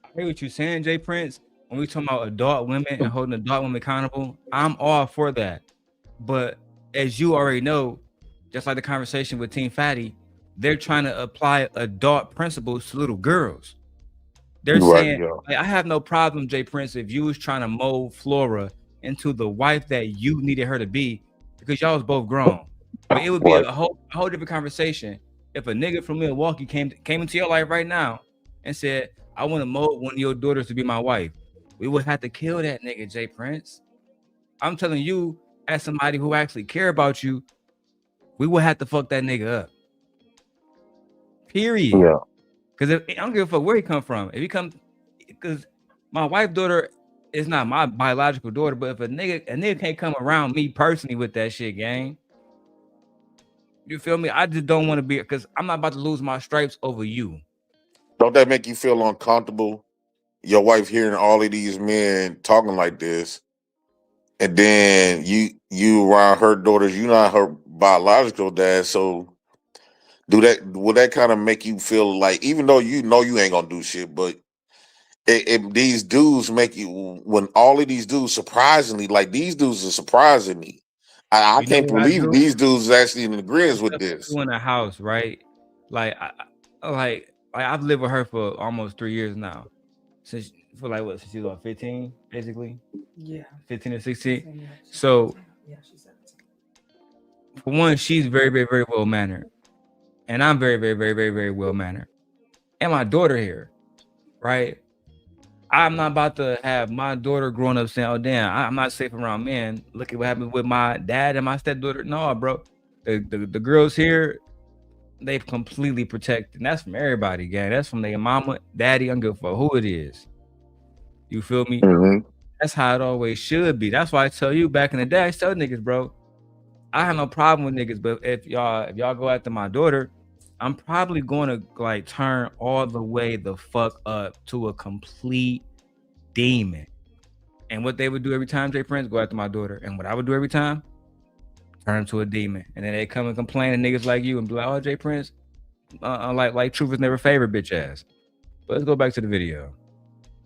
I hear what you're saying, Jay Prince. When we talking about adult women and holding adult women accountable, I'm all for that. But as you already know, just like the conversation with Team Fatty, they're trying to apply adult principles to little girls. They're Right, saying, yeah. like, I have no problem, Jay Prince, if you was trying to mold Flora into the wife that you needed her to be, because y'all was both grown. But it would be Right. a whole different conversation if a nigga from Milwaukee came into your life right now and said, I want to mold one of your daughters to be my wife. We would have to kill that nigga, Jay Prince. I'm telling you, as somebody who actually care about you, we would have to fuck that nigga up. Period. Yeah. Because I don't give a fuck where he come from. If he come, because my wife's daughter is not my biological daughter, but if a nigga can't come around me personally with that shit, gang. You feel me? I just don't want to be, because I'm not about to lose my stripes over you. Don't that make you feel uncomfortable? Your wife hearing all of these men talking like this, and then you around her daughters, you not her biological dad, so will that kind of make you feel like, even though you know you ain't gonna do shit, but these dudes make you, when all of these dudes, surprisingly, like these dudes are surprising me. I You know can't what I believe do? these dudes actually in agreement with this. In the house, right? Like, I've lived with her for almost 3 years now. Since since she was 15, basically. Yeah. 15 or 16. So for one, she's very, very, very well mannered. And I'm very, very, very, very, very well mannered. And my daughter here, right? I'm not about to have my daughter growing up saying, oh damn, I'm not safe around men. Look at what happened with my dad and my stepdaughter. No, bro. The girls here, they've completely protected. And that's from everybody, gang. That's from their mama, daddy, I don't give a fuck who it is. You feel me? Mm-hmm. That's how it always should be. That's why I tell you back in the day, I tell niggas, bro, I have no problem with niggas, but if y'all go after my daughter, I'm probably going to like turn all the way the fuck up to a complete demon. And what they would do every time, Jay Prince, go after my daughter. And what I would do every time, turn to a demon. And then they come and complain to niggas like you and be like, oh, Jay Prince, like truth is never favored, bitch ass. But let's go back to the video.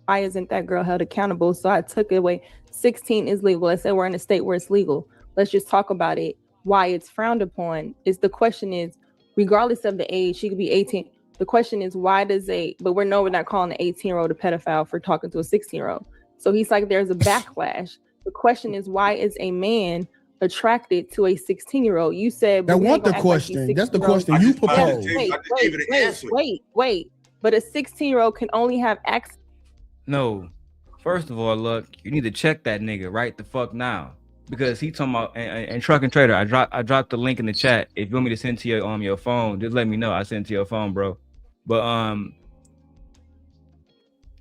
Why isn't that girl held accountable? So I took it away. 16 is legal. Let's say we're in a state where it's legal. Let's just talk about it. Why it's frowned upon is, the question is, regardless of the age, she could be 18. The question is, why does but we're not calling an 18-year-old a pedophile for talking to a 16-year-old. So he's like, there's a backlash. The question is, why is a man attracted to a 16-year-old? You said that wasn't the question. That's the question you proposed. Wait. But a 16-year-old can only have access. No. First of all, look, you need to check that nigga right the fuck now. Because he talking about, and Truck and Trader, I dropped the link in the chat. If you want me to send to you on your phone, just let me know. I send it to your phone, bro. But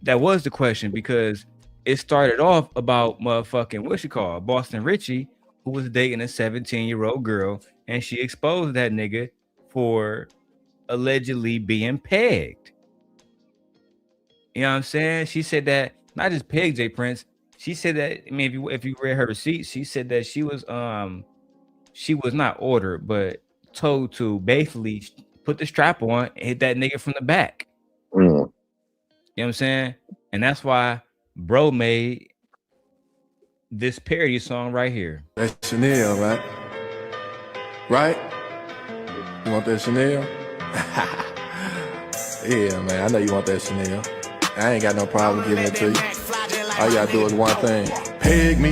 that was the question, because it started off about motherfucking, what she called, Boston Richie, who was dating a 17-year-old girl, and she exposed that nigga for allegedly being pegged. You know what I'm saying? She said that, not just pegged, Jay Prince. She said that, I mean, if you read her receipt, she said that she was not ordered, but told to basically put the strap on and hit that nigga from the back. Mm. You know what I'm saying? And that's why bro made this parody song right here. That's Chanel, right? Right? You want that Chanel? Yeah, man, I know you want that Chanel. I ain't got no problem giving it to you. All you gotta do is one thing. Peg me.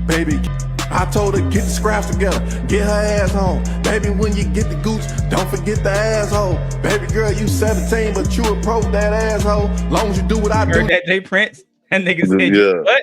Baby, I told her get the scraps together, get her ass home. Baby, when you get the gooch, don't forget the asshole. Baby girl, you 17, but you approach that asshole. Long as you do what I do. Heard that, Jay Prince? That nigga said, Yeah. what?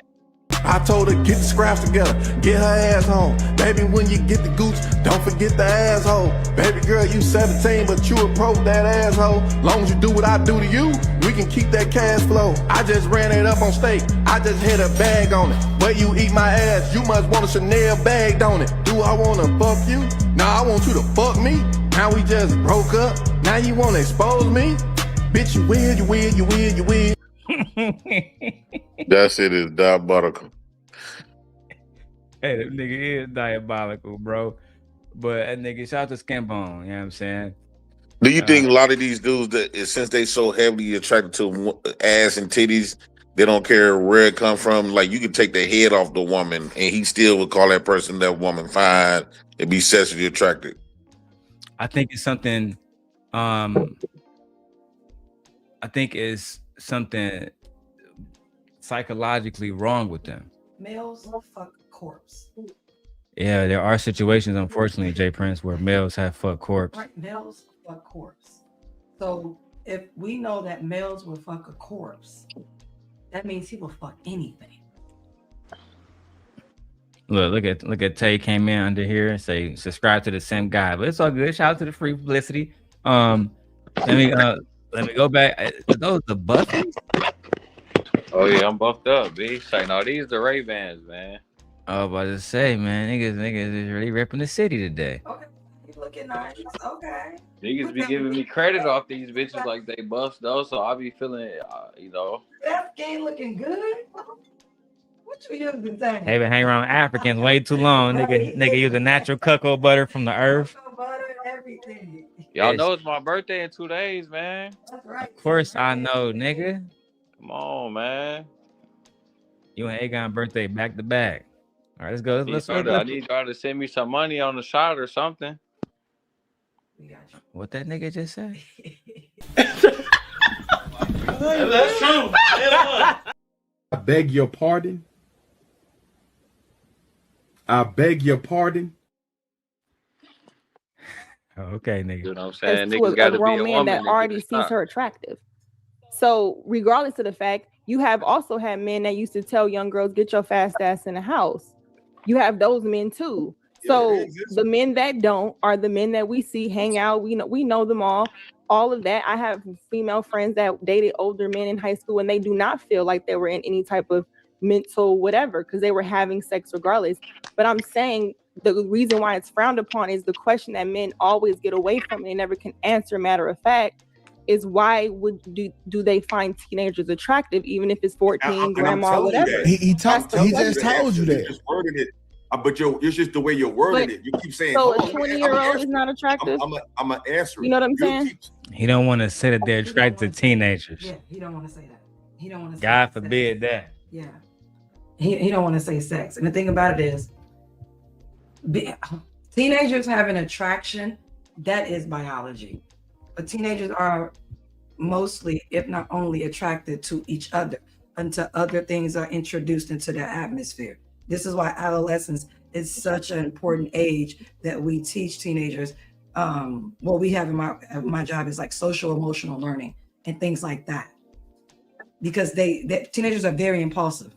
I told her get the scraps together, get her ass home. Baby, when you get the gooch, don't forget the asshole. Baby girl, you 17, but you approach that asshole. Long as you do what I do to you, we can keep that cash flow. I just ran it up on steak, I just hit a bag on it. Where you eat my ass, you must want a Chanel bag, don't it? Do I wanna fuck you? Nah, I want you to fuck me. Now we just broke up, now you wanna expose me? Bitch, you weird, you weird, you weird, you weird. That shit is diabolical. Hey, that nigga is diabolical, bro. But that nigga, shout out to Scambone, you know what I'm saying? Do you think a lot of these dudes, that since they so heavily attracted to ass and titties, they don't care where it come from? Like, you could take the head off the woman and he still would call that person, that woman, fine and be sexually attracted. I think it's something, I I think it's something psychologically wrong with them. Males fuck corpse. Yeah, there are situations, unfortunately, Jay Prince, where males have fuck corpse. Right, males fuck corpse. So if we know that males will fuck a corpse, that means he will fuck anything. Look at Tay came in under here and say subscribe to the Simp God, but it's all good. Shout out to the free publicity. Let me go back. Are those the Buffies? Oh yeah, I'm buffed up, bitch. Like, no, these the Ray-Bans, man. I was about to say, man, niggas is really repping the city today. Okay, you looking nice. Okay. Niggas be giving me credit off these bitches like they buffed though, so I be feeling, you know. That game looking good. What you using today? They been hanging around Africans way too long. Nigga using natural cocoa butter from the earth. Cocoa butter, everything. Y'all know it's my birthday in 2 days, man. That's right. Of course I know, nigga. Come on, man. You and Agon birthday back to back. All right, let's go. I need y'all to send me some money on the shot or something. What that nigga just said? That's true. I beg your pardon. I beg your pardon. Okay, nigga. You know what I'm saying? To Niggas got to be grown a man woman that to already get sees shot. her attractive. So regardless of the fact, you have also had men that used to tell young girls, get your fast ass in the house. You have those men too. So the men that don't are the men that we see hang out. We know them all of that. I have female friends that dated older men in high school and they do not feel like they were in any type of mental whatever because they were having sex regardless. But I'm saying the reason why it's frowned upon is the question that men always get away from and they never can answer. Matter of fact, is why do they find teenagers attractive even if it's 14, grandma, whatever? He just told you that. You just worded it, but it's just the way you're wording it. You keep saying, so a 20-year-old is not attractive. I'm an answer. You know what I'm saying? He don't want to say that they're attracted to teenagers. Yeah, he don't want to say that. He don't want to. God forbid that. Yeah, he don't want to say sex. And the thing about it is, teenagers have an attraction that is biology, but teenagers are mostly, if not only, attracted to each other until other things are introduced into their atmosphere. This is why adolescence is such an important age that we teach teenagers. What we have in my job is like social emotional learning and things like that, because teenagers are very impulsive.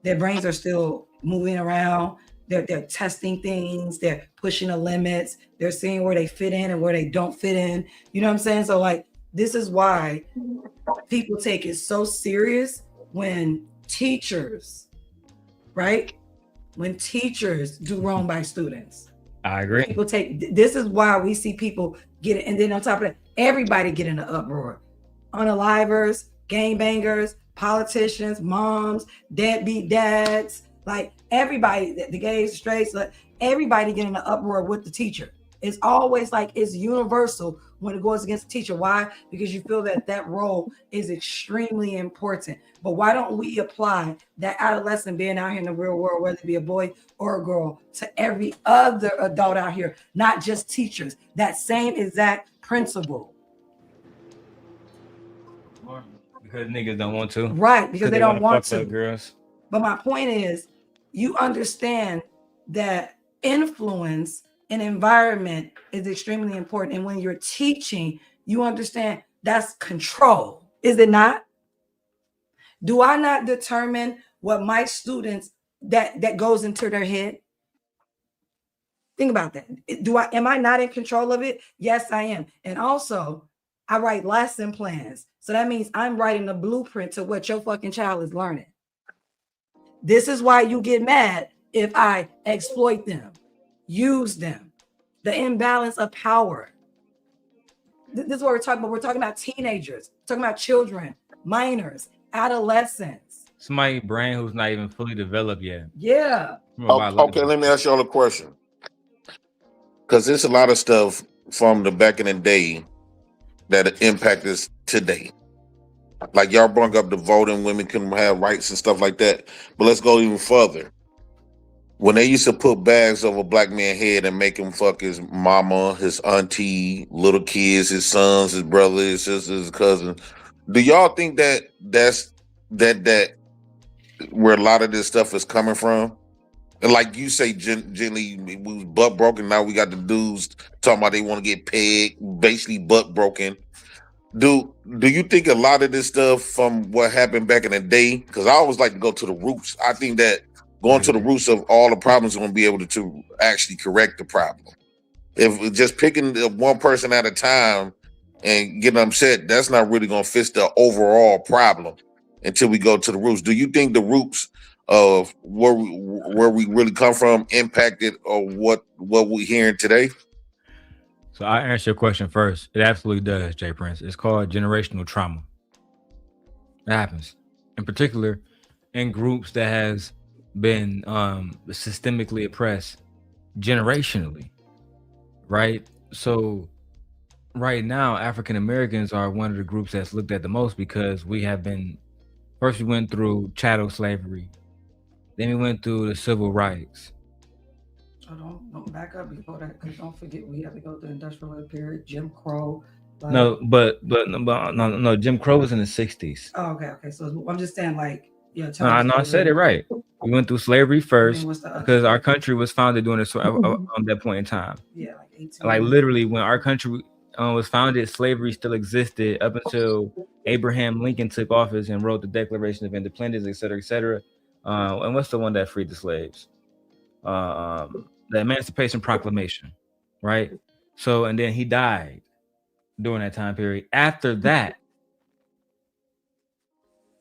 Their brains are still moving around. They're testing things. They're pushing the limits. They're seeing where they fit in and where they don't fit in. You know what I'm saying? So like, this is why people take it so serious when teachers, right? When teachers do wrong by students. I agree. This is why we see people get it. And then on top of that, everybody get in an uproar. Unalivers, gangbangers, politicians, moms, deadbeat dads, like everybody, the gays, the straights, like everybody get in an uproar with the teacher. It's always like it's universal when it goes against the teacher. Why? Because you feel that role is extremely important. But why don't we apply that adolescent being out here in the real world, whether it be a boy or a girl, to every other adult out here, not just teachers? That same exact principle. Because niggas don't want to. Right, because they don't want to. Girls. But my point is, you understand that influence and environment is extremely important. And when you're teaching, you understand that's control, is it not? Do I not determine what my students that goes into their head? Think about that. Am I not in control of it? Yes, I am. And also, I write lesson plans. So that means I'm writing a blueprint to what your fucking child is learning. This is why you get mad if I exploit them, use them. The imbalance of power. This is what we're talking about. We're talking about teenagers, talking about children, minors, adolescents. Somebody's brain who's not even fully developed yet. Yeah. Okay, let me ask y'all a question. Because there's a lot of stuff from the back in the day that impact us today. Like y'all brought up the voting, women couldn't have rights and stuff like that. But let's go even further. When they used to put bags over a black man's head and make him fuck his mama, his auntie, little kids, his sons, his brothers, his sisters, his cousins, Do y'all think that that where a lot of this stuff is coming from? And like you say, gently, we was butt broken. Now we got the dudes talking about they want to get pegged, basically butt broken. Do you think a lot of this stuff from what happened back in the day? Because I always like to go to the roots. I think that going to the roots of all the problems is going to be able to actually correct the problem. If just picking one person at a time and getting upset, that's not really going to fix the overall problem until we go to the roots. Do you think the roots of where we really come from impacted or what we're hearing today? So I answer your question first. It absolutely does, Jay Prince. It's called generational trauma. It happens, in particular, in groups that has been systemically oppressed generationally, right? So right now, African Americans are one of the groups that's looked at the most because we have been, first we went through chattel slavery, then we went through the civil rights. Oh, don't back up before that, because don't forget we have to go through the industrial period, Jim Crow. Like, no, Jim Crow was in the 60s. Oh, okay. So I'm just saying, like, yeah. I said it right. We went through slavery first because our country was founded during on that point in time. Yeah, like like literally when our country was founded, slavery still existed up until Abraham Lincoln took office and wrote the Declaration of Independence, et cetera, et cetera. And what's the one that freed the slaves? The Emancipation Proclamation, right? So, and then he died during that time period. After that,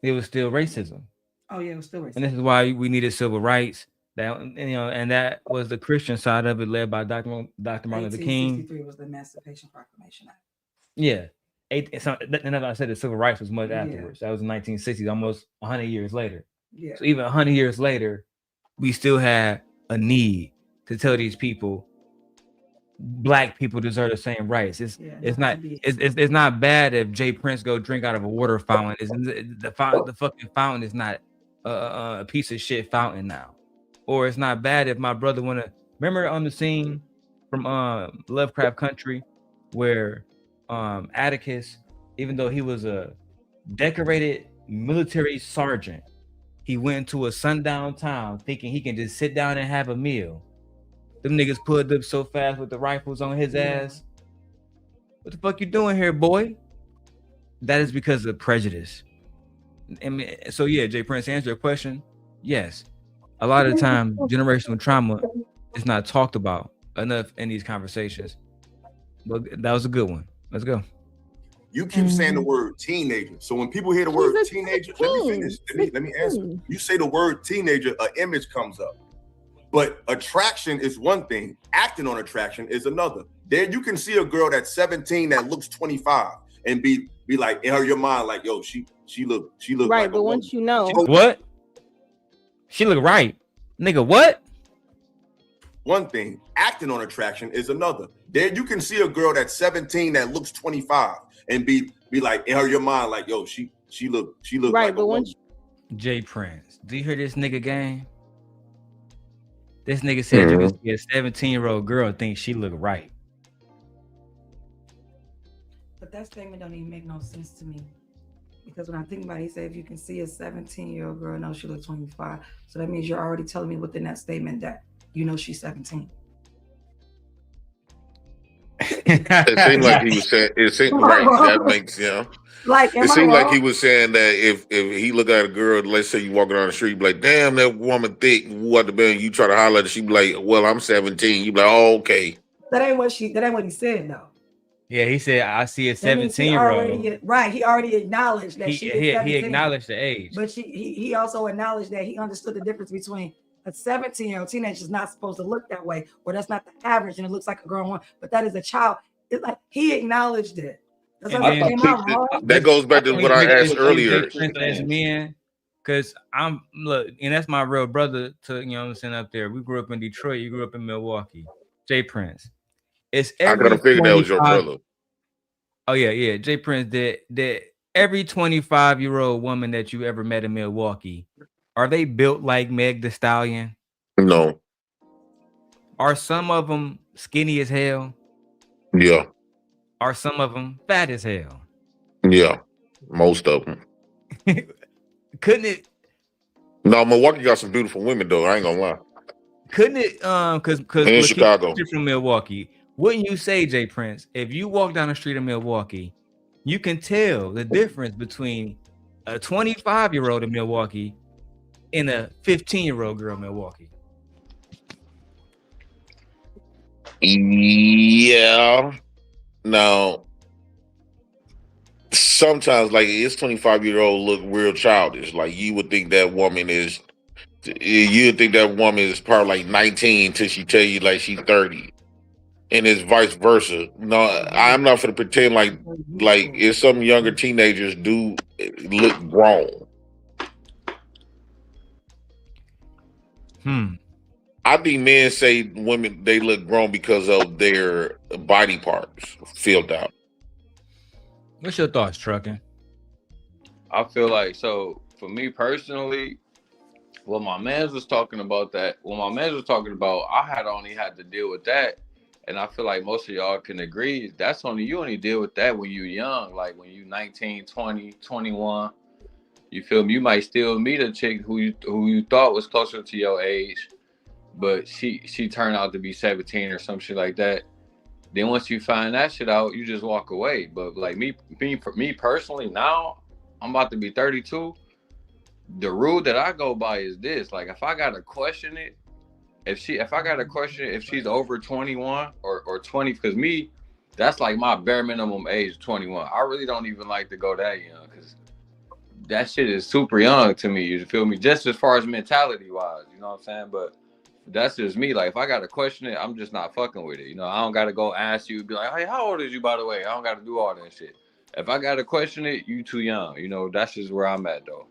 it was still racism. Oh yeah, it was still racism. And this is why we needed civil rights. That, and that was the Christian side of it, led by Dr. Martin Luther King. 1863 was the Emancipation Proclamation Act. Yeah, and as I said, the civil rights was much afterwards. That was in 1960s, almost 100 years later. Yeah. So even 100 years later, we still had a need to tell these people Black people deserve the same rights. It's not bad if Jay Prince go drink out of a water fountain. The fucking fountain is not a piece of shit fountain now. Or it's not bad if my brother wanna remember on the scene from Lovecraft Country where Atticus, even though he was a decorated military sergeant, he went to a sundown town thinking he can just sit down and have a meal. Them niggas pulled up so fast with the rifles on his ass. What the fuck you doing here, boy? That is because of prejudice. I mean, so yeah, Jay Prince, to answer your question, yes. A lot of the time, generational trauma is not talked about enough in these conversations. But that was a good one. Let's go. You keep saying the word teenager. So when people hear the word teenager, let me finish. Let me answer. You say the word teenager, an image comes up. But attraction is one thing. Acting on attraction is another. There you can see a girl that's 17 that looks 25 and be like in your mind like, yo, she look right. Like but once you know what she look right, nigga, what? One thing, acting on attraction is another. There you can see a girl that's 17 that looks 25 and be like in your mind like, yo, she look right. Like but once Jay Prince, do you hear this nigga game? This nigga said you can see a 17-year-old girl think she look right. But that statement don't even make no sense to me. Because when I think about it, he said if you can see a 17-year-old girl, no, she looks 25. So that means you're already telling me within that statement that you know she's 17. It seemed like he was saying it seemed right. That makes Like, it seemed like he was saying that if he look at a girl, let's say you walking down the street, be like, damn, that woman thick, what the band, you try to holler at her, she be like, well, I'm 17. You be like, oh, okay. That ain't what he said though. Yeah, he said I see a 17-year-old. Right, he already acknowledged that she is 17. He acknowledged the age. But he also acknowledged that he understood the difference between a 17-year-old teenager is not supposed to look that way, or that's not the average, and it looks like a grown one, but that is a child. It's like he acknowledged it. That goes back to what I asked earlier. As men, because and that's my real brother to what I'm saying up there. We grew up in Detroit, you grew up in Milwaukee. Jay Prince. It's I gotta figure that was your brother. Oh yeah. Jay Prince, that every 25-year-old woman that you ever met in Milwaukee, are they built like Meg Thee Stallion? No. Are some of them skinny as hell? Yeah. Are some of them fat as hell? Yeah. Most of them. Couldn't it? No, Milwaukee got some beautiful women though. I ain't gonna lie. Couldn't it? Because in Chicago, you're from Milwaukee. Wouldn't you say, Jay Prince, if you walk down the street of Milwaukee, you can tell the difference between a 25-year-old in Milwaukee and a 15-year-old girl in Milwaukee? Yeah. Now, sometimes like it's 25-year-old look real childish. Like you would think that woman is probably like 19 till she tell you like she's 30. And it's vice versa. No, I'm not gonna pretend like if some younger teenagers do look grown. I think men say women they look grown because of their body parts filled out. What's your thoughts, Trucking? I feel like, so for me personally, when my man was talking about, I had only had to deal with that. And I feel like most of y'all can agree, you only deal with that when you're young, like when you're 19, 20, 21. You feel me? You might still meet a chick who you thought was closer to your age, but she turned out to be 17 or some shit like that. Then once you find that shit out, you just walk away. But like me personally, now I'm about to be 32. The rule that I go by is this: like if I gotta question it, if she's over 21 or 20, because me, that's like my bare minimum age, 21. I really don't even like to go that young because that shit is super young to me. You feel me? Just as far as mentality wise, you know what I'm saying? But that's just me. Like if I gotta question it, I'm just not fucking with it. You know, I don't gotta go ask you, be like, hey, how old is you, by the way? I don't gotta do all that shit. If I gotta question it, you too young. You know, that's just where I'm at though.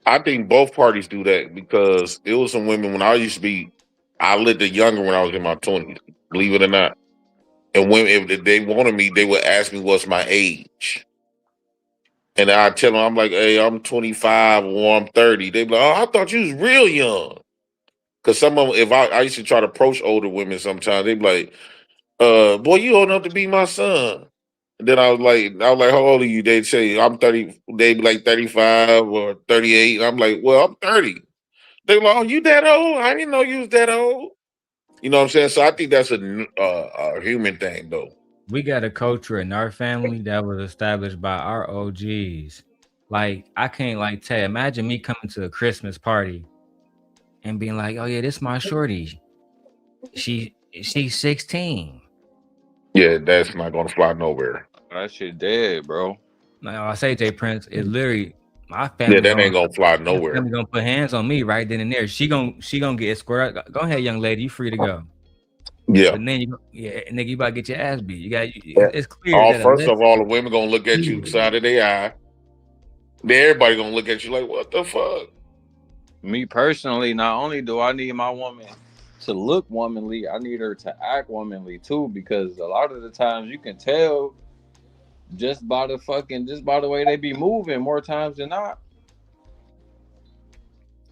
I think both parties do that because it was some women when I lived younger when I was in my 20s, believe it or not. And women, if they wanted me, they would ask me what's my age. And I tell them, I'm like, hey, I'm 25 or I'm 30. They be like, oh, I thought you was real young. Because some of them, if I used to try to approach older women sometimes, they be like, boy, you old enough to be my son. And then I was like, how old are you? They'd say, I'm 30. They'd be like 35 or 38. And I'm like, well, I'm 30. They like, oh, you that old? I didn't know you was that old. You know what I'm saying? So I think that's a human thing, though. We got a culture in our family that was established by our OGs. Like, I can't like tell. Imagine me coming to a Christmas party and being like, oh yeah, this my shorty. She's 16. Yeah, that's not gonna fly nowhere. That shit dead, bro. Now I say Jay Prince, it literally my family. Yeah, that ain't gonna fly nowhere. Family gonna put hands on me right then and there. She gonna get escorted. Go ahead, young lady, you free to go. Yeah. But then nigga, you about to get your ass beat. It's clear. First of all, the women gonna look at you side of their eye. Then everybody gonna look at you like, what the fuck? Me personally, not only do I need my woman to look womanly, I need her to act womanly too, because a lot of the times you can tell just by the way they be moving more times than not.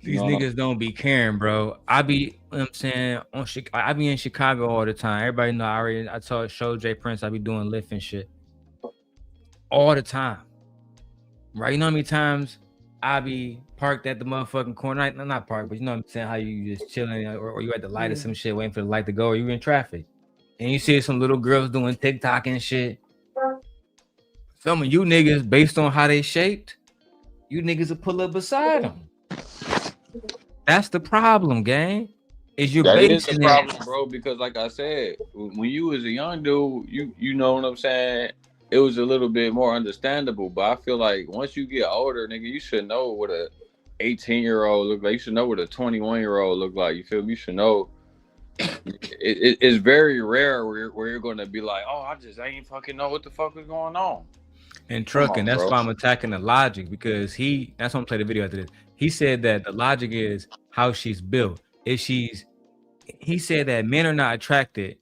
These niggas don't be caring, bro. I be, you know what I'm saying, I be in Chicago all the time. Everybody know I showed Jay Prince I be doing Lyft and shit all the time. Right? You know how many times I be parked at the motherfucking corner? Not parked, but you know what I'm saying, how you just chilling or you at the light or some shit waiting for the light to go, or you in traffic. And you see some little girls doing TikTok and shit. Some of you niggas, based on how they shaped, you niggas will pull up beside them. That's the problem, gang. Is you that is the problem, bro? Because like I said, when you was a young dude, you know what I'm saying, it was a little bit more understandable. But I feel like once you get older, nigga, you should know what a 18-year-old look like. You should know what a 21-year-old look like. You feel me? You should know. It's very rare where you're gonna be like, oh, I ain't fucking know what the fuck is going on. And Trucking, that's why I'm attacking the logic, because that's why I'm playing the video after this. He said that the logic is how she's built. He said that men are not attracted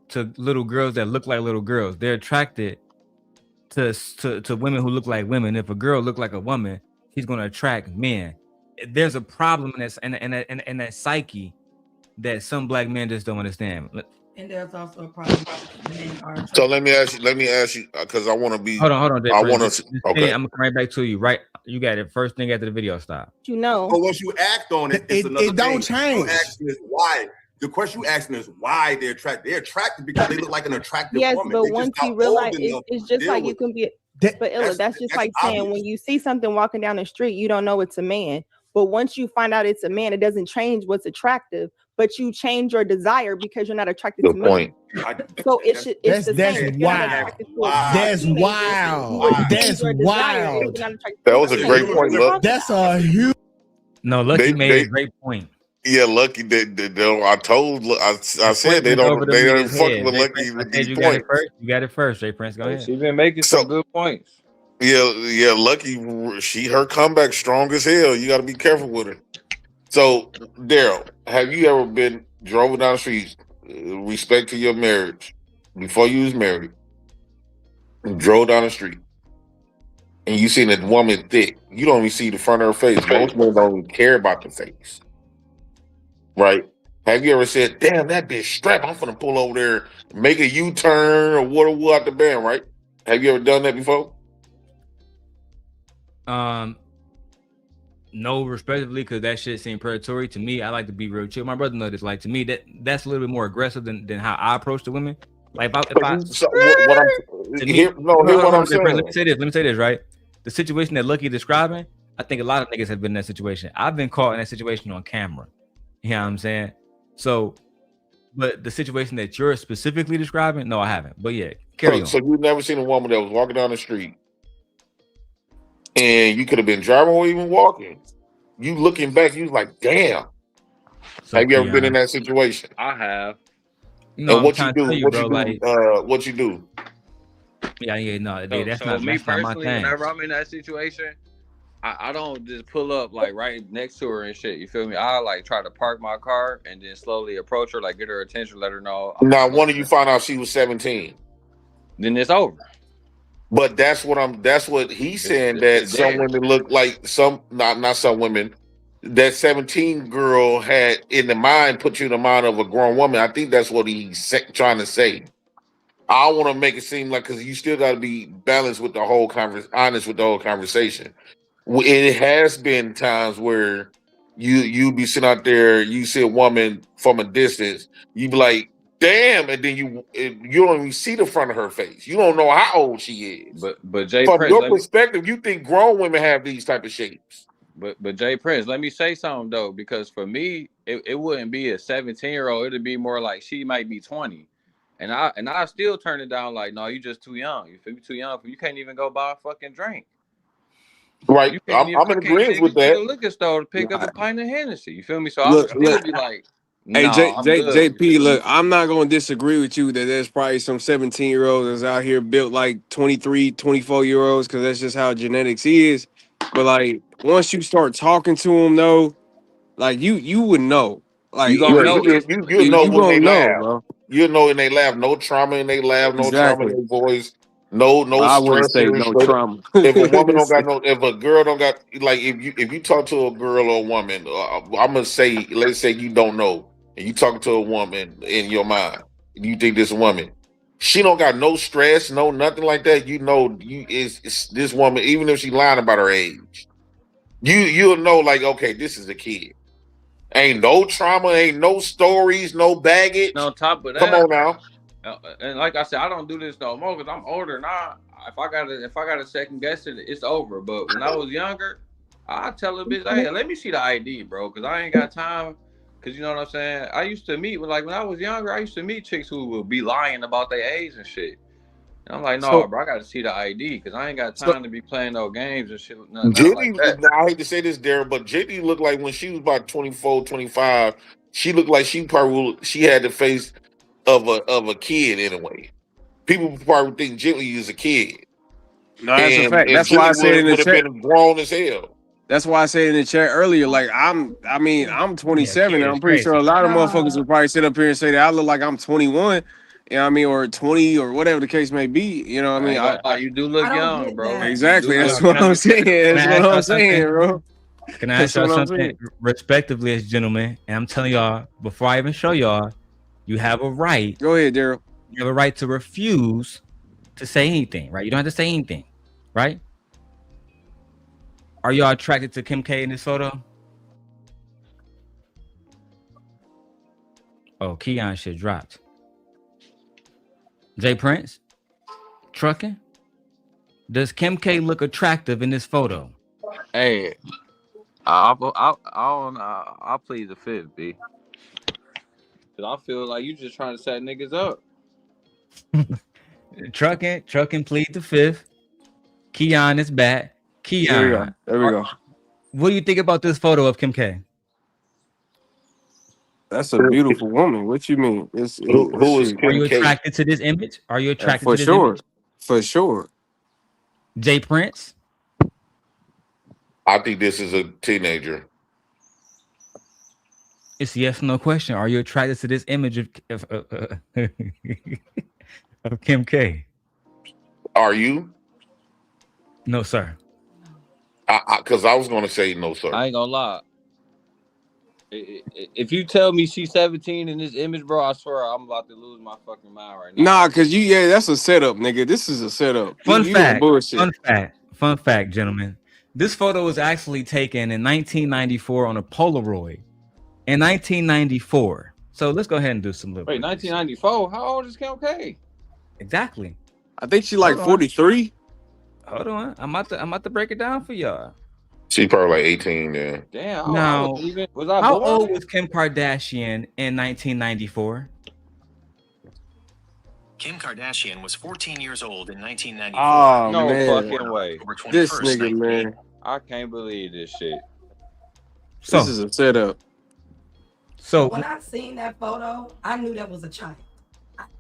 to little girls that look like little girls. They're attracted to women who look like women. If a girl look like a woman, she's gonna attract men. There's a problem in that psyche that some black men just don't understand. And there's also a problem. Men are So let me ask you, because I want to be. Hold on, Jay I Prince. want to. I'm Okay. gonna come right back to you. Right, you got it. First thing after the video stop. You know. But once you act on it, it's another it don't thing. change. You're asking is why. The question you asking is why they're attracted. They're attracted because they look like an attractive Yes, woman. but They once just you not realize old enough it's to just deal like you with can be. That- But Illa, that's just like saying obvious. when you see something walking down the street, you don't know it's a man. But once you find out it's a man, it doesn't change what's attractive, but you change your desire because you're not attracted Good to point. men. So it's the same. That's If you're not wild. attracted to a That's teenager, wild. you would change That's your desire if wild. you're not attracted That to was a men. great What point, you look. talking That's a huge. No, Lucky made They a great point. yeah, Lucky. I said they don't fuck with Lucky with these You got it points. first. You got it first, Jay Prince. Go ahead. She been making some good points. Yeah, Lucky. Her comeback strong as hell. You got to be careful with her. So, Darrel, have you ever been drove down the street, respect to your marriage, before you was married, and drove down the street, and you seen a woman thick? You don't even see the front of her face. Most men don't even care about the face, right? Have you ever said, "Damn, that bitch strapped. I'm gonna pull over there, make a U-turn, or what out the band?" Right? Have you ever done that before? No, respectively, because that shit seemed predatory to me. I like to be real chill. My brother knows this. Like to me, that's a little bit more aggressive than how I approach the women. Like if I So, what I'm to me, hear what I'm saying. Let me say this, right? The situation that Lucky describing, I think a lot of niggas have been in that situation. I've been caught in that situation on camera. You know what I'm saying? So, but the situation that you're specifically describing, no, I haven't. But yeah, carry on. So you've never seen a woman that was walking down the street, and you could have been driving or even walking. You looking back, you was like, "Damn." So have you ever been in that situation? I have. No, and what you I'm do? trying to tell you, What bro, you do? like, What you do? Yeah, no, So, that's so not me that's not my personally, thing. whenever I'm in that situation, I don't just pull up like right next to her and shit. You feel me? I like try to park my car and then slowly approach her, like get her attention, let her know. Now, one of you found out she was 17. Then it's over. But that's what he's saying, that some women look like not some women. That 17 girl had in the mind, put you in the mind of a grown woman. I think that's what he's trying to say. I want to make it seem like, because you still got to be balanced with the whole honest with the whole conversation. It has been times where you be sitting out there, you see a woman from a distance, you be like, "Damn," and then you don't even see the front of her face. You don't know how old she is. But Jay from Prince, your perspective, you think grown women have these type of shapes. But Jay Prince, let me say something though, because for me, it wouldn't be a 17-year-old. It'd be more like she might be 20. And I still turn it down like, no, you just too young. You feel me? Too young. You can't even go buy a fucking drink. Right. I'm in agreement with that. To the liquor store to pick up a pint of Hennessy. You feel me? So Look, I'm still be like, hey, no, I'm good. JP, look, I'm not going to disagree with you that there's probably some 17-year-olds that's out here built like 23, 24-year-olds, because that's just how genetics is. But like, once you start talking to them, though, like you would know. Like, You gonna know. You know when they laugh. bro. You know when they laugh. No trauma in they laugh. No trauma in Exactly. their voice. No I wouldn't say stressors. no trauma. If a woman don't got no, if a girl don't got, like, if you talk to a girl or a woman, I'm gonna say, let's say you don't know, and you talking to a woman in your mind, and you think this woman, she don't got no stress, no nothing like that. You know, it's this woman, even if she lying about her age, you'll know, like, okay, this is a kid. Ain't no trauma, ain't no stories, no baggage. And on top of that, come on now. And like I said, I don't do this no more because I'm older now. If I gotta second guess it, it's over. But when I was younger, I tell a bitch, hey, let me see the ID, bro, because I ain't got time. Because you know what I'm saying? I used to meet when I was younger, I used to meet chicks who would be lying about their age and shit. And I'm like, no, bro, I got to see the ID because I ain't got time to be playing no games and shit. JD, like I hate to say this, Darrel, but JD looked like when she was about 24, 25, she looked like she had the face of a kid in a way. People probably think Jiggly is a kid. No, that's a fact. That's why I said in the chat. Been grown as hell. That's why I said in the chat earlier, like I'm 27, and I'm pretty sure a lot of motherfuckers would probably sit up here and say that I look like I'm 21. You know what I mean, or 20, or whatever the case may be. You know what I mean? You do look young, bro. Exactly. That's what I'm saying. That's what I'm saying, bro. Can I ask y'all something respectively as gentlemen? And I'm telling y'all, before I even show y'all, you have a right. Go ahead, Darrel. You have a right to refuse to say anything, right? You don't have to say anything, right? Are y'all attracted to Kim K in this photo? Oh, Keon shit dropped. Jay Prince, trucking. Does Kim K look attractive in this photo? Hey, I'll plead the fifth, B. Cause I feel like you just trying to set niggas up. Trucking, plead the fifth. Keon is back. Keon, There we go. What do you think about this photo of Kim K? That's a beautiful woman. What you mean? Who is Kim Are you K? attracted to this image? Are you attracted For to this sure. image? For sure. Jay Prince? I think this is a teenager. It's a yes or no question. Are you attracted to this image of of Kim K? Are you? No, sir. Because I was going to say no, sir. I ain't gonna lie. If you tell me she's 17 in this image, bro, I swear I'm about to lose my fucking mind right now. Nah, cause that's a setup, nigga. This is a setup. Fun fact, gentlemen. This photo was actually taken in 1994 on a Polaroid. In 1994. So let's go ahead and do some little. Wait, 1994? How old is Kim K? Exactly. I think she like 43. Hold on. I'm about to break it down for y'all. She probably like 18 then. Damn. Now, was I how born? old was Kim Kardashian in 1994? Kim Kardashian was 14 years old in 1994. Oh, No man. fucking way. October 21st, This nigga, man. I can't believe this shit. So, This is a setup. So when I seen that photo, I knew that was a child.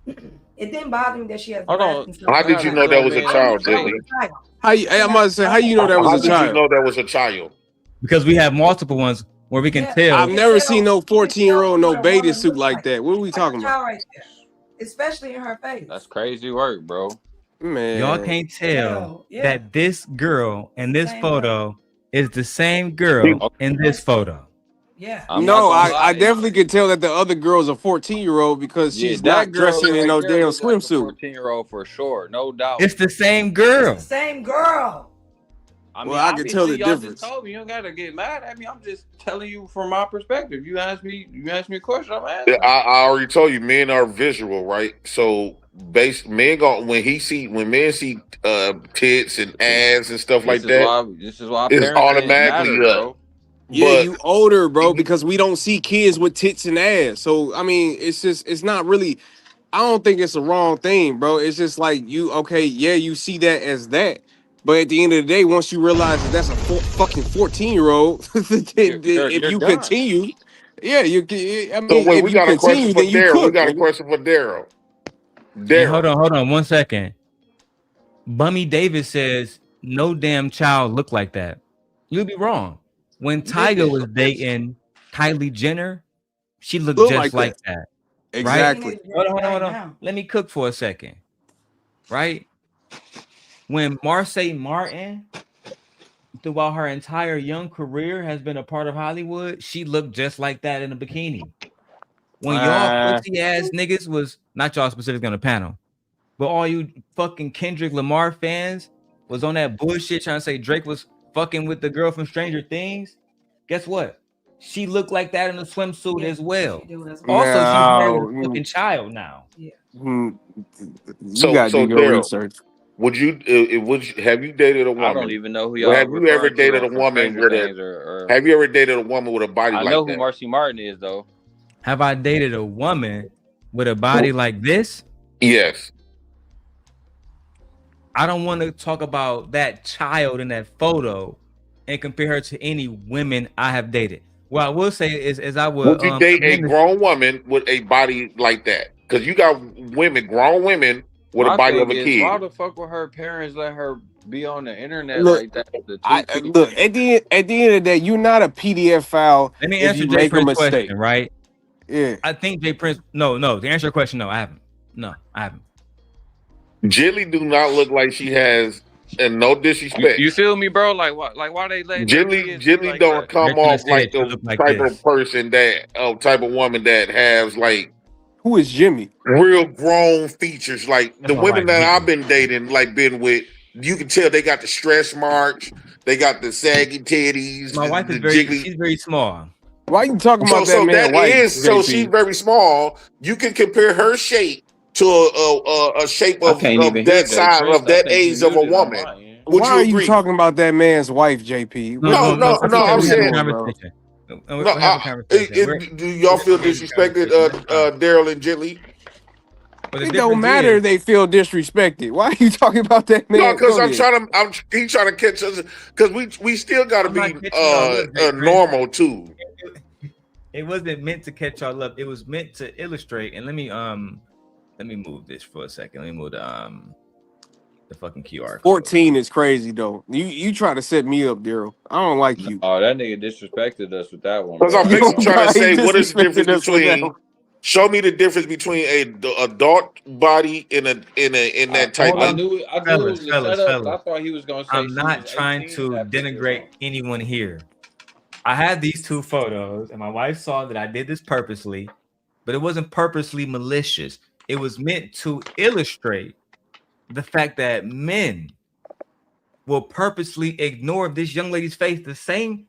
It didn't bother me that she has. Hold on. How did you know that was a child, Jimmy? I'm about to say, how you know that How was a did you child? know that was a child? because we have multiple ones where we can tell. I've never seen no 14-year-old no bathing suit like that. What are we talking about? Right there, especially in her face. That's crazy work, bro. Man, Y'all can't tell that this girl in this photo is the same girl in this photo. Yeah. No, I definitely could tell that the other girl's a 14-year-old because she's not dressing in no damn swimsuit. 14-year-old for sure, no doubt. It's the same girl. Same girl. I Well, I can tell the y'all difference. Just told me. You don't gotta get mad at me. I'm just telling you from my perspective. You asked me a question. I'm answering. I already told you, men are visual, right? So, when men see tits and ass and stuff like that, This is why it's parenting automatically matters, up. bro. Yeah, you older, bro, because we don't see kids with tits and ass. So I mean, it's not really. I don't think it's a wrong thing, bro. It's just like you see that as that. But at the end of the day, once you realize that that's a fucking 14-year-old, if you done. continue, you. I mean, So wait, if we you got a question continue, for then you Darrel. cook. We got a nigga. question for Darrel. Yeah, hold on 1 second. Bummy Davis says no damn child look like that. You'd be wrong. When Tyga was dating Kylie Jenner, she looked just like that. Exactly. Right? Hold on. Let me cook for a second. Right? When Marsai Martin, throughout her entire young career, has been a part of Hollywood, she looked just like that in a bikini. When y'all pussy ass niggas was not y'all specifically on the panel, but all you fucking Kendrick Lamar fans was on that bullshit trying to say Drake was fucking with the girl from Stranger Things. Guess what? She looked like that in a swimsuit as well. Also, she's married with a fucking child now. You So gotta do your Darrel, research. Have you dated a woman? I don't even know who y'all. Have you ever dated a woman with Have you ever dated a woman with a body like that? I know who Marcy Martin is, though. Have I dated a woman with a body like this? Yes. I don't want to talk about that child in that photo and compare her to any women I have dated. What I will say is I would you date a grown woman with a body like that? Because you got grown women with a body of a kid. Why the fuck would her parents let her be on the internet Look, like that? Look, at the end of the day, you're not a PDF file. Let me if answer you Jay make a Prince's mistake, question, right? Yeah. I think Jay Prince. No. To answer your question, no, I haven't. No, I haven't. Jilly do not look like she has, and no disrespect. You feel me, bro? Like what? Like why they let Jilly like don't that? come off like the type of person that type of woman that has like Who is Jimmy? Real grown features. Like That's the my women wife, that Jimmy. I've been dating, like been with, you can tell they got the stretch marks, they got the saggy titties, My wife the is very, jiggly. she's very small. Why you talking So about that man that wife, is so she's JP? very small. You can compare her shape to a shape I of, can't even hear that that, size Chris. of I that think you age of a muted on woman. my end. Would Why you are you agree? talking about that man's wife, JP? No, No, Tukay, I'm we're having saying a bro. conversation. no. We're having a conversation. Do y'all feel We're having a disrespected, conversation. That's fine. Darrel and Jitley? But the It don't difference matter is, if they feel disrespected. Why are you talking about that No, man? because Go ahead. he's trying to catch us because we still got to I'm be not catching y'all up, Jay Prince. normal too. It wasn't meant to catch y'all up. It was meant to illustrate. And let me move this for a second. Let me move the fucking QR code. 14 is crazy though. You try to set me up, Darrell. I don't like you. Oh, that nigga disrespected us with that one. Because I'm bro. basically trying to He say what is the disrespected difference us with that between. one. Show me the difference between a adult body in that type I of. knew it was the setup, but I thought he was gonna say I'm she not was trying 18 to that picture denigrate wrong. anyone here. I had these two photos, and my wife saw that I did this purposely, but it wasn't purposely malicious. It was meant to illustrate the fact that men will purposely ignore this young lady's face.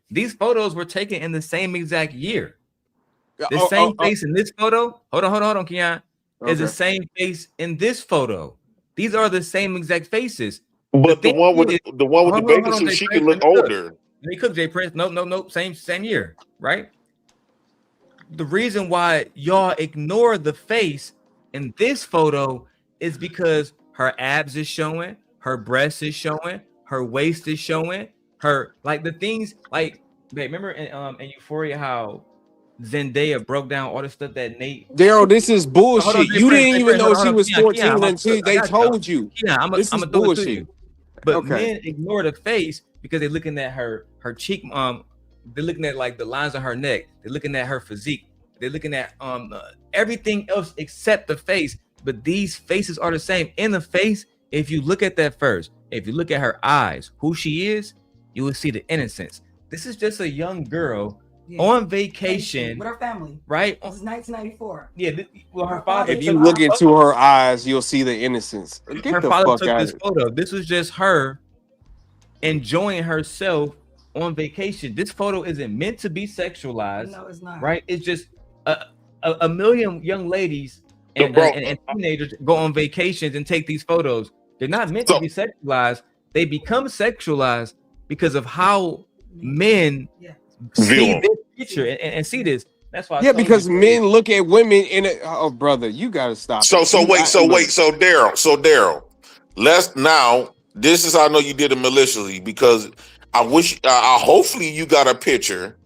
These photos were taken in the same exact year. The same face in this photo. Hold on, Keon. Is the same face in this photo. These are the same exact faces. But the one with the bathing suit, she can look older. Let me cook, Jay Prince. No. Same year, right? The reason why y'all ignore the face in this photo is because her abs is showing, her breast is showing, her waist is showing, her like the things like. Babe, remember in Euphoria how Zendaya broke down all the stuff that Nate. Darrell, this is bullshit. You didn't even know she was 14 Keon, until they told you. I'm This gonna is throw it to bullshit. you. But Okay. men ignore the face because they're looking at her cheek. They're looking at like the lines on her neck. They're looking at her physique. They're looking at everything else except the face. But these faces are the same. In the face, if you look at that first, if you look at her eyes, who she is, you will see the innocence. This is just a young girl on vacation with her family, right? This is 1994. Yeah, well, her father. If you look into her eyes, you'll see the innocence. Get Her the father fuck took out this of it. photo. This was just her enjoying herself on vacation. This photo isn't meant to be sexualized. No, it's not. Right? It's just a million young ladies and teenagers go on vacations and take these photos. They're not meant to be sexualized. They become sexualized because of how men see this picture and see this. That's why. Yeah, because men look at women in it. Oh, brother, you gotta stop. So Darrell, let's now. This is how I know you did it maliciously because hopefully you got a picture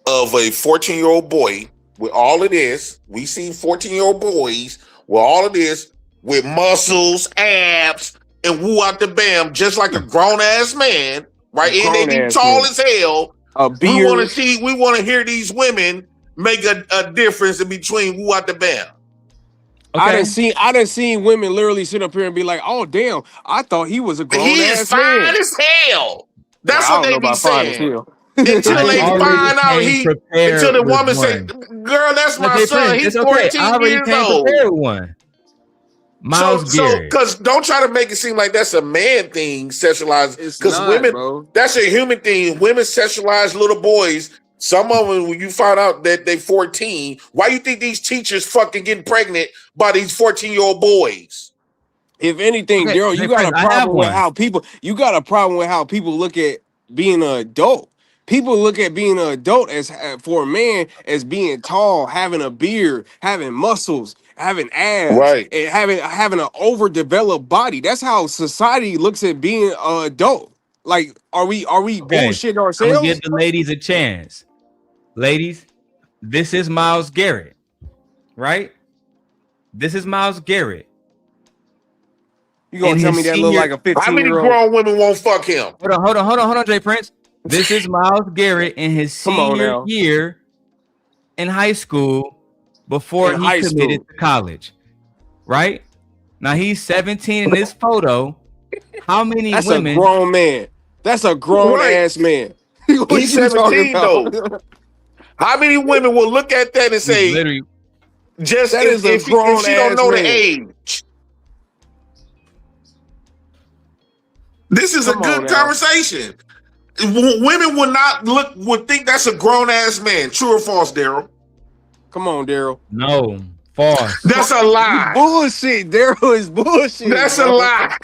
of a 14-year-old boy with all of this. We seen 14-year-old boys with all of this with muscles, abs, and woo out the bam, just like a grown ass man, right? And they be tall as hell. A beard. We want to hear these women make a difference in between woo out the bam. Okay. I done seen women literally sit up here and be like, "Oh damn, I thought he was a grown He ass is fine man." as hell. That's Well, what I they don't know be about fine as saying. hell. Until they find out until the woman say, "Girl, that's my son. He's 14 years old." Miles Garrett. Because don't try to make it seem like that's a man thing, sexualized. Because women, bro. That's a human thing. Women sexualize little boys. Some of them, when you find out that they 14, why you think these teachers fucking getting pregnant by these 14-year-old boys? If anything, Darrell, you got a problem with how people look at being an adult. People look at being an adult as for a man as being tall, having a beard, having muscles, having abs, and having an overdeveloped body. That's how society looks at being an adult. Like, are we bullshitting ourselves? I'm gonna give the ladies a chance. Ladies, this is Miles Garrett, right? This is Miles Garrett. You gonna tell me that look like a 15-year-old? How many grown women won't fuck him? Hold on, Jay Prince. This is Miles Garrett in his senior year in high school before he committed to college. Right? Now he's 17 in this photo. How many That's women? A grown man. That's a grown ass man. He's 17 though. How many women will look at that and say, Just That is a if grown she don't ass know the man. age. This is a Come on good now. conversation. Women would think that's a grown ass man. True or false, Darrell? Come on, Darrell. No, false. That's a lie. Bullshit. Darrell is bullshit. That's bro. a lie.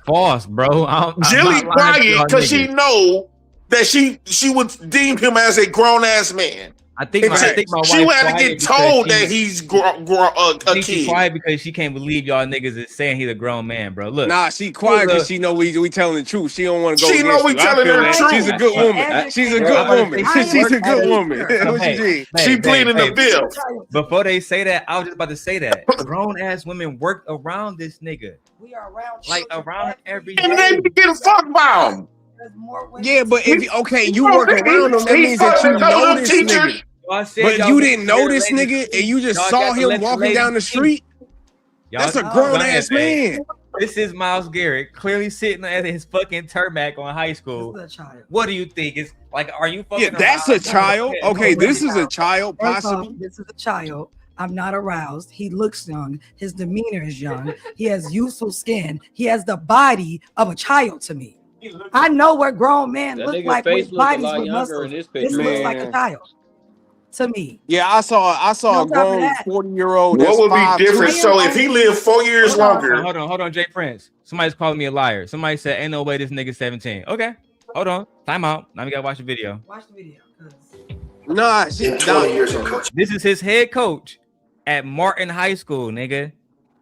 False, bro. I'm Jilly not lying to quiet y'all because she niggas. know that she would deem him as a grown ass man. I think my she wife would have to quiet get because told she- that he's I a think she kid. quiet because she can't believe y'all niggas is saying he's a grown man, bro. Look, Nah, she quiet because she know we telling the truth. She don't want to go She know against we you. I telling feel her the that. truth. She's a good woman. She's a good woman. She's a good woman. What you did? She pleading the fifth. Before they say that, I was just about to say that grown ass women work around this nigga, We are around like around every And day. they get a fuck by him. Yeah, but if you work around them, that means that you know this nigga. But you didn't know this nigga, and you just saw him walking down the street. That's a grown ass man. This is Miles Garrett, clearly sitting at his fucking tarmac on high school. This is a child. What do you think? It's like, are you fucking? Yeah, that's a child. Okay, this is a child, First off, possibly. this is a child. I'm not aroused. He looks young. His demeanor is young. He has youthful skin. He has the body of a child to me. I know what grown men That look nigga like face with look a bodies lot with younger muscles. in this This picture. looks like a Man. child to me. Yeah, I saw a On top of grown that- 40-year-old. What That's would be 5'2". different? So if he lived 4 years longer, Hold on, Jay Prince. Somebody's calling me a liar. Somebody said, "Ain't no way this nigga's 17." Okay, hold on, time out. Now we gotta watch the video. Watch the video. Nah, This is his head coach at Martin High School, nigga.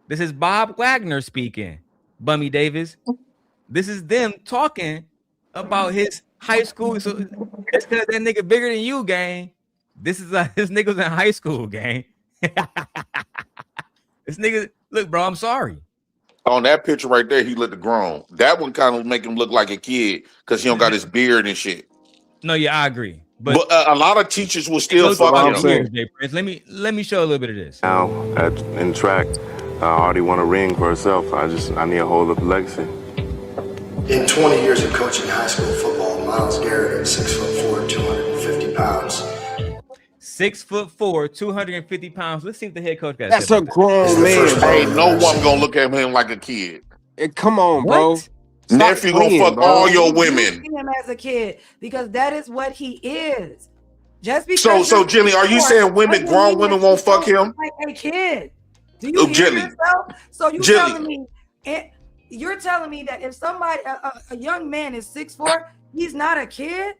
This is Bob Wagner speaking. Bummy Davis. This is them talking about his high school. So it's because that nigga bigger than you, gang. This is his niggas in high school, gang. This nigga, look, bro, I'm sorry. on that picture right there, he looked grown. That one kind of make him look like a kid because he don't got his beard and shit. No, yeah, I agree. But a lot of teachers will still fuck him. Let me show a little bit of this. Now in track, I already won a ring for herself. I need a hold of legacy. In 20 years of coaching high school football, Miles Garrett is 6'4", 250 pounds. 6'4", 250 pounds. Let's see if the head coach got. That's a grown man. Ain't no one gonna look at him like a kid. Come on, bro. Nephew gonna fuck all your women. See him as a kid because that is what he is. Just because. So Jilly, are you saying women, grown women, won't fuck him? Like a kid. Do you hear Jilly. yourself? So you Jilly. telling me? You're telling me that if somebody, a young man is 6'4", he's not a kid?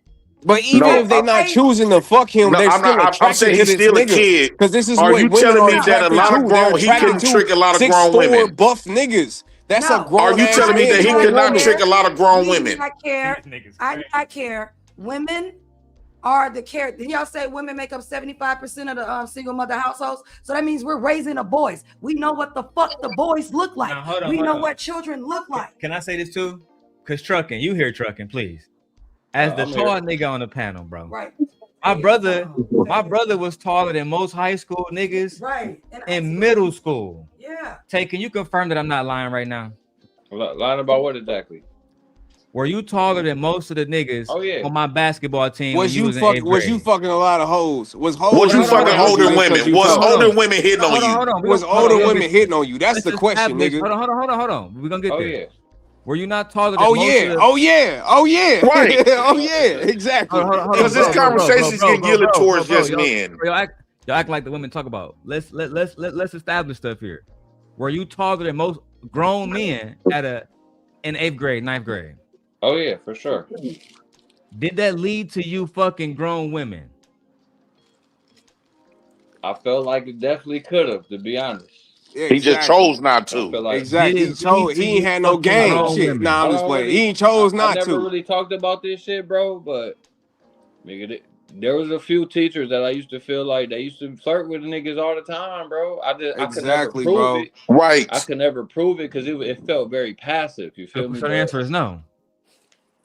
But even if they're not choosing to fuck him, No, they're I'm still not- I'm attracted saying to he's this still a nigga. kid. Because this is Are what you women telling are me that a attracted lot to. of grown- They're he couldn't attracted to trick a lot of grown 6'4" women? buff niggas. That's a grown. Are you ass telling me man that he to a could not woman. trick a lot of grown women? I care. I care. Women are the care. Did y'all say women make up 75% of the single mother households? So that means we're raising the boys. We know what the fuck the boys look like. Now, hold on, we hold know on. what children look like. Can I say this too? Cause trucking, you hear trucking, please. As the I'm tall here. nigga on the panel, bro. Right. My brother was taller than most high school niggas Right. in middle school. Yeah. Tay, can you confirm that I'm not lying right now? Lying about what exactly? Were you taller than most of the niggas on my basketball team? Was when you was in fuck? eighth Was you grade? fucking a lot of hoes? Was hoes? Was you hitting fucking on older you women? because you Was tall? older women hitting on Hold you? on, hold on. Was Hold on, older hold on. women hitting on you? That's Let's the question, establish- nigga. Hold on. We're gonna get Oh there. yeah. Were you not taller than Oh most yeah, of the... oh yeah, oh yeah, Right. oh yeah, exactly. Hold on, Because this conversation is getting geared towards just y'all, men. Y'all act like the women talk about. Let's establish stuff here. Were you taller than most grown men in 8th grade, 9th grade? Oh yeah, for sure. Did that lead to you fucking grown women? I felt like it definitely could have, to be honest. Yeah, He just exactly. chose not I to. feel like Exactly. Did He it chose. lead to He ain't you had no fucking game. grown Shit. women? Nah, I'm I just don't playing. really- He chose I not never to. really talked about this shit, bro, but nigga, there was a few teachers that I used to feel like they used to flirt with niggas all the time, bro. I could never Exactly, prove bro. it. Right. I could never prove it because it felt very passive. You feel me? So the But answer is no.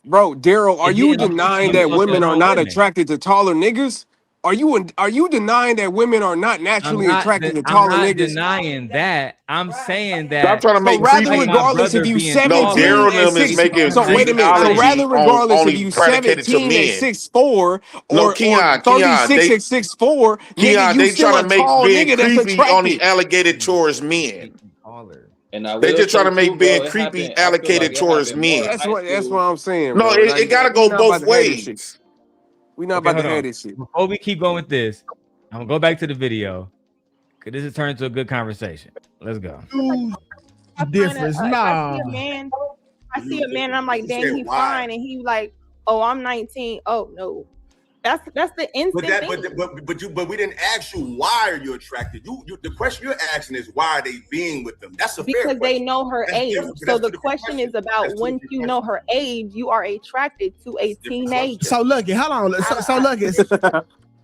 Bro, Darrell, are It you didn't lead denying to that fucking women are grown not women. attracted to taller niggas? Are you denying that women are not naturally attracted to I'm taller not niggas? denying that. I'm saying that. Stop trying to So make rather creepy. regardless if you No, 17 Darrell and them is 6, making so wait a minute. So creepology rather regardless if only you predicated to 17 and men. 6'4" No, or Keon, 36 and 6'4", nigga, you they still trying a to make tall being nigga that's creepy only attracted. allocated towards men. And I They will just trying say to make too, bro, being it creepy happened. I feel like allocated it towards happened more in men. That's high what school. I'm saying, No, bro. it gotta We go not about both to have this shit. ways. We not Okay, about to hold have on. this shit. Before we keep going with this, I'm gonna go back to the video because this has turned into a good conversation. Let's go. Difference, If I nah. see a man, and I'm like, dang, he fine, and he like, oh, I'm 19. Oh no, that's the instant thing. But we didn't ask you why are you attracted. The question you're asking is why are they being with them? That's a fair Because they question. know her That's age. different, but So that's the two different question is questions. about That's two once different you know her age, you are attracted to a teenager. So Lucky, hold on. So Lucky,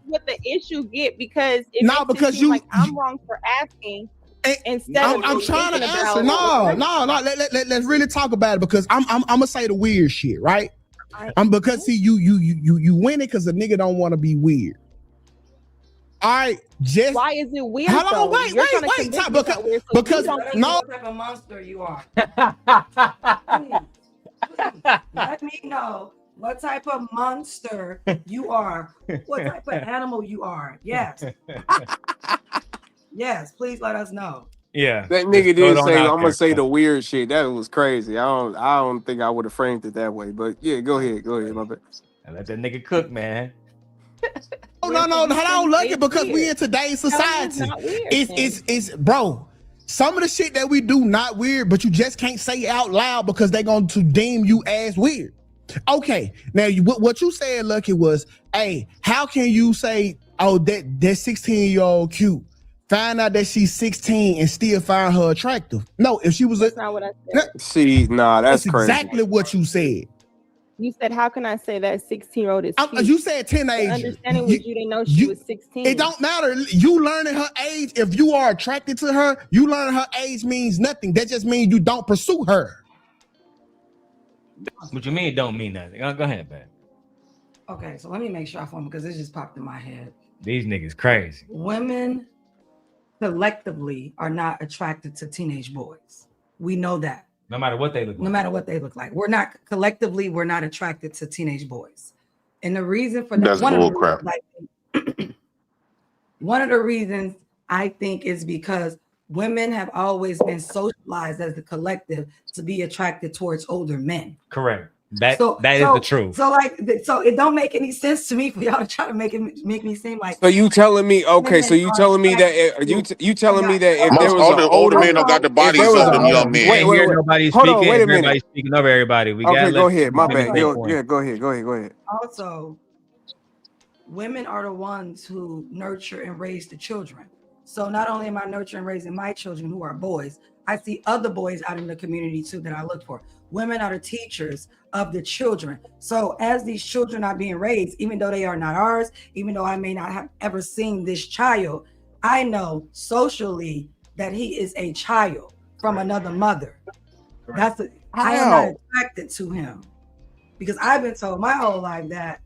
What the issue get because it No, makes because it seem you- like I'm wrong for asking instead of I'm just trying to thinking answer. about No. Let's really talk about it because I'm gonna say the weird shit, right? Because see you win it because the nigga don't want to be weird. All right, just why is it weird? Hold on, though? wait, You're trying to convince me it's not weird, so because you don't think no, What type of monster you are? Let me know what type of monster you are. What type of animal you are. Yes. Yes, please let us know. Yeah, That nigga did say I'm gonna say the weird shit. That was crazy. I don't think I would have framed it that way. But yeah, go ahead, my bad. Let that nigga cook, man. No, hold on, Lucky, because we in today's society. It's bro. Some of the shit that we do not weird, but you just can't say it out loud because they're going to deem you as weird. Okay, now what you said, Lucky, was, hey, how can you say, oh, that 16-year-old cute? Find out that she's 16 and still find her attractive. No, if she was that's not what I said. See, nah, that's crazy. Exactly what you said. You said, how can I say that 16-year-old is cute? You said teenager. The understanding was you didn't know she was 16. It don't matter. You learning her age. If you are attracted to her, you learning her age means nothing. That just means you don't pursue her. What you mean it don't mean nothing? Go ahead, man. Okay, so let me make sure I form because this just popped in my head. These niggas crazy. Women collectively are not attracted to teenage boys. We know that. No matter what they look like. No matter what they look like. We're not attracted to teenage boys. And the reason for that, That's bull crap. one of the reasons I think is because women have always been socialized as the collective to be attracted towards older men. Correct. That is the truth. So it don't make any sense to me for y'all to try to make me seem like. So you telling me? Okay, so you telling me that you telling me that if there was older men don't got the bodies of them young men. Wait. Nobody's Hold speaking. on, wait a minute. Everybody's speaking over everybody. We got. Okay, go ahead. My bad. Go ahead. Also, women are the ones who nurture and raise the children. So not only am I nurturing and raising my children who are boys, I see other boys out in the community too that I look for. Women are the teachers of the children. So as these children are being raised, even though they are not ours, even though I may not have ever seen this child, I know socially that he is a child from another mother. I am not attracted to him because I've been told my whole life that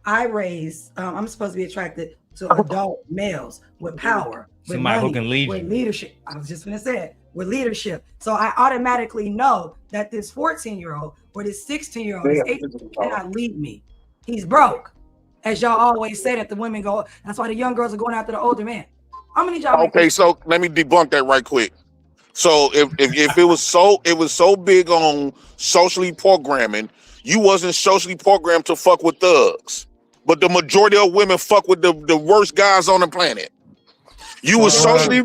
I'm supposed to be attracted to adult males with power, with somebody money, who can lead with you. leadership. I was just gonna say it, with leadership. So I automatically know that this 14-year-old or this 16-year-old, this 18 cannot lead me. He's broke. As y'all always say that the women go, that's why the young girls are going after the older men. How many y'all Okay, so let me debunk that right quick. So if it was so big on socially programming, you wasn't socially programmed to fuck with thugs. But the majority of women fuck with the worst guys on the planet. You was socially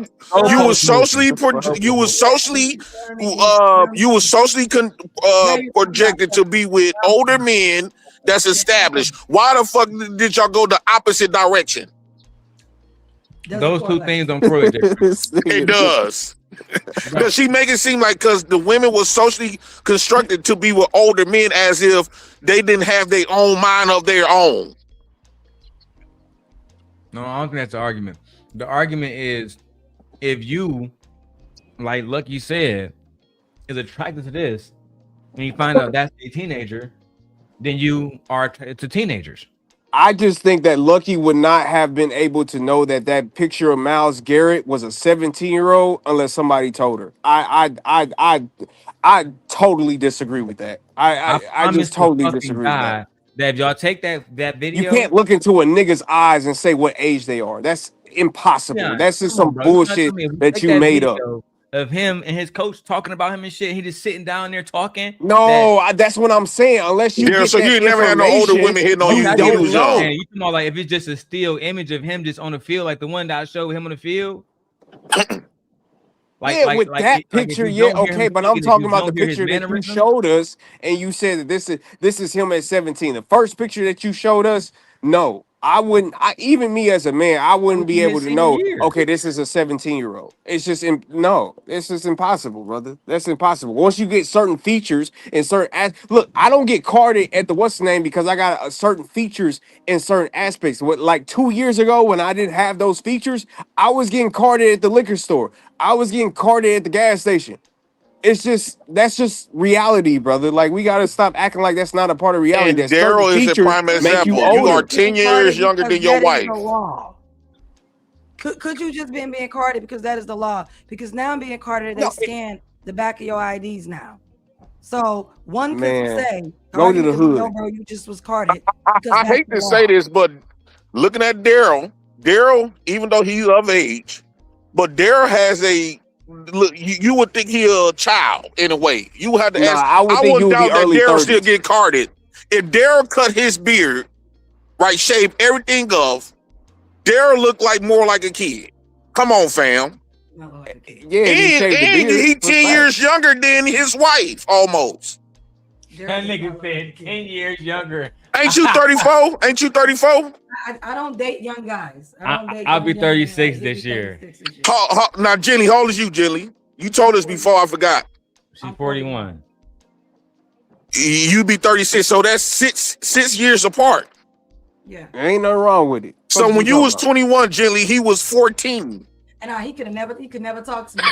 projected to be with older men that's established. Why the fuck did y'all go the opposite direction? Those two things don't correlate. It does. Because she make it seem like because the women were socially constructed to be with older men as if they didn't have their own mind of their own. No, I don't think that's the argument. The argument is if you, like Lucky said, is attracted to this, and you find out that's a teenager, then you are attracted to teenagers. I just think that Lucky would not have been able to know that picture of Myles Garrett was a 17-year-old unless somebody told her. I totally disagree with that. I promise just to totally fucking disagree with that. God that if y'all take that You video, can't look into a nigga's eyes and say what age they are. That's impossible. yeah, That's just come on, some bro. You trying to tell bullshit me if we that take you that made up. video of him and his coach talking about him and shit, he just sitting down there talking. No, that's what I'm saying. Unless you get So that you ain't never had no older information, women hitting on you you when you don't was know. young. You talking about like if it's just a still image of him just on the field, like the one that I showed him on the field. With that picture, if you don't hear okay, him but speak I'm and if talking you about the don't hear his picture that you mannerisms, showed us, and you said that this is him at 17. The first picture that you showed us, no, I wouldn't. Even me as a man, I wouldn't be in able his to senior know. year. Okay, this is a 17-year-old. It's just no, it's just impossible, brother. That's impossible. Once you get certain features and look, I don't get carded at the what's the name because I got certain features in certain aspects. What like 2 years ago when I didn't have those features, I was getting carded at the liquor store. I was getting carded at the gas station. That's just reality, brother. Like we gotta stop acting like that's not a part of reality. And That certain Daryl is a features prime make you example. You are older. 10 years younger than your That is wife. the law. Could you just been being carded because that is the law? Because now I'm being carded, they scan the back of your IDs now. So one could Man, say, go to the hood. no, bro, you just was carded. I hate to say this, but looking at Daryl, even though he's of age, but Daryl has a look. You would think he a child in a way. You would have to ask. I would think wouldn't you would be doubt that early Daryl 30s. still get carded. If Daryl cut his beard, right, shave everything off, Daryl looked like more like a kid. Come on, fam. Yeah, and he 10 years younger than his wife, almost. That nigga said 10 years younger. Ain't you 34? Ain't you 34? I don't date young guys. I'll be 36 this year. Now, Jenny, how old is you, Jenny? You told us before, I forgot. She's 41. You be 36, so that's six years apart. Yeah. There ain't nothing wrong with it. So when you was 21, Jenny, he was 14. And he could never talk to me.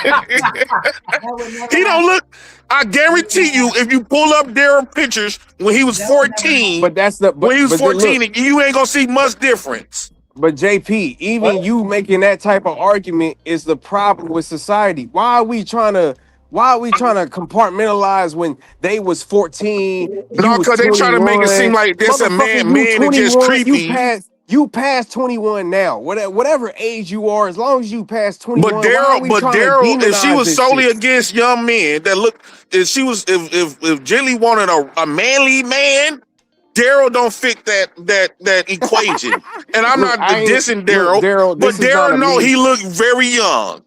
He don't look. I guarantee you, if you pull up Daryl pictures when he was 14, but when he was 14, look, you ain't gonna see much difference. But JP, even you making that type of argument is the problem with society. Why are we trying to compartmentalize when they was 14? No, because they trying to make it seem like this a man is just creepy. You passed 21 now. Whatever age you are, as long as you pass 21. But Daryl, if she was solely against young men, if Jilly wanted a manly man, Daryl don't fit that equation. And I'm not dissing Daryl, but Daryl know he looked very young.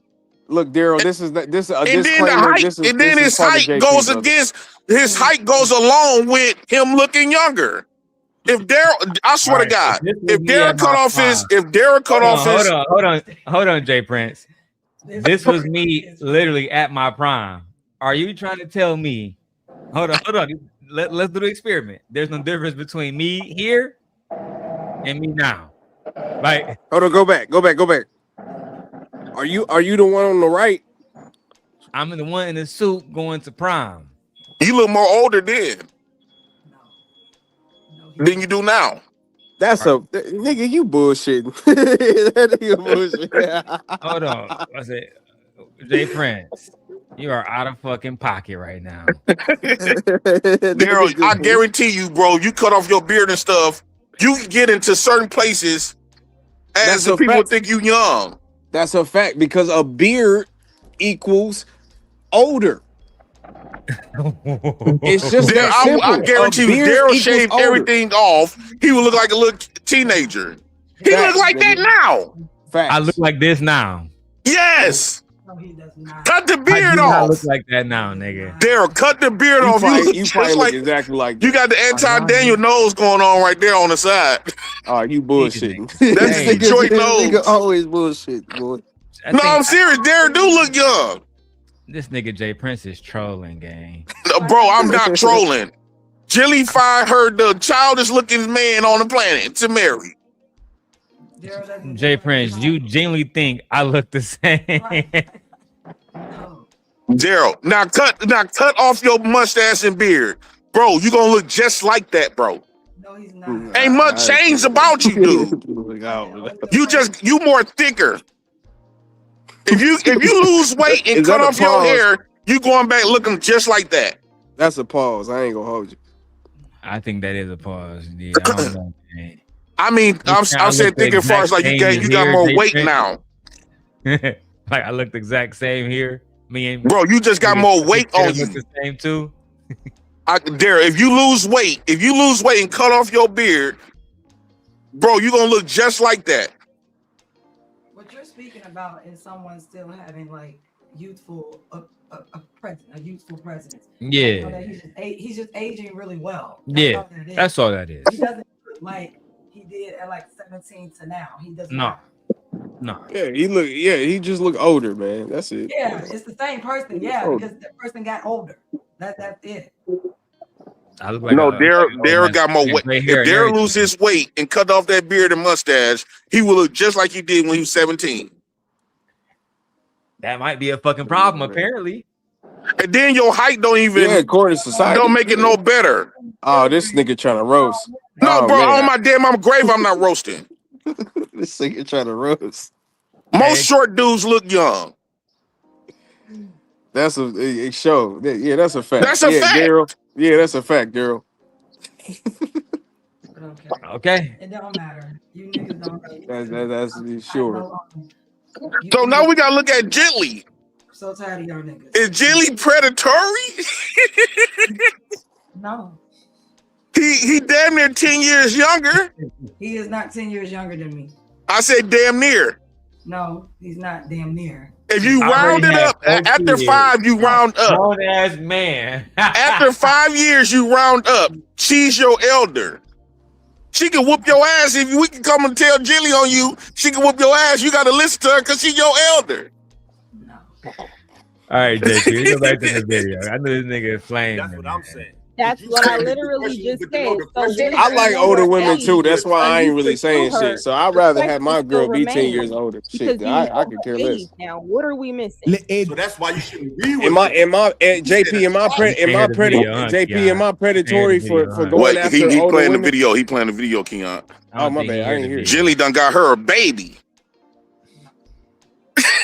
Look, Daryl, this is a and then his height goes against his height goes along with him looking younger. If Daryl, I swear to God, if Daryl cut off hold on, Jay Prince. This was me literally at my prime. Are you trying to tell me? Hold on. Let's do the experiment. There's no difference between me here and me now. Like, hold on, go back. Are you the one on the right? I'm the one in the suit going to prime. You look more older then. Than you do now. That's nigga, you bullshitting. That nigga bullshit. Hold on. I said, Jay Prince, you are out of fucking pocket right now. Daryl, I guarantee you, bro, you cut off your beard and stuff, you can get into certain places as the people think you young. That's a fact, because a beard equals older. It's just that simple. I guarantee you, Daryl shaved everything off. He would look like a little teenager. He look like that now. Facts. I look like this now. Yes. No, he does not. Cut the beard I do off. not look like that now, nigga. Daryl, cut the beard off. You probably look exactly like you got the anti-Daniel nose going on right there on the side. Oh, you bullshitting. That's the Detroit nose. Nigga always bullshit, boy. No, I'm serious. Daryl do look young. This nigga Jay Prince is trolling, gang. Bro, I'm not trolling. Jilly fired her the childish looking man on the planet to marry. Jay Prince, you genuinely think I look the same? Daryl, now cut off your mustache and beard. Bro, you gonna look just like that, bro. No, he's not. Ain't much change about you, dude. You more thicker. If you lose weight and cut off your hair, you going back looking just like that. That's a pause. I ain't gonna hold you. I think that is a pause. Yeah, I don't know, man. I mean, I'm saying thinking as far as like you got more weight now. Like I look the exact same here. Me and bro, you just got more weight on you. Look the same too. Darrel, if you lose weight and cut off your beard, bro, you gonna look just like that. What you're speaking about is someone still having like youthful a youthful presence. Yeah. So that he's just aging really well. That's all that is. He doesn't look like he did at like 17 to now. He does No. Yeah, he just look older, man. That's it. Yeah, it's the same person. Yeah, because the person got older. That's it. I look like Darrel got more weight. If Darrel loses weight and cut off that beard and mustache, he will look just like he did when he was 17. That might be a fucking problem, apparently. And then your height don't even according to society don't make it no better. Oh, this nigga trying to roast. No, bro, on my damn grave, I'm not roasting. This nigga trying to roast. Most short dudes look young. That's a show. Yeah, that's a fact. That's a fact. Darrel. Yeah, that's a fact, Darrel. Okay. It don't matter. You niggas don't That's sure. So now we gotta look at Gently. I'm so tired of y'all niggas. Is Gently predatory? No. He damn near 10 years younger. He is not 10 years younger than me. I said damn near. No, he's not damn near. If you round it up, after 5, you round up. Grown ass man. After 5 years, you round up. She's your elder. She can whoop your ass if we can come and tell Jilly on you. She can whoop your ass. You got to listen to her because she's your elder. All right, JP, go back to the video. I knew this nigga is flame. That's what I'm saying. That's what I literally just said. I like older women too. That's why I ain't really saying shit. So I'd rather have my girl be 10 years older. Shit, I could care less. Now, what are we missing? So that's why you shouldn't be with am I predatory for going after he older playing women? the video. He playing the video, Keon. Oh my bad, I didn't hear you. Jilly done got her a baby.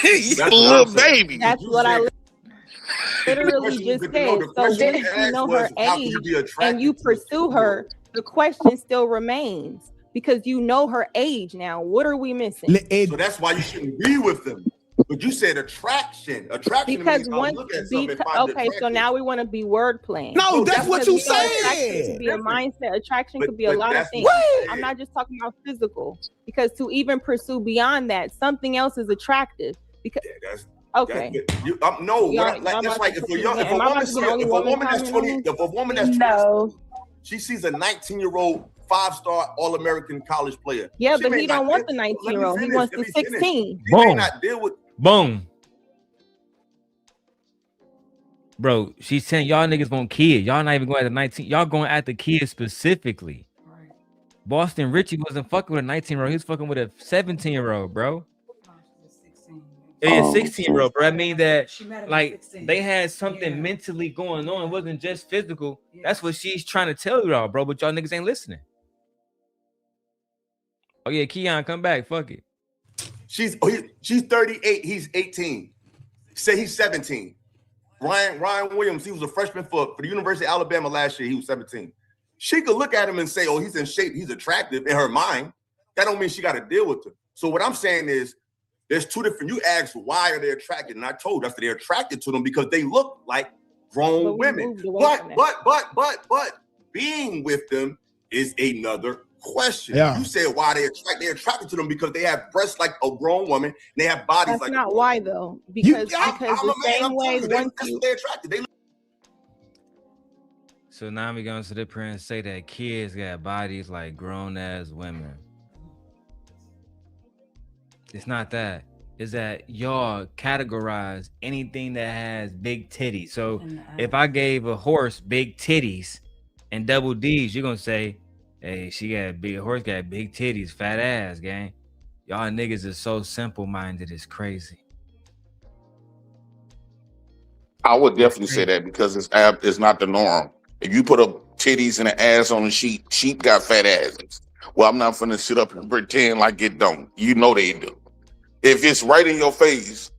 A little baby. That's what I literally just said. So then if you know her age and you pursue her, the question still remains because you know her age now. What are we missing? So that's why you shouldn't be with them. But you said attraction. Because once okay, so now we want to be word playing. No, that's what you said. Attraction could be a mindset. Attraction could be a lot of things. I'm not just talking about physical. Because to even pursue beyond that, something else is attractive. Because okay. That's like if a woman that's 20, she sees a 19-year-old 5-star All-American college player. Yeah, but he don't want the 19-year-old. He wants the 16. Boom. Not deal with. Boom. Bro, she's saying y'all niggas want kids. Y'all not even going at the 19. Y'all going at the kids specifically. Right. Boston Richie wasn't fucking with a 19-year-old. He was fucking with a 17-year-old, bro. Yeah, 16-year-old, bro. I mean that like they had something mentally going on. It wasn't just physical. That's what she's trying to tell y'all, bro. But y'all niggas ain't listening. Oh yeah, Keon, come back. Fuck it. She's 38. He's 18. Say he's 17. Ryan Williams, he was a freshman for the University of Alabama last year. He was 17. She could look at him and say, oh, he's in shape. He's attractive in her mind. That don't mean she got to deal with him. So what I'm saying is there's two different, you asked why are they attracted? And I told us that they're attracted to them because they look like grown women. But being with them is another question. Yeah. You said why they're attracted to them because they have breasts like a grown woman and they have bodies like not why though. Because the same way once they're attracted. So now we're gonna sit up here and say that kids got bodies like grown ass women. It's not that. It's that y'all categorize anything that has big titties. So if I gave a horse big titties and double D's, you're gonna say, hey, horse got big titties, fat ass, gang. Y'all niggas is so simple-minded, it's crazy. I would definitely say that because it's not the norm. If you put titties and an ass on the sheep. Sheep got fat asses. Well, I'm not finna sit up and pretend like it don't. You know they do. If it's right in your face,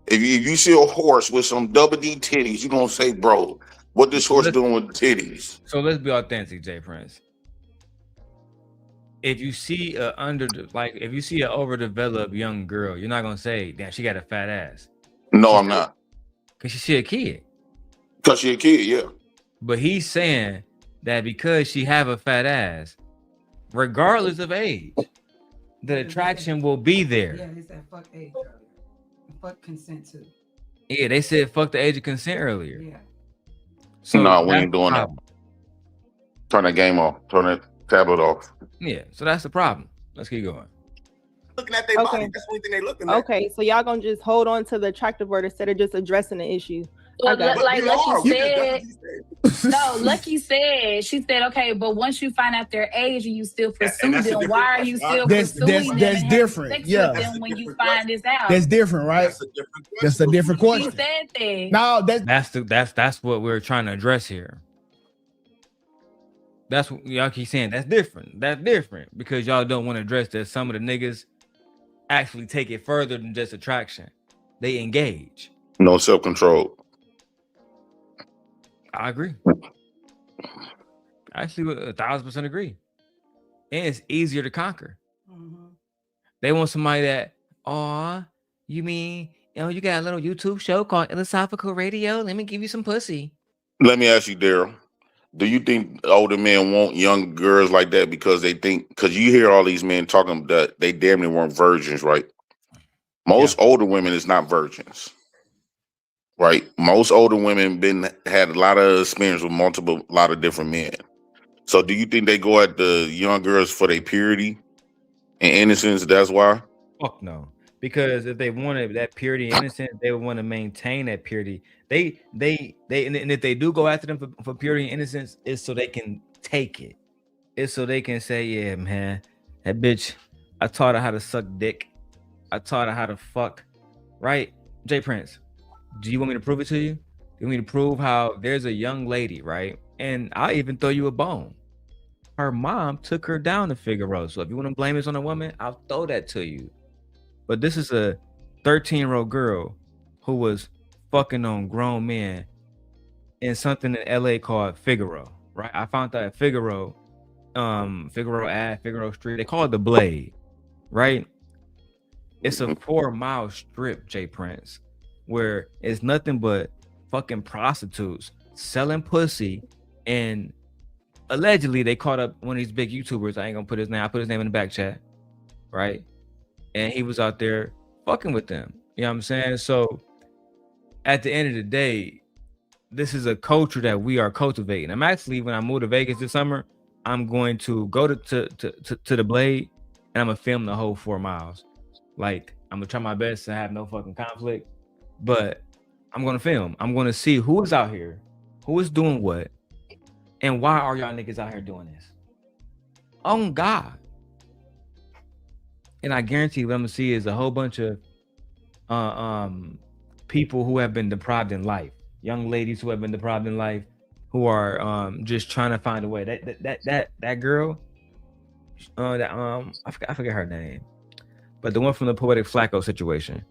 if you see a horse with some double D titties, you gonna say, bro, what this horse doing with titties? So let's be authentic, Jay Prince. If you see if you see an overdeveloped young girl, you're not gonna say, damn, she got a fat ass. No, I'm not. Cause she a kid. Cause she a kid, yeah. But he's saying that because she have a fat ass, regardless of age, the attraction will be there. Yeah, they said fuck age earlier. Fuck consent too. Yeah, they said fuck the age of consent earlier. Yeah. So no, we ain't doing that. Turn that game off. Turn that tablet off. Yeah, so that's the problem. Let's keep going. Looking at their body, that's the only thing they looking at. Okay, so y'all gonna just hold on to the attractive word instead of just addressing the issue. Well, like Lucky said, no, Lucky said, she said, okay, but once you find out their age and you still pursue them, why are you still pursuing them? That's different. Yeah. Them when you find this out. That's different, right? That's a different question. She said that. No, that's what we're trying to address here. That's what y'all keep saying. That's different. That's different because y'all don't want to address that some of the niggas actually take it further than just attraction. They engage. No self-control. I agree. Actually, 1,000% agree. And it's easier to conquer. They want somebody that, you mean, you got a little YouTube show called iLLAsophical Radio? Let me give you some pussy. Let me ask you, Darrel. Do you think older men want young girls like that because they think, because you hear all these men talking that they damn near weren't virgins, right? Most older women is not virgins. Right, most older women had a lot of experience with a lot of different men. So, do you think they go at the young girls for their purity and innocence? That's why. Fuck no, because if they wanted that purity and innocence, they would want to maintain that purity. And if they do go after them for purity and innocence, it's so they can take it. It's so they can say, yeah, man, that bitch, I taught her how to suck dick. I taught her how to fuck. Right, Jay Prince. Do you want me to prove it to you? You want me to prove how there's a young lady, right? And I'll even throw you a bone. Her mom took her down to Figaro. So if you want to blame this on a woman, I'll throw that to you. But this is a 13-year-old girl who was fucking on grown men in something in LA called Figaro, right? I found that at Figaro, Figaro Ave, Figaro Street. They call it the Blade, right? It's a 4-mile strip, Jay Prince, where it's nothing but fucking prostitutes selling pussy, and allegedly they caught up one of these big YouTubers. I ain't gonna put his name. I put his name in the back chat, right? And he was out there fucking with them. You know what I'm saying? So at the end of the day, this is a culture that we are cultivating. I'm actually, when I move to Vegas this summer, I'm going to go to the Blade, and I'm gonna film the whole 4 miles. Like, I'm gonna try my best to have no fucking conflict. But I'm gonna film. I'm gonna see who is out here, who is doing what, and why are y'all niggas out here doing this? On God. And I guarantee what I'm gonna see is a whole bunch of people who have been deprived in life, young ladies who have been deprived in life, who are just trying to find a way. That girl, I forget her name, but the one from the Poetic Flacco situation.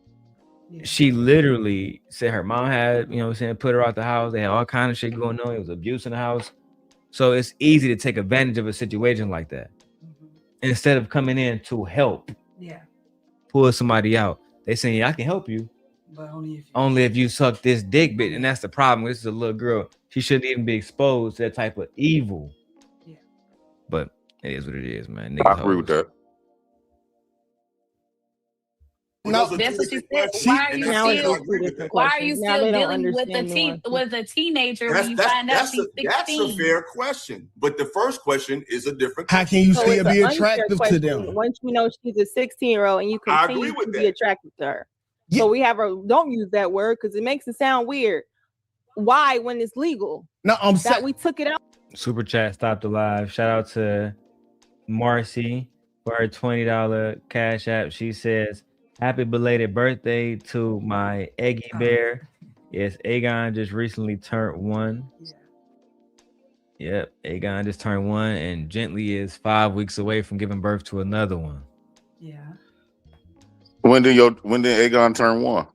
She literally said her mom had, you know what I'm saying, put her out the house. They had all kind of shit going on. It was abuse in the house. So it's easy to take advantage of a situation like that. Instead of coming in to help pull somebody out. They saying, yeah, I can help you. But only if you suck this dick, bitch. And that's the problem. This is a little girl. She shouldn't even be exposed to that type of evil. But it is what it is, man. I agree with that. No, that's what she said. Why are you still dealing with a teenager when you find out she's 16? That's a fair question. But the first question is a different question. How can you still be attractive to them? Once you know she's a 16-year-old and you continue to be attracted to her. So we have her, don't use that word because it makes it sound weird. Why when it's legal? No, I'm saying we took it out. Super chat stopped the live. Shout out to Marcy for her $20 cash app. She says, happy belated birthday to my Eggy Bear. Yes, Aegon just recently turned 1. Yep, Aegon just turned 1, and Gently is 5 weeks away from giving birth to another one. Yeah. When did Aegon turn 1?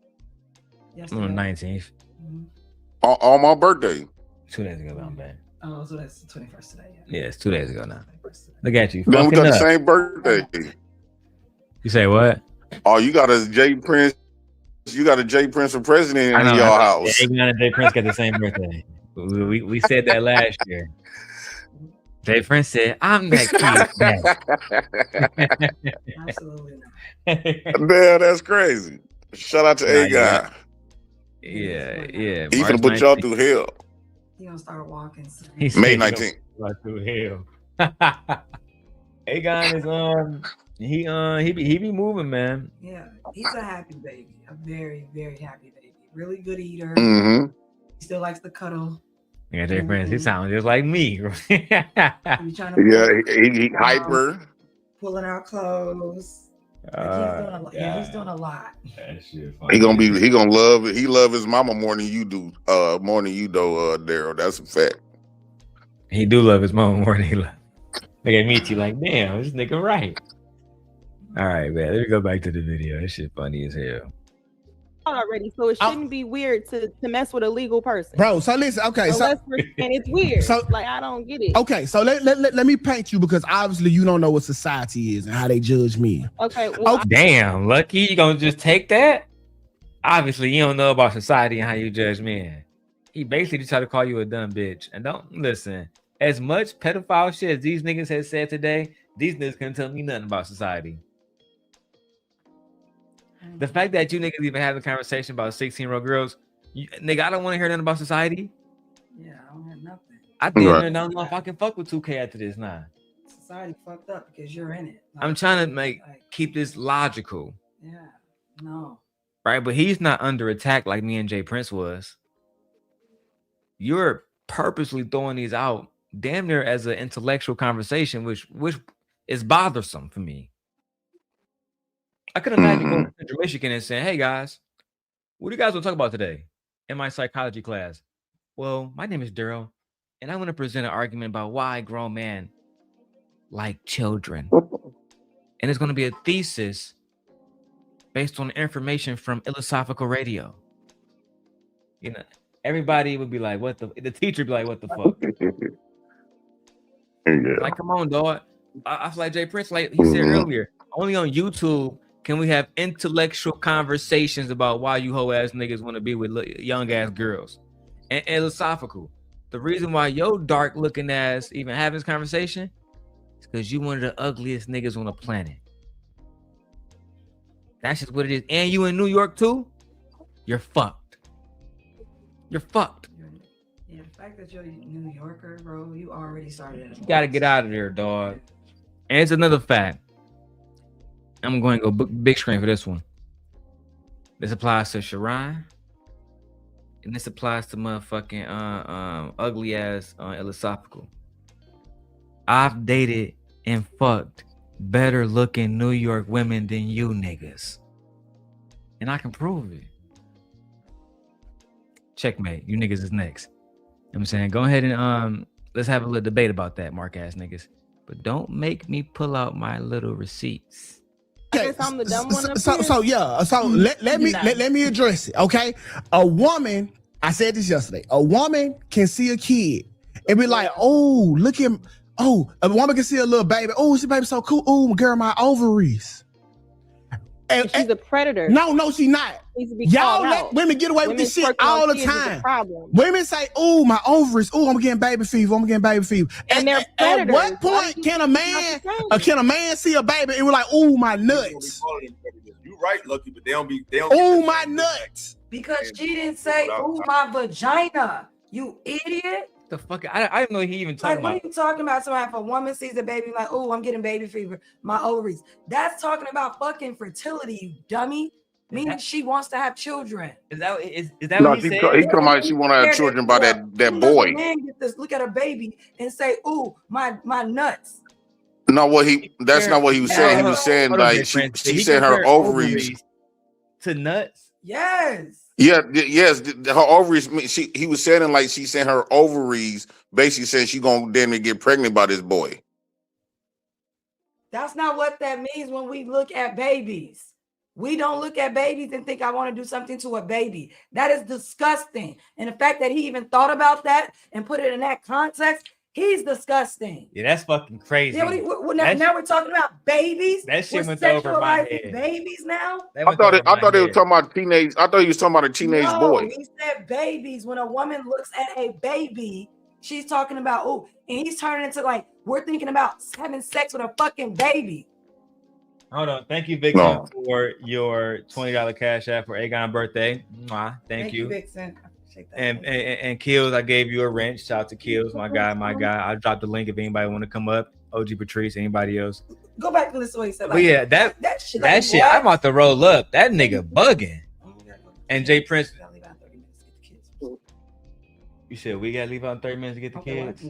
Yesterday. On the 19th. On my birthday. 2 days ago, I'm back. Oh, so that's the 21st today. Yeah, it's 2 days ago now. Look at you. Then we fucking got the up. same birthday. You say what? Oh, you got a J Prince. You got a J Prince for president in your house. Aegon and J Prince got the same birthday. We said that last year. J Prince said, "I'm that kid." Absolutely not. Man, that's crazy. Shout out to Aegon. Yeah. He finna put y'all through hell. He gonna start walking soon. May 19th. Through hell. Aegon is he be moving, man. Yeah, he's a happy baby, a very, very happy baby. Really good eater. Mm-hmm. He still likes to cuddle. Yeah, J Prince, he sounds just like me. He he hyper. Pulling out clothes. He's doing a lot. That shit He gonna love it. He love his mama more than you do. More than you do, Darrel. That's a fact. He do love his mama more than he love. Look at Michi like, damn, this nigga right. All right, man. Let me go back to the video. This shit funny as hell. Already, so it shouldn't be weird to mess with a legal person, bro. So listen, okay, and it's weird. So like I don't get it. Okay, so let me paint you, because obviously you don't know what society is and how they judge men. Okay, well, Damn, Lucky, you gonna just take that? Obviously, you don't know about society and how you judge men. He basically just tried to call you a dumb bitch. And don't listen. As much pedophile shit as these niggas have said today, these niggas couldn't tell me nothing about society. The fact that you niggas even have a conversation about 16-year-old girls, nigga, I don't want to hear nothing about society. Yeah, I don't hear nothing. I don't know if I can fuck with 2K after this now. Society fucked up because you're in it. I'm trying to keep this logical. Yeah, no. Right, but he's not under attack like me and J Prince was. You're purposely throwing these out damn near as an intellectual conversation, which is bothersome for me. I could imagine going to Central Michigan and saying, "Hey guys, what do you guys want to talk about today in my psychology class?" Well, my name is Darrel, and I want to present an argument about why grown men like children. And it's going to be a thesis based on information from iLLAsophical radio. You know, everybody would be like, the teacher would be like, "What the fuck?" Like, come on, dog. I feel like J Prince, like he said earlier, only on YouTube can we have intellectual conversations about why you hoe ass niggas want to be with young ass girls. And iLLAsophical, the reason why your dark looking ass even having this conversation is because you one of the ugliest niggas on the planet. That's just what it is. And you in New York too? You're fucked. You're fucked. Yeah, the fact that you're a New Yorker, bro, you already started. You gotta get out of there, dog. And it's another fact. I'm going to go big screen for this one. This applies to Sharon. And this applies to motherfucking ugly ass iLLAsophical. I've dated and fucked better looking New York women than you niggas. And I can prove it. Checkmate. You niggas is next. You know what I'm saying? Go ahead and let's have a little debate about that, mark ass niggas. But don't make me pull out my little receipts. Okay, I'm the dumb one. Let me address it. Okay, a woman. I said this yesterday. A woman can see a kid and be like, "Oh, look at." Oh, a woman can see a little baby. Oh, this baby so cool. Oh, girl, my ovaries. And she's a predator. No, she's not. Y'all let women get away with this shit all the time. Women say, "Oh, my ovaries. Oh, I'm getting baby fever. I'm getting baby fever." And they're at what point can a man see a baby and we're like, "Oh, my nuts." You right, Lucky, but they don't. Oh, my nuts. Because she didn't say, "Oh, my vagina." You idiot. The fuck? I didn't know he even talking What about. are you talking about? So if a woman sees a baby, like, "Oh, I'm getting baby fever, my ovaries." That's talking about fucking fertility, you dummy. Meaning she wants to have children. Is that what he said? He come out. She want to have children by that boy. Man, get this. Look at her baby and say, "Ooh, my nuts." No, that's not what he was saying. He was saying like she said her ovaries to nuts. Yes. Yeah, yes, her ovaries. He was saying like she said her ovaries basically said she gonna damn near get pregnant by this boy. That's not what that means when we look at babies. We don't look at babies and think I want to do something to a baby. That is disgusting. And the fact that he even thought about that and put it in that context, he's disgusting. Yeah, that's fucking crazy. Yeah, now we're talking about babies. That shit We're went over my sexualizing head. babies now. I thought they were talking about teenage. I thought he was talking about a teenage boy. He said babies. When a woman looks at a baby, she's talking about, oh, and he's turning into like, we're thinking about having sex with a fucking baby. Hold on. Thank you, Vixen, for your $20 cash app for Aegon birthday. Mwah. Thank you. Vixen. And Kills, I gave you a wrench. Shout out to Kills, my guy. I dropped the link if anybody want to come up. OG Patrice, anybody else. Go back to this what he said. But yeah, that shit, I'm about to roll up. That nigga bugging. And Jay Prince. You said we gotta leave out in 30 minutes to get the kids.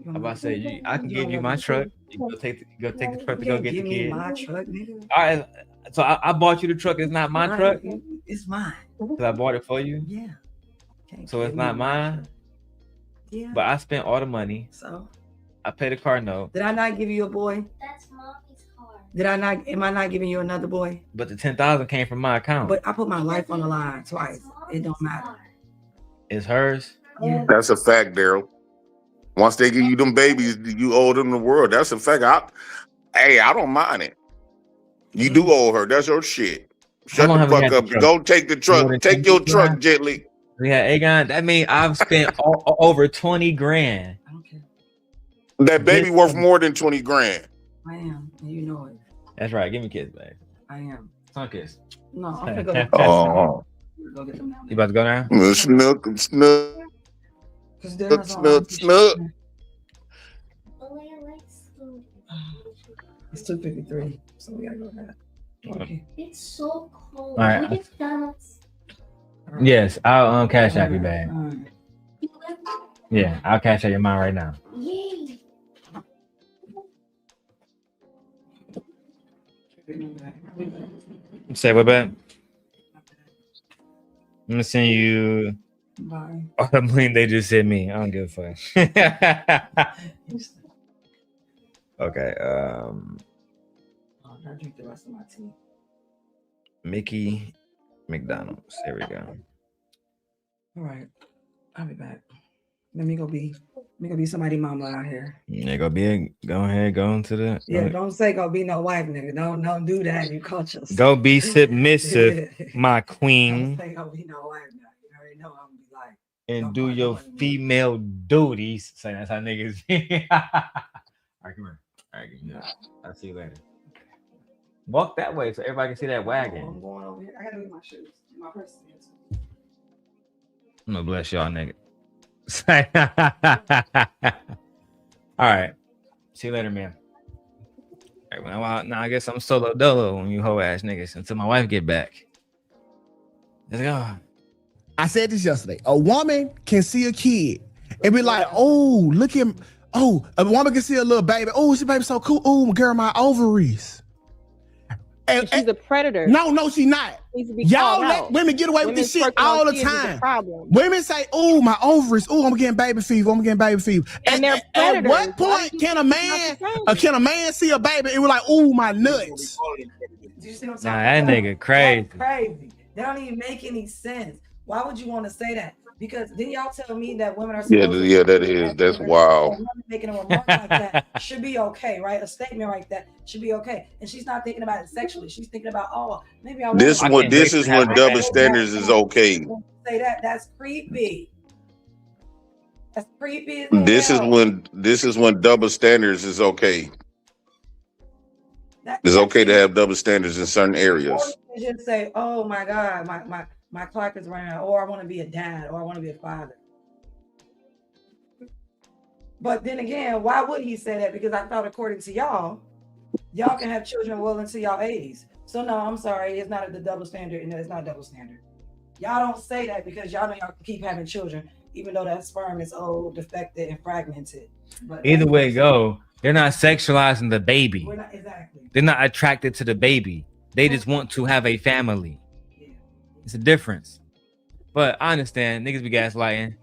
I'm about to say I can give you my truck. You go take the truck to go get the kids. My truck, nigga. All right. So I bought you the truck. It's not my truck. It's mine. Because I bought it for you. Yeah. So it's not mine. Yeah. But I spent all the money. So I paid the car note. did I not give you a boy? That's mommy's car. Did I not? Am I not giving you another boy? But the 10,000 came from my account. But I put my life on the line twice. It don't matter. It's hers. Yeah. That's a fact, Darrell. Once they give you them babies, you owe them the world. That's a fact. I don't mind it. You do owe her. That's your shit. Shut the fuck up. Go take the truck. Take your truck gently. Yeah, Aegon. That means I've spent over 20 grand. That baby worth more than 20 grand. I am. And you know it. That's right. Give me kids back. I am. Sun kiss. No, I'm gonna go get Oh. Go get them now. You about to go now? Snook. Snook. It's 2:53, so we gotta go now. Okay. It's so cold. All right. McDonald's. Yes, I'll cash out your bag. Yeah, I'll cash out your mine right now. Yay. Say what back? I'm gonna send you. Bye. Oh, I mean, they just said me. I don't give a fuck. Okay. I'll drink the rest of my tea. Mickey McDonald's. There we go. All right, I'll be back. Let me go be somebody mama out here. Yeah, go ahead, go into the. Yeah, don't say go be no wife, nigga. Don't do that. You cultures. Go be submissive, my queen. Don't say go be no wife now. You already know I'm gonna be like. And do your female duties. Say that's how niggas. All right, come here. All right, give me that. I'll see you later. Walk that way so everybody can see that wagon. I'm going over here. I gotta leave my shoes. My purse. I'm gonna bless y'all, nigga. All right. See you later, man. All right, well, now I guess I'm solo dolo when you hoe ass niggas until my wife get back. Let's go. I said this yesterday. A woman can see a kid and be like, oh, look at him. Oh, a woman can see a little baby. Oh, this baby's so cool. Oh, girl, my ovaries. And she's a predator. No, she's not. Y'all let women get away with this shit all the time. Women say, "Oh, my ovaries. Oh, I'm getting baby fever. I'm getting baby fever." And they're at predators. what point can a man see a baby and we're like, "Oh, my nuts"? Nah, that nigga crazy. That's crazy. That don't even make any sense. Why would you want to say that? Because then y'all tell me that women are that's wild. Making a remark like that should be okay, right? A statement like that should be okay. And she's not thinking about it sexually. She's thinking about, oh, maybe I want This is when double standards is okay. Say that. That's creepy. That's creepy. This is when double standards is okay. It's okay to have double standards in certain areas. Just say, oh my God, my clock is running out, or I want to be a dad, or I want to be a father. But then again, why would he say that? Because I thought according to y'all can have children well into y'all 80s. So no, I'm sorry, it's not the double standard, and it's not double standard. Y'all don't say that because y'all know y'all can keep having children, even though that sperm is old, defected, and fragmented. But either way go, they're not sexualizing the baby. We're not, exactly. They're not attracted to the baby. They just want to have a family. It's a difference. But I understand niggas be gaslighting,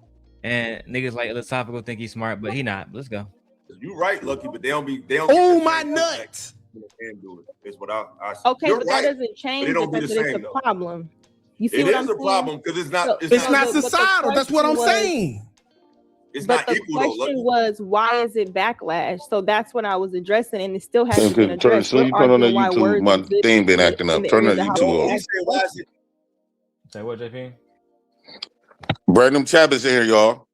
and niggas like iLLAsophical think he's smart, but he not. Let's go. You right, Lucky, but they don't be. They don't. Oh my nuts! Do it. Is what I Okay, you're but right, that doesn't change the fact that it's a problem. You see it what is I'm a saying? problem because it's not. So- It's not but the societal. That's what I'm question was- saying. It's But not the equal though. question Lucky. was, why is it backlash? So that's what I was addressing, and it still hasn't been Turn, addressed. so you We're turn on that arguing why YouTube. words My is good thing been in acting the up. Turn areas that of how YouTube people off. He ask said, why is it? Say what, JP? Brandon Chavez in here, y'all.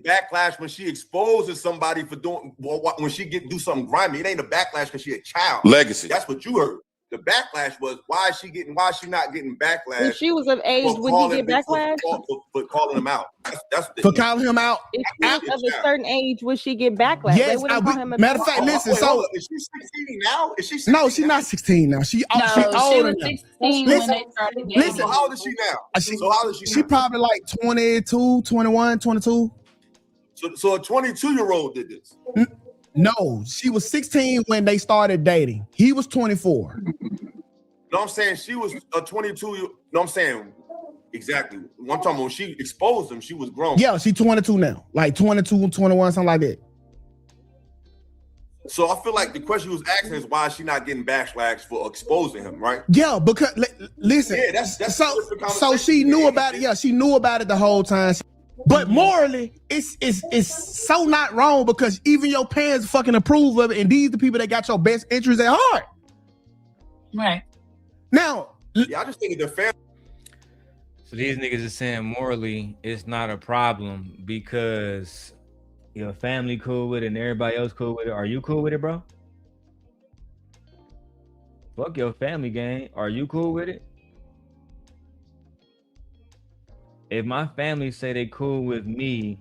Backlash when she exposes somebody for doing when she do something grimy. It ain't a backlash because she a child. Legacy. That's what you heard. The backlash was why is she not getting backlash? If she was of age, would he get backlash? For calling him out. That's For calling him out. If she was of a certain age, would she get backlash? Yes, They wouldn't call him a matter of fact, child. listen. Wait, So hold up. Is she 16 now? Is she 16 no, she's not 16 now. She No, she older was now. 16 when they started dating. So how old is she now? So how old is she She now? probably like 22, 21, 22. So a 22-year-old did this. No, she was 16 when they started dating. He was 24. No, I'm saying she was a 22. No, I'm saying exactly. I'm talking about when she exposed him, she was grown. Yeah, she's 22 now. Like 22, 21, something like that. So I feel like the question he was asking is why is she not getting backlash for exposing him, right? Yeah, because listen. Yeah, that's so she knew about it. Yeah, she knew about it the whole time. But morally, it's so not wrong because even your parents fucking approve of it, and these the people that got your best interests at heart. Right. Now, yeah, I just think the family. So these niggas is saying morally it's not a problem because your family cool with it and everybody else cool with it. Are you cool with it, bro? Fuck your family, gang. Are you cool with it? If my family say they cool with me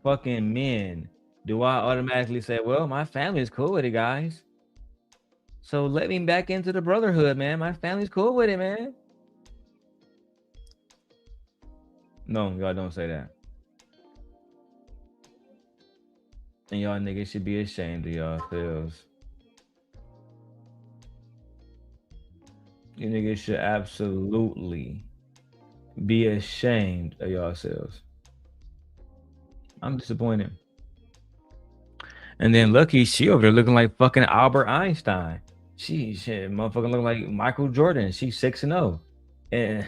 fucking men, do I automatically say, well, my family is cool with it, guys? So let me back into the brotherhood, man. My family's cool with it, man. No, y'all don't say that. And y'all niggas should be ashamed of yourselves. You niggas should absolutely be ashamed of yourselves. I'm disappointed. And then Lucky, she over there looking like fucking Albert Einstein. She motherfucking look like Michael Jordan. She's 6-0. And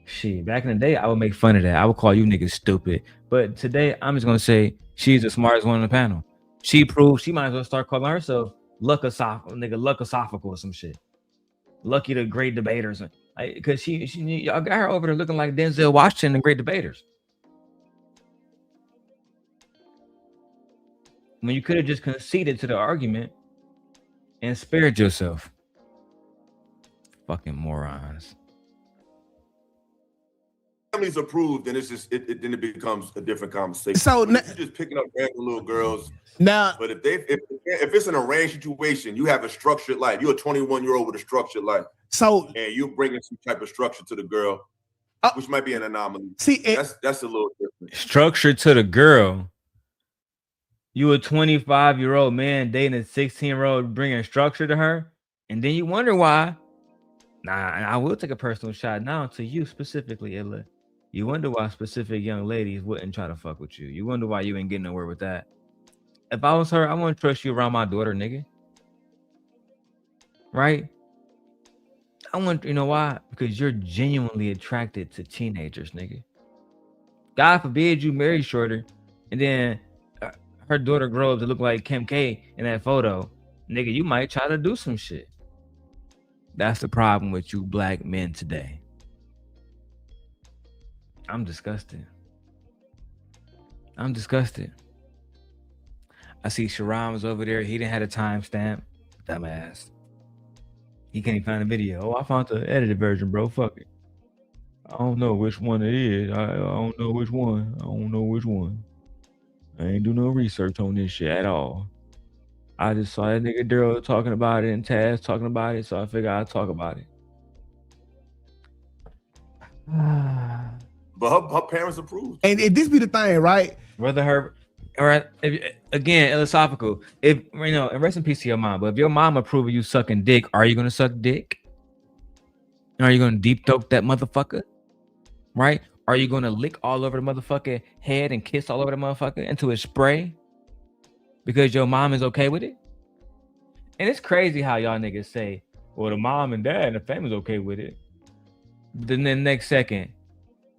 she back in the day, I would make fun of that. I would call you niggas stupid. But today, I'm just gonna say she's the smartest one on the panel. She proved she might as well start calling herself iLLAsophical or some shit. Lucky the great debaters. Because y'all got her over there looking like Denzel Washington and Great Debaters. When you could have just conceded to the argument and spared yourself. Fucking morons. Family's approved, then it's just then it becomes a different conversation. So if you're just picking up random little girls. Now, but if it's an arranged situation, you have a structured life. You're a 21-year-old with a structured life. So and you're bringing some type of structure to the girl, which might be an anomaly. See, that's a little different. Structure to the girl. You a 25-year-old man dating a 16-year-old, bringing structure to her, and then you wonder why. Nah, I will take a personal shot now to you specifically, Illa. You wonder why specific young ladies wouldn't try to fuck with you. You wonder why you ain't getting nowhere with that. If I was her, I wouldn't trust you around my daughter, nigga. Right? I want, you know why? Because you're genuinely attracted to teenagers, nigga. God forbid you marry shorter, and then her daughter grows up to look like Kim K in that photo. Nigga, you might try to do some shit. That's the problem with you black men today. I'm disgusted. I'm disgusted. I see Sharam's over there. He didn't have a timestamp. Dumbass. He can't even find a video. Oh, I found the edited version, bro. Fuck it. I don't know which one it is. I don't know which one. I don't know which one. I ain't do no research on this shit at all. I just saw that nigga Darrel talking about it and Taz talking about it, so I figured I'd talk about it. But her parents approved. And if this be the thing, right? Whether her, all right, again, iLLAsophical. If you know, and rest in peace to your mom. But if your mom approve of you sucking dick, are you gonna suck dick? Are you gonna deep throat that motherfucker? right? Are you gonna lick all over the motherfucking head and kiss all over the motherfucker until it spray? Because your mom is okay with it? And it's crazy how y'all niggas say, well, the mom and dad and the family's okay with it. But then the next second,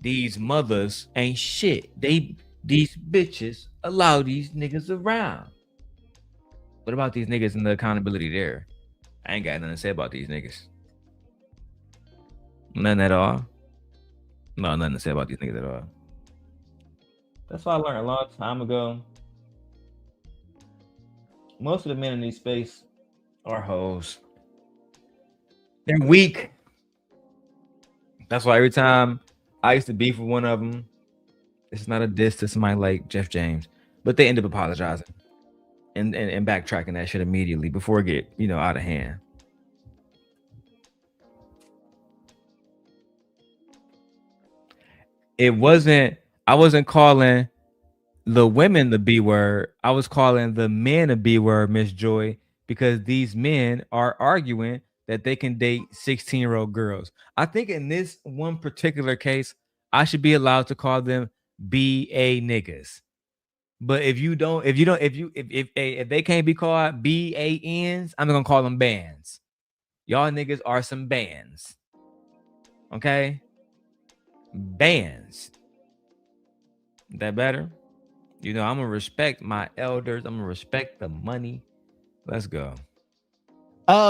these mothers ain't shit. These bitches allow these niggas around. What about these niggas and the accountability there? I ain't got nothing to say about these niggas. None at all. No, nothing to say about these niggas at all. That's what I learned a long time ago. Most of the men in these space are hoes. They're weak. That's why every time I used to beef with one of them, it's not a diss to somebody like Jeff James, but they end up apologizing and backtracking that shit immediately before it get, you know, out of hand. I wasn't calling the women the B word. I was calling the men a B word, Miss Joy, because these men are arguing that they can date 16-year-old girls. I think in this one particular case, I should be allowed to call them BA niggas. But if they can't be called BANs, I'm gonna call them bands. Y'all niggas are some bands. Okay? Bands. That better? You know, I'm gonna respect my elders. I'm gonna respect the money. Let's go.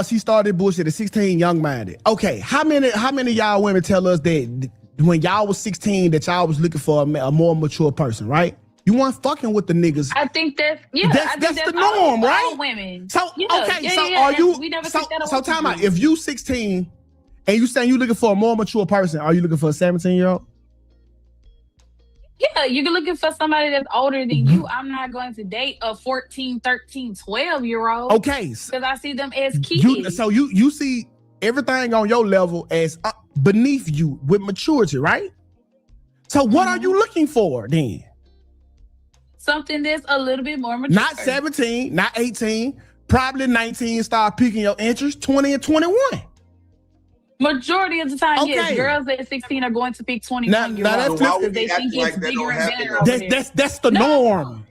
She started bullshit at 16, young-minded. Okay, how many y'all women tell us that when y'all was 16 that y'all was looking for a more mature person, right? You weren't fucking with the niggas. I think that's the norm, right? All women. So Yeah, are you? We never So time out. If you 16 and you saying you looking for a more mature person, are you looking for a 17-year-old? Yeah, you're looking for somebody that's older than you. I'm not going to date a 14, 13, 12-year-old. Okay. Because I see them as kids. So you see everything on your level as beneath you with maturity, right? So what are you looking for then? Something that's a little bit more mature. Not 17, not 18, probably 19, start piquing your interest, 20 and 21. Majority of the time, yes, girls at 16 are going to pick 21-year-olds because they think it's bigger and better over there. That's the norm.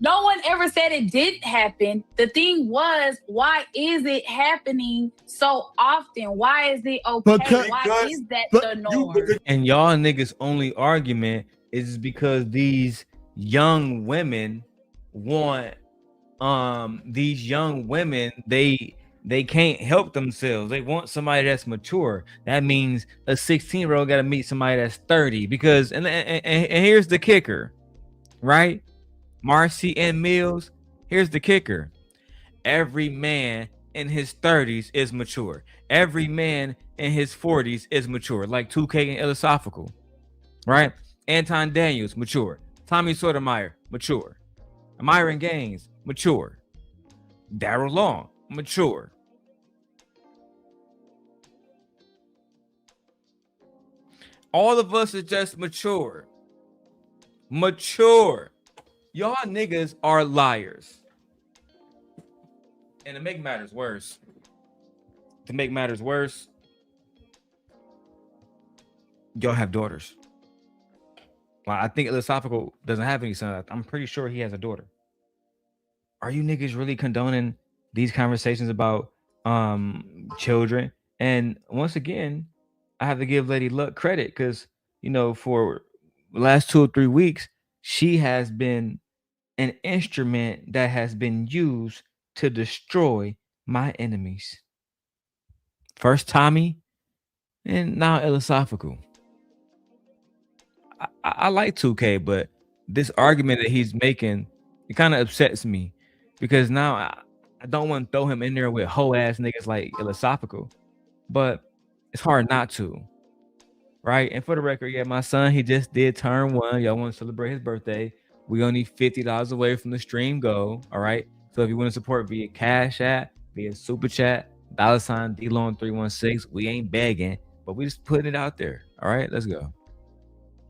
No one ever said it didn't happen. The thing was, why is it happening so often? Why is it okay? Why is that the norm? And y'all niggas' only argument is because these young women want these young women, they can't help themselves. They want somebody that's mature. That means a 16-year-old got to meet somebody that's 30 because and here's the kicker, right? Marcy and Mills, here's the kicker. Every man in his 30s is mature. Every man in his 40s is mature, like Tukay and iLLAsophical, right? Anton Daniels, mature. Tommy Sotomayor, mature. Myron Gaines, mature. Darrel Long, mature. All of us are just mature. Mature. Y'all niggas are liars. And to make matters worse, y'all have daughters. Well, I think iLLAsophical doesn't have any sons. I'm pretty sure he has a daughter. Are you niggas really condoning these conversations about children? And once again, I have to give Lady Luck credit because, you know, for the last 2 or 3 weeks, she has been an instrument that has been used to destroy my enemies. First Tommy, and now iLLAsophical. I like 2K, but this argument that he's making, it kind of upsets me because now I don't want to throw him in there with hoe ass niggas like iLLAsophical, but it's hard not to, right? And for the record, yeah, my son, he just did turn 1. Y'all want to celebrate his birthday. We only $50 away from the stream goal, all right? So if you want to support via Cash App, via Super Chat, $DLong316, we ain't begging, but we just putting it out there, all right? Let's go.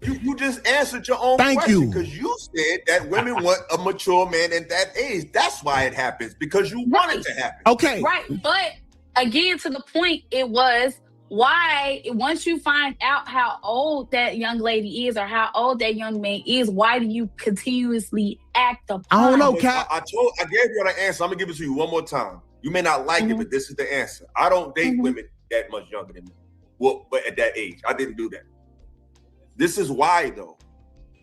You just answered your own question because you said that women want a mature man at that age. That's why it happens, because you want it to happen. Okay. Right. But again, to the point, it was why, once you find out how old that young lady is or how old that young man is, why do you continuously act upon I don't know, it? Cap. I gave you the answer. I'm gonna give it to you one more time. You may not like it, but this is the answer. I don't date women that much younger than me. Well, but at that age, I didn't do that. This is why, though,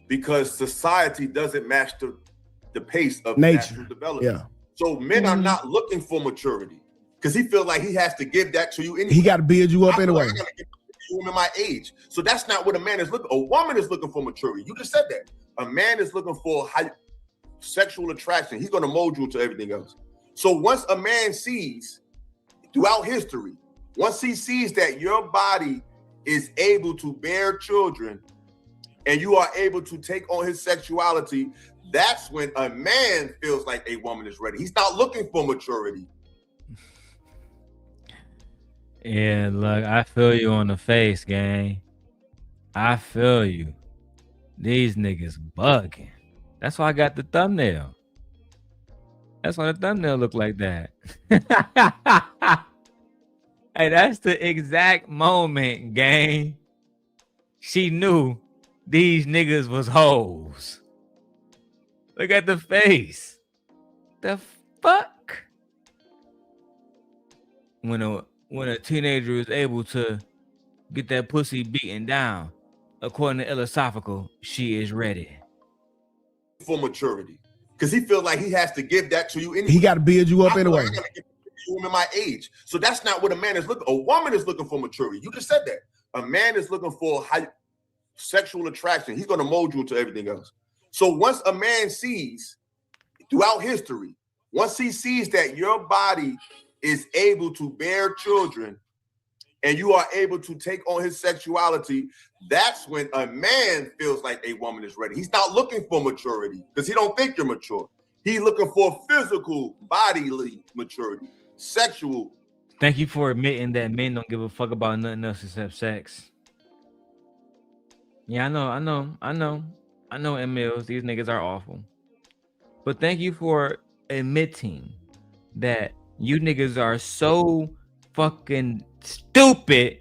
because society doesn't match the pace of natural development. Yeah. So men are not looking for maturity because he feels like he has to give that to you anyway. He got to build you up anyway. I gotta give a woman my age. So that's not what a man is looking. A woman is looking for maturity. You just said that. A man is looking for sexual attraction. He's gonna mold you to everything else. So once a man sees throughout history, once he sees that your body is able to bear children and you are able to take on his sexuality, that's when a man feels like a woman is ready. He's not looking for maturity. Yeah, look, I feel you on the face, gang. I feel you. These niggas bugging. That's why I got the thumbnail. That's why the thumbnail look like that. Hey, that's the exact moment, gang. She knew these niggas was hoes. Look at the face. The fuck? When a teenager is able to get that pussy beaten down, according to iLLAsophical, she is ready. For maturity. Because he feels like he has to give that to you anyway. He got to build you up anyway. I gotta give a woman my age. So that's not what a man is looking. A woman is looking for maturity. You just said that. A man is looking for sexual attraction. He's gonna mold you to everything else. So once a man sees throughout history, once he sees that your body is able to bear children and you are able to take on his sexuality, that's when a man feels like a woman is ready. He's not looking for maturity because he don't think you're mature. He's looking for physical, bodily maturity, sexual. Thank you for admitting that men don't give a fuck about nothing else except sex. Yeah, I know, MLs, these niggas are awful. But thank you for admitting that you niggas are so fucking stupid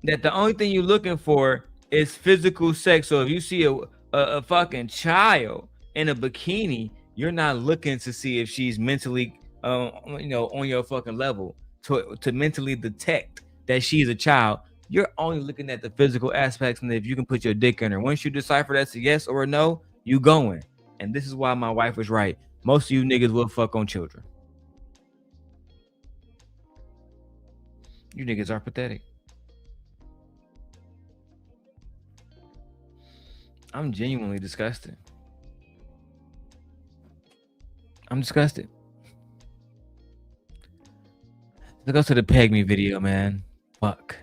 that the only thing you're looking for is physical sex. So if you see a fucking child in a bikini, you're not looking to see if she's mentally on your fucking level to mentally detect that she's a child. You're only looking at the physical aspects and if you can put your dick in her. Once you decipher that's a yes or a no, you going. And this is why my wife was right. Most of you niggas will fuck on children. You niggas are pathetic. I'm genuinely disgusted. I'm disgusted. Let's go to the Peg Me video, man. Fuck.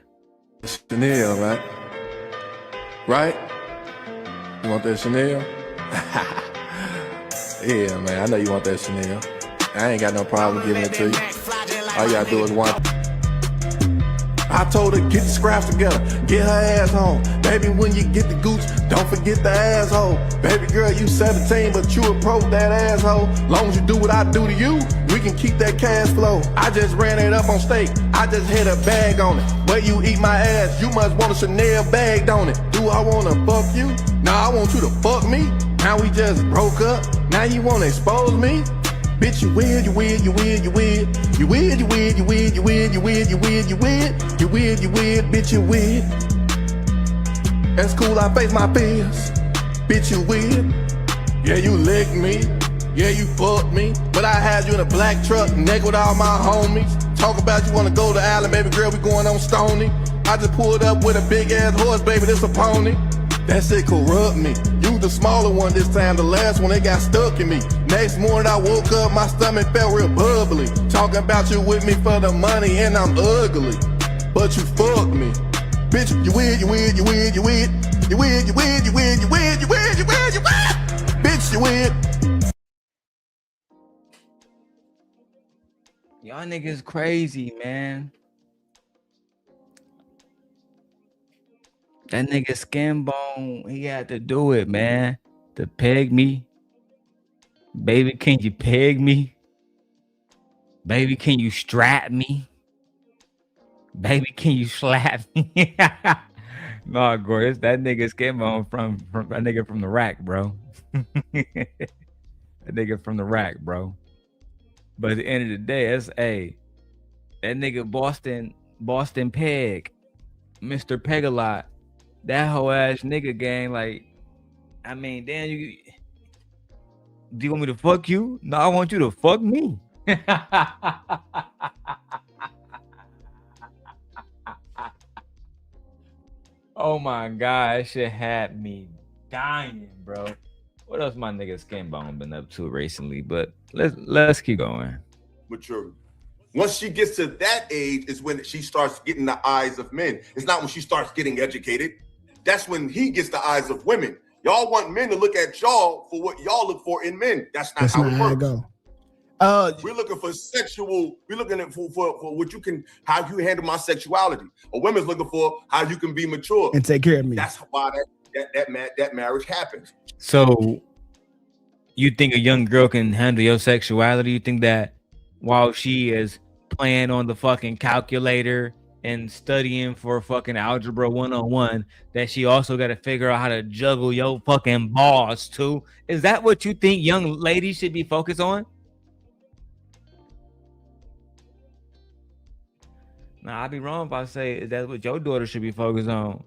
Chanel, right? Right? You want that Chanel? Yeah, man. I know you want that Chanel. I ain't got no problem giving it to you. All you gotta do is want. I told her, get the scraps together, get her ass home. Baby, when you get the gooch, don't forget the asshole. Baby girl, you 17, but you approach that asshole. Long as you do what I do to you, we can keep that cash flow. I just ran it up on steak, I just hit a bag on it. Where you eat my ass, you must want a Chanel bag, don't it? Do I wanna fuck you? Nah, I want you to fuck me. Now we just broke up, now you wanna expose me? Bitch, you weird, you weird, you weird, you weird. You weird, you weird, you weird, you weird, you weird, you weird, you weird. You weird, you weird, bitch, you weird. That's cool, I face my fears. Bitch, you weird. Yeah, you licked me. Yeah, you fucked me. But I had you in a black truck, neck with all my homies. Talk about you wanna go to Island, baby girl, we going on Stony. I just pulled up with a big ass horse, baby, this a pony. That shit corrupt me. You the smaller one this time, the last one, they got stuck in me. Next morning I woke up, my stomach felt real bubbly. Talking about you with me for the money and I'm ugly. But you fucked me. Bitch, you weird, you weird, you weird, you weird. You weird, you weird, you weird, you weird, you weird, you weird, you weird. Bitch, you weird. Y'all niggas crazy, man. That nigga Skin Bone, he had to do it, man. To peg me. Baby, can you peg me? Baby, can you strap me? Baby, can you slap me? No, Gordy, it's that nigga skin bone from that nigga from the rack, bro. That nigga from the rack, bro. But at the end of the day, that's that nigga Boston Peg, Mr. Peg-a-lot, that whole ass nigga gang. Like, I mean, damn, do you want me to fuck you? No, I want you to fuck me. Oh my god, that shit had me dying, bro. What else my nigga Skin Bone been up to recently? But let's keep going. Maturity. Once she gets to that age is when she starts getting the eyes of men. It's not when she starts getting educated. That's when he gets the eyes of women. Y'all want men to look at y'all for what y'all look for in men. That's not how it works. We're looking for sexual. We're looking at for what you can, how you handle my sexuality. A woman's looking for how you can be mature and take care of me. That's why that marriage happens. So, you think a young girl can handle your sexuality? You think that while she is playing on the fucking calculator and studying for fucking algebra 101, that she also got to figure out how to juggle your fucking balls too? Is that what you think young ladies should be focused on? Now, I'd be wrong if I say that's what your daughter should be focused on.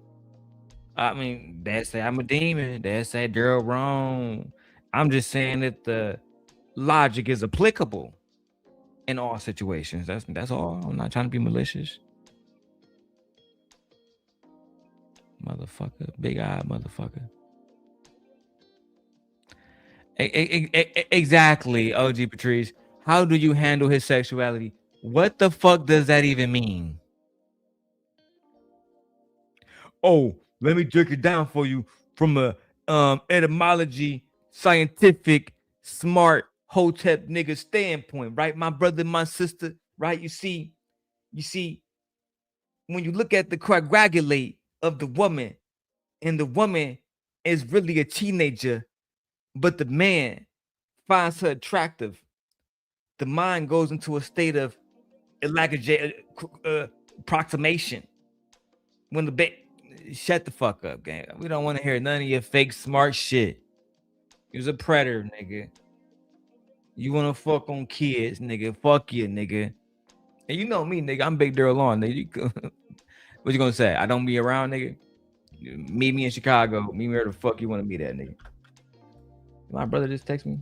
I mean, Dad say I'm a demon. Dad say Darrel wrong. I'm just saying that the logic is applicable in all situations. That's all. I'm not trying to be malicious. Motherfucker. Big-eyed motherfucker. Exactly, OG Patrice. How do you handle his sexuality? What the fuck does that even mean? Oh, let me jerk it down for you from a etymology, scientific, smart, hotep nigga standpoint, right? My brother, my sister, right? You see, when you look at the coagulate of the woman, and the woman is really a teenager, but the man finds her attractive, the mind goes into a state of approximation. When the shut the fuck up, gang. We don't want to hear none of your fake smart shit. You're a predator, nigga. You want to fuck on kids, nigga. Fuck you, nigga. And you know me, nigga. I'm Big Darrel Long, nigga. What you gonna say? I don't be around, nigga. Meet me in Chicago. Meet me where the fuck you want to meet at, nigga. My brother just text me.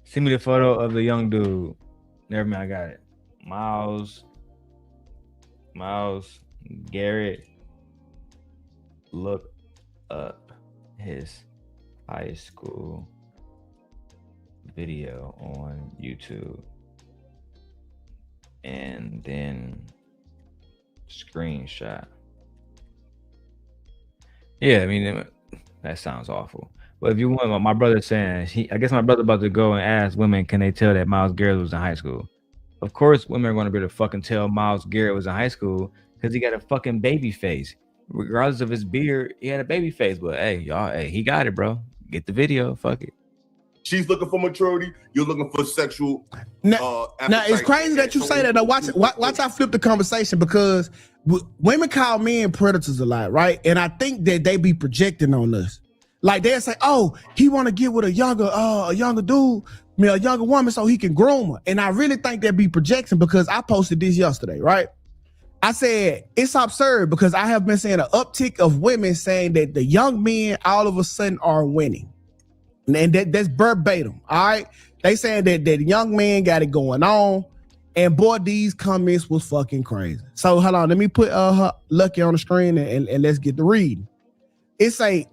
Send me the photo of the young dude. Never mind, I got it. Miles Garrett. Look up his high school video on YouTube and then screenshot. Yeah, I mean, that sounds awful. But if you want, my brother saying, I guess my brother about to go and ask women, can they tell that Miles Garrett was in high school? Of course, women are going to be able to fucking tell Miles Garrett was in high school because he got a fucking baby face. Regardless of his beard, he had a baby face. But hey, y'all, he got it, bro. Get the video. Fuck it. She's looking for maturity. You're looking for sexual. Now it's crazy that you say that. Now watch I flip the conversation, because women call men predators a lot, right? And I think that they be projecting on us. Like they'll say, "Oh, he want to get with a younger dude, a younger woman, so he can groom her." And I really think that be projection, because I posted this yesterday, right? I said it's absurd because I have been seeing an uptick of women saying that the young men all of a sudden are winning. And that's verbatim, all right? They saying that young men got it going on, and boy, these comments was fucking crazy. So hold on, let me put Lucky on the screen and let's get the reading. I said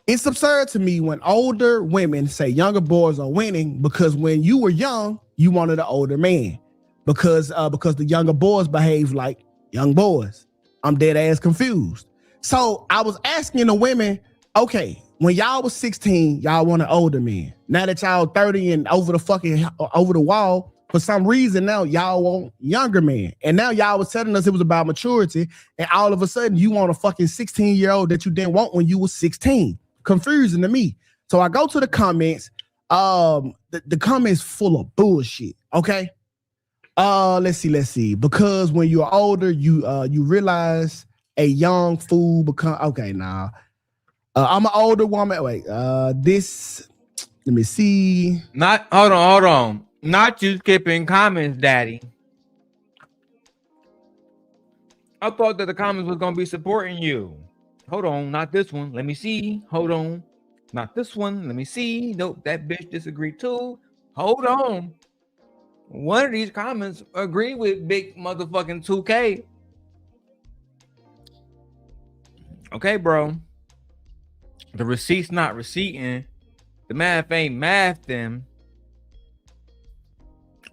it's absurd to me when older women say younger boys are winning, because when you were young, you wanted an older man because the younger boys behave like young boys. I'm dead ass confused. So I was asking the women, okay, when y'all was 16, y'all want an older man. Now that y'all 30 and over the wall, for some reason now y'all want younger men. And now y'all was telling us it was about maturity, and all of a sudden you want a fucking 16-year-old that you didn't want when you was 16. Confusing to me. So I go to the comments. The comments full of bullshit. Okay. Let's see. Because when you're older, you realize a young fool become okay. Now, I'm an older woman. Wait, this. Let me see. Hold on. Not you skipping comments, daddy. I thought that the comments was gonna be supporting you. Hold on, not this one. Let me see. Hold on. Not this one. Let me see. Nope, that bitch disagreed too. Hold on. One of these comments agree with big motherfucking 2K. Okay, bro. The receipt's not receipting. The math ain't mathin'.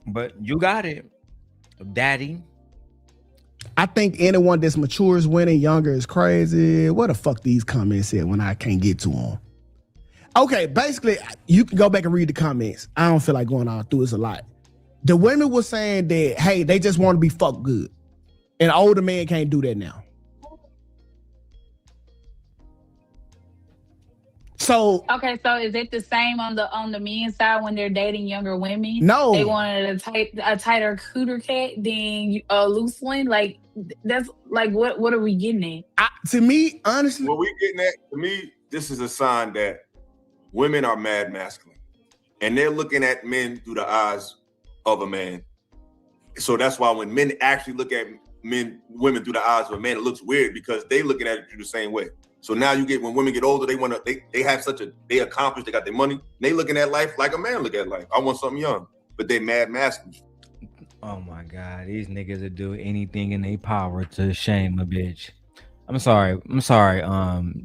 But you got it, daddy. I think anyone that's mature is winning, younger is crazy. What the fuck these comments said when I can't get to them? Okay, basically, you can go back and read the comments. I don't feel like going all through this a lot. The women were saying that, hey, they just want to be fucked good. And older men can't do that now. So okay, so is it the same on the men's side when they're dating younger women? No, they wanted a tighter cooter cat than a loose one. Like that's like what are we getting at? To me, honestly, what we getting at, to me, this is a sign that women are mad masculine, and they're looking at men through the eyes of a man. So that's why when men actually look at women through the eyes of a man, it looks weird because they looking at it through the same way. So now you get when women get older, they accomplish, they got their money. They looking at life like a man look at life. I want something young, but they mad masculine. Oh my God, these niggas will do anything in their power to shame a bitch. I'm sorry,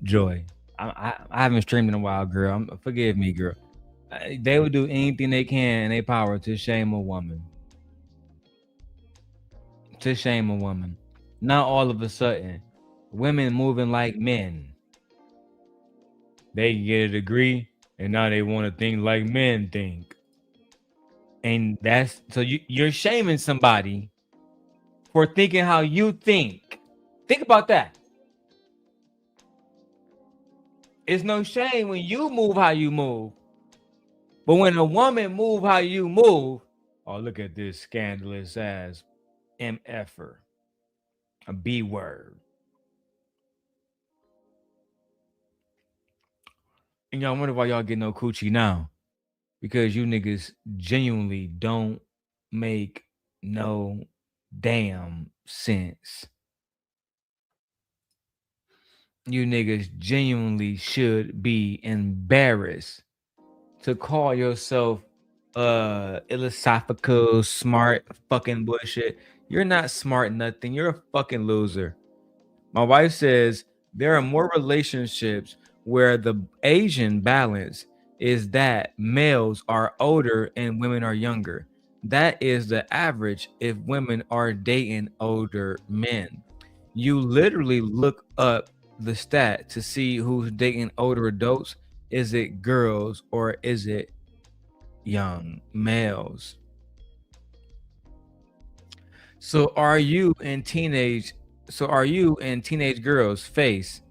Joy. I haven't streamed in a while, girl. Forgive me, girl. They would do anything they can in their power to shame a woman. Now all of a sudden, women moving like men. They get a degree and now they want to think like men think. And that's so you're shaming somebody for thinking how you think. Think about that. It's no shame when you move how you move. But when a woman move how you move, oh, look at this scandalous ass MFer. A B word. And y'all wonder why y'all get no coochie now. Because you niggas genuinely don't make no damn sense. You niggas genuinely should be embarrassed to call yourself iLLAsophical, smart, fucking bullshit. You're not smart nothing. You're a fucking loser. My wife says there are more relationships where the Asian balance is that males are older and women are younger. That is the average if women are dating older men. You literally look up the stat to see who's dating older adults. Is it girls or is it young males? So are you in teenage girls' face?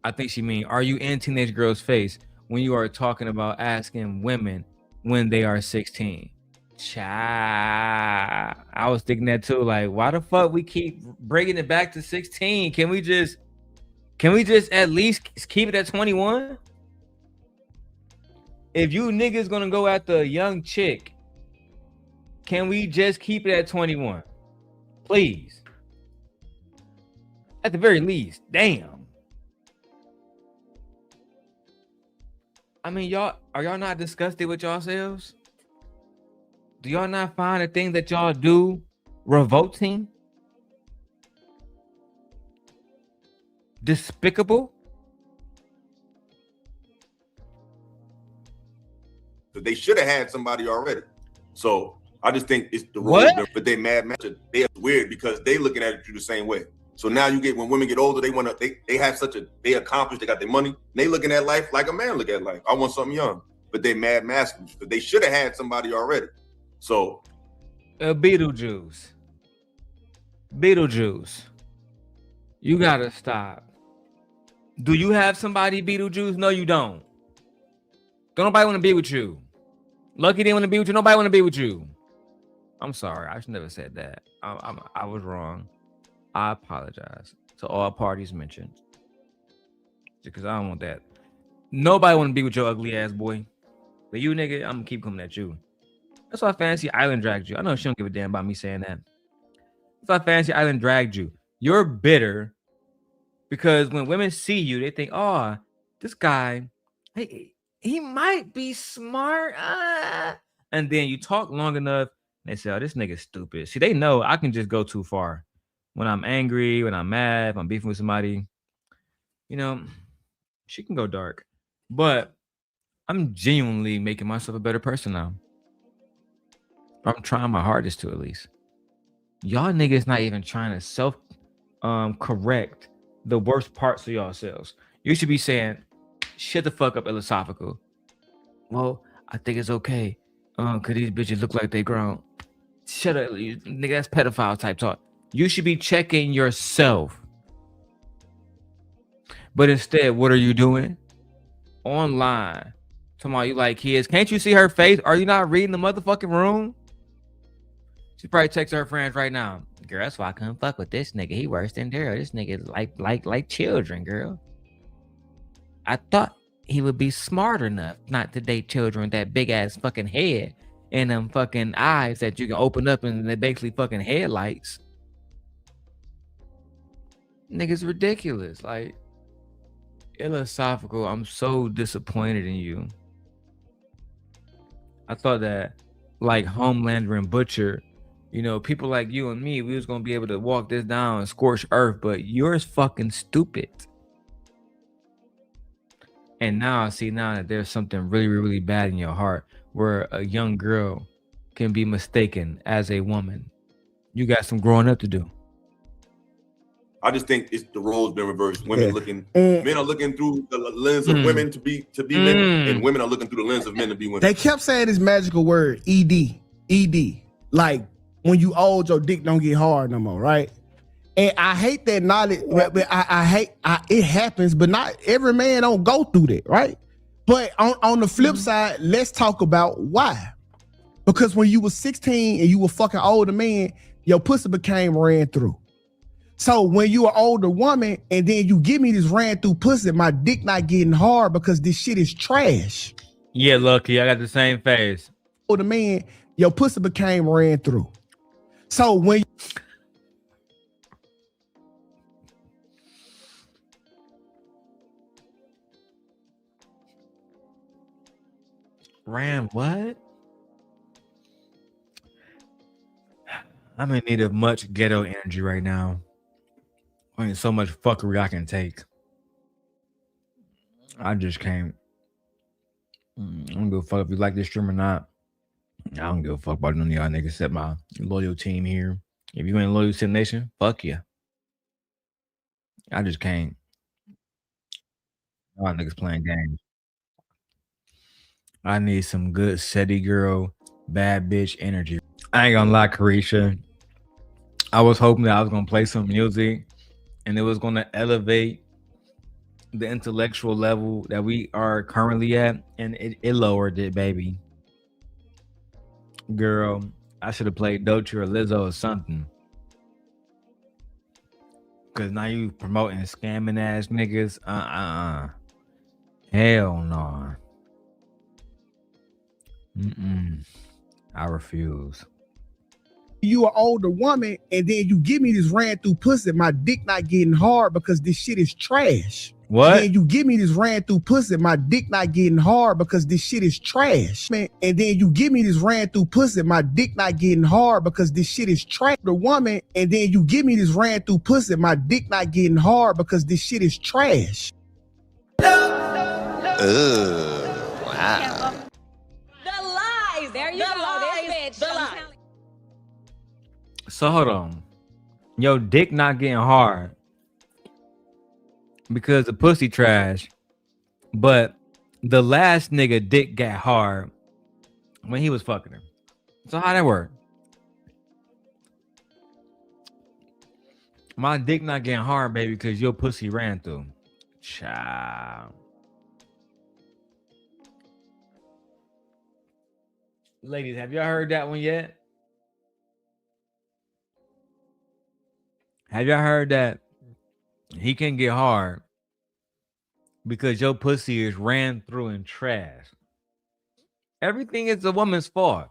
I think she mean, are you in teenage girls' face when you are talking about asking women when they are 16? Child, I was thinking that too. Like, why the fuck we keep bringing it back to 16? Can we just at least keep it at 21? If you niggas gonna go after a young chick, can we just keep it at 21? Please. At the very least. Damn. I mean, are y'all not disgusted with yourselves? Do y'all not find the thing that y'all do revolting? Despicable? They should have had somebody already. So I just think it's the role, but they mad. They're weird because they looking at it through the same way. So now you get when women get older, they accomplish, they got their money. They looking at life like a man look at life. I want something young, but they mad masculine. But they should have had somebody already. So Beetlejuice, you gotta stop. Do you have somebody, Beetlejuice? No, you don't. Don't nobody want to be with you. Lucky didn't want to be with you. Nobody want to be with you. I'm sorry. I should never said that. I was wrong. I apologize to all parties mentioned. Because I don't want that. Nobody want to be with your ugly ass boy. But you, nigga, I'm gonna keep coming at you. That's why Fantasy Island dragged you. I know she don't give a damn about me saying that. That's why Fantasy Island dragged you. You're bitter because when women see you, they think, oh, this guy, he might be smart. And then you talk long enough, and they say, oh, this nigga's stupid. See, they know I can just go too far. When I'm angry, when I'm mad, if I'm beefing with somebody, you know, she can go dark. But I'm genuinely making myself a better person now. I'm trying my hardest to, at least. Y'all niggas not even trying to self correct the worst parts of yourselves. You should be saying, shut the fuck up, iLLAsophical. Well, I think it's okay. Cause these bitches look like they grown. Shut up, nigga, that's pedophile type talk. You should be checking yourself. But instead, what are you doing? Online. Talking about you like kids. Can't you see her face? Are you not reading the motherfucking room? She probably texting her friends right now. Girl, that's why I couldn't fuck with this nigga. He worse than Darrel. This nigga like children, girl. I thought he would be smart enough not to date children with that big ass fucking head and them fucking eyes that you can open up and they're basically fucking headlights. Nigga's ridiculous. Like, iLLAsophical, I'm so disappointed in you. I thought that, like Homelander and Butcher, you know, people like you and me, we was gonna be able to walk this down and scorch earth, but you're fucking stupid. And now I see now that there's something really, really bad in your heart where a young girl can be mistaken as a woman. You got some growing up to do. I just think it's the roles been reversed. Women men are looking through the lens of women to be men, and women are looking through the lens of men to be women. They kept saying this magical word, ED. Like when you old, your dick don't get hard no more, right? And I hate that knowledge. I hate it happens, but not every man don't go through that, right? But on the flip side, let's talk about why. Because when you were 16 and you were fucking older man, your pussy became ran through. So when you an older woman and then you give me this ran through pussy, my dick not getting hard because this shit is trash. Yeah, Lucky, I got the same face. Older man, your pussy became ran through. So when Ram, what? I'm in need of much ghetto energy right now. I mean, so much fuckery I can take. I just can't. I don't give a fuck if you like this stream or not. I don't give a fuck about none of y'all niggas except my loyal team here. If you ain't loyal to the nation, fuck you. I just can't. Y'all niggas playing games. I need some good city girl, bad bitch energy. I ain't gonna lie, Carisha. I was hoping that I was gonna play some music and it was gonna elevate the intellectual level that we are currently at, and it lowered it, baby. Girl, I should have played Doja or Lizzo or something. Cause now you promoting scamming ass niggas. Hell no. I refuse. You an older woman and then you give me this ran through pussy, my dick not getting hard because this shit is trash. What? And then you give me this ran through pussy, my dick not getting hard because this shit is trash. Man, and then you give me this ran through pussy, my dick not getting hard because this shit is trash. The woman, and then you give me this ran through pussy, my dick not getting hard because this shit is trash. Wow. The lies. There you go. This bitch. So hold on. Your dick not getting hard because the pussy trash, but the last nigga dick got hard when he was fucking her. So how that work? My dick not getting hard, baby, because your pussy ran through. Child. Ladies, have y'all heard that one yet? Have y'all heard that he can get hard because your pussy is ran through in trash? Everything is a woman's fault.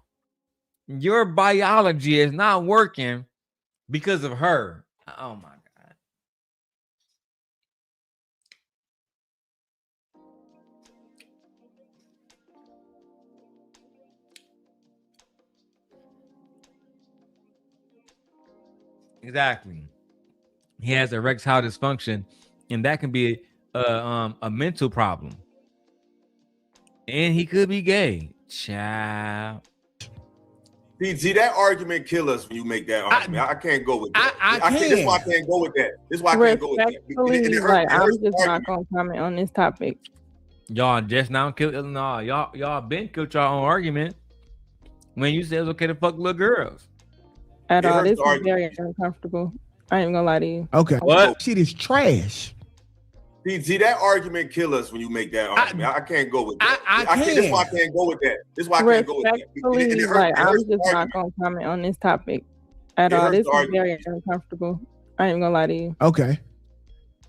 Your biology is not working because of her. Oh my God. Exactly. He has erectile dysfunction, and that can be a mental problem. And he could be gay. Child. See, that argument kill us when you make that argument. I can't go with that. I can't. This is why I can. can't go with that. This is why I can't go with that. Respectfully, like, I'm just not gonna comment on this topic. Y'all just now killed. No, y'all been killed your own argument when you said it's okay to fuck little girls. At all, this is very uncomfortable. I ain't gonna lie to you. Okay. What? Shit is trash. See, that argument kill us when you make that argument. I can't go with that. I can't. can. This is why I can't go with that. This is why I can't go with that. Respectfully, like, I'm just not gonna comment on this topic. At all, this is very uncomfortable. I ain't gonna lie to you. Okay.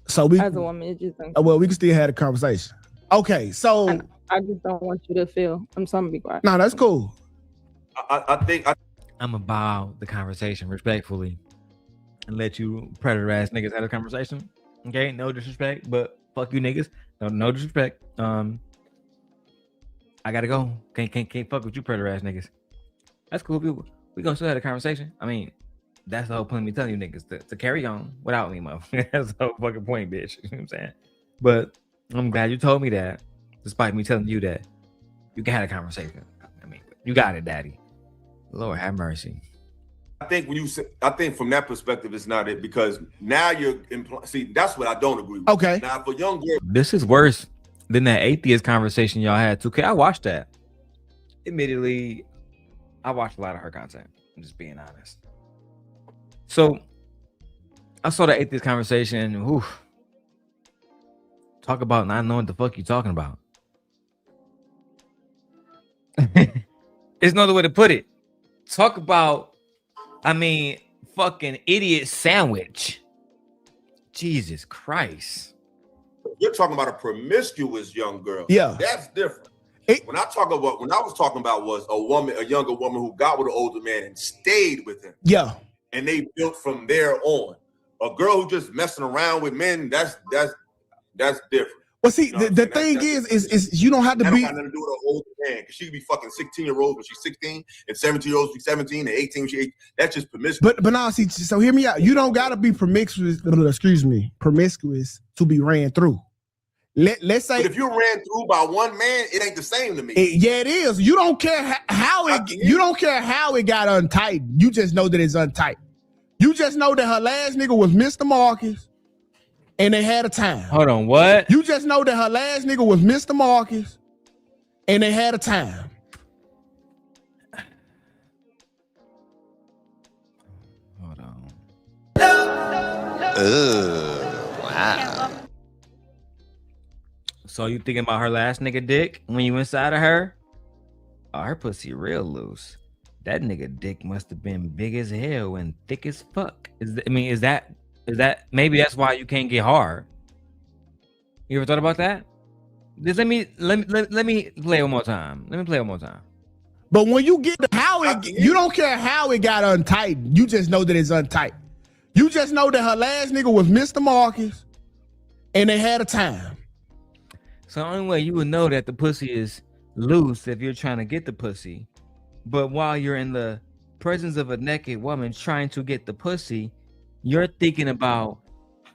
So we, as a woman, it's just uncomfortable. well, we can still have a conversation. Okay, so I just don't want you to feel. I'm sorry to be quiet. no, that's cool. I think I'm gonna bow the conversation respectfully and let you predator ass niggas have a conversation. Okay, no disrespect, but fuck you niggas. No disrespect. I gotta go. Can't fuck with you predator ass niggas. That's cool. We gonna still have a conversation. I mean, that's the whole point of me telling you niggas to carry on without me, motherfucker. That's the whole fucking point, bitch. You know what I'm saying? But I'm glad you told me that, despite me telling you that. You can have a conversation. I mean, you got it, daddy. Lord have mercy. I think when you say, I think from that perspective, it's not it, because now you're see, that's what I don't agree with. Okay. Now for young girls, This is worse than that atheist conversation y'all had. Tukay, I watched that. Admittedly, I watched a lot of her content. I'm just being honest. So I saw the atheist conversation. Whew, talk about not knowing what the fuck you talking about. There's no other way to put it. Talk about, I mean, fucking idiot sandwich. Jesus Christ. you're talking about a promiscuous young girl. Yeah. That's different. When I was talking about was a younger woman who got with an older man and stayed with him. Yeah. And they built from there on. A girl who just messing around with men, that's different. Well, see, the thing is you don't have to that be. Don't got nothing to do with an older man, because she could be fucking 16-year-olds when she's 16, and 17-year-olds be 17, and 18 when she's 18. That's just promiscuous. But now, see, so hear me out. You don't gotta be promiscuous. Promiscuous to be ran through. Let's say, but if you're ran through by one man, it ain't the same to me. Yeah, it is. You don't care how it. You don't care how it got untightened. You just know that it's untight. You just know that her last nigga was Mr. Marcus, and they had a time. Hold on, what? You just know that her last nigga was Mr. Marcus, and they had a time. Hold on. Wow. So you thinking about her last nigga dick when you inside of her? Oh, her pussy real loose. That nigga dick must have been big as hell and thick as fuck. Is that maybe that's why you can't get hard? You ever thought about that? Just let me play one more time. Let me play one more time. But when you get how it, you don't care how it got untightened. You just know that it's untight. You just know that her last nigga was Mr. Marcus, and they had a time. So the only way you would know that the pussy is loose if you're trying to get the pussy. But while you're in the presence of a naked woman trying to get the pussy, you're thinking about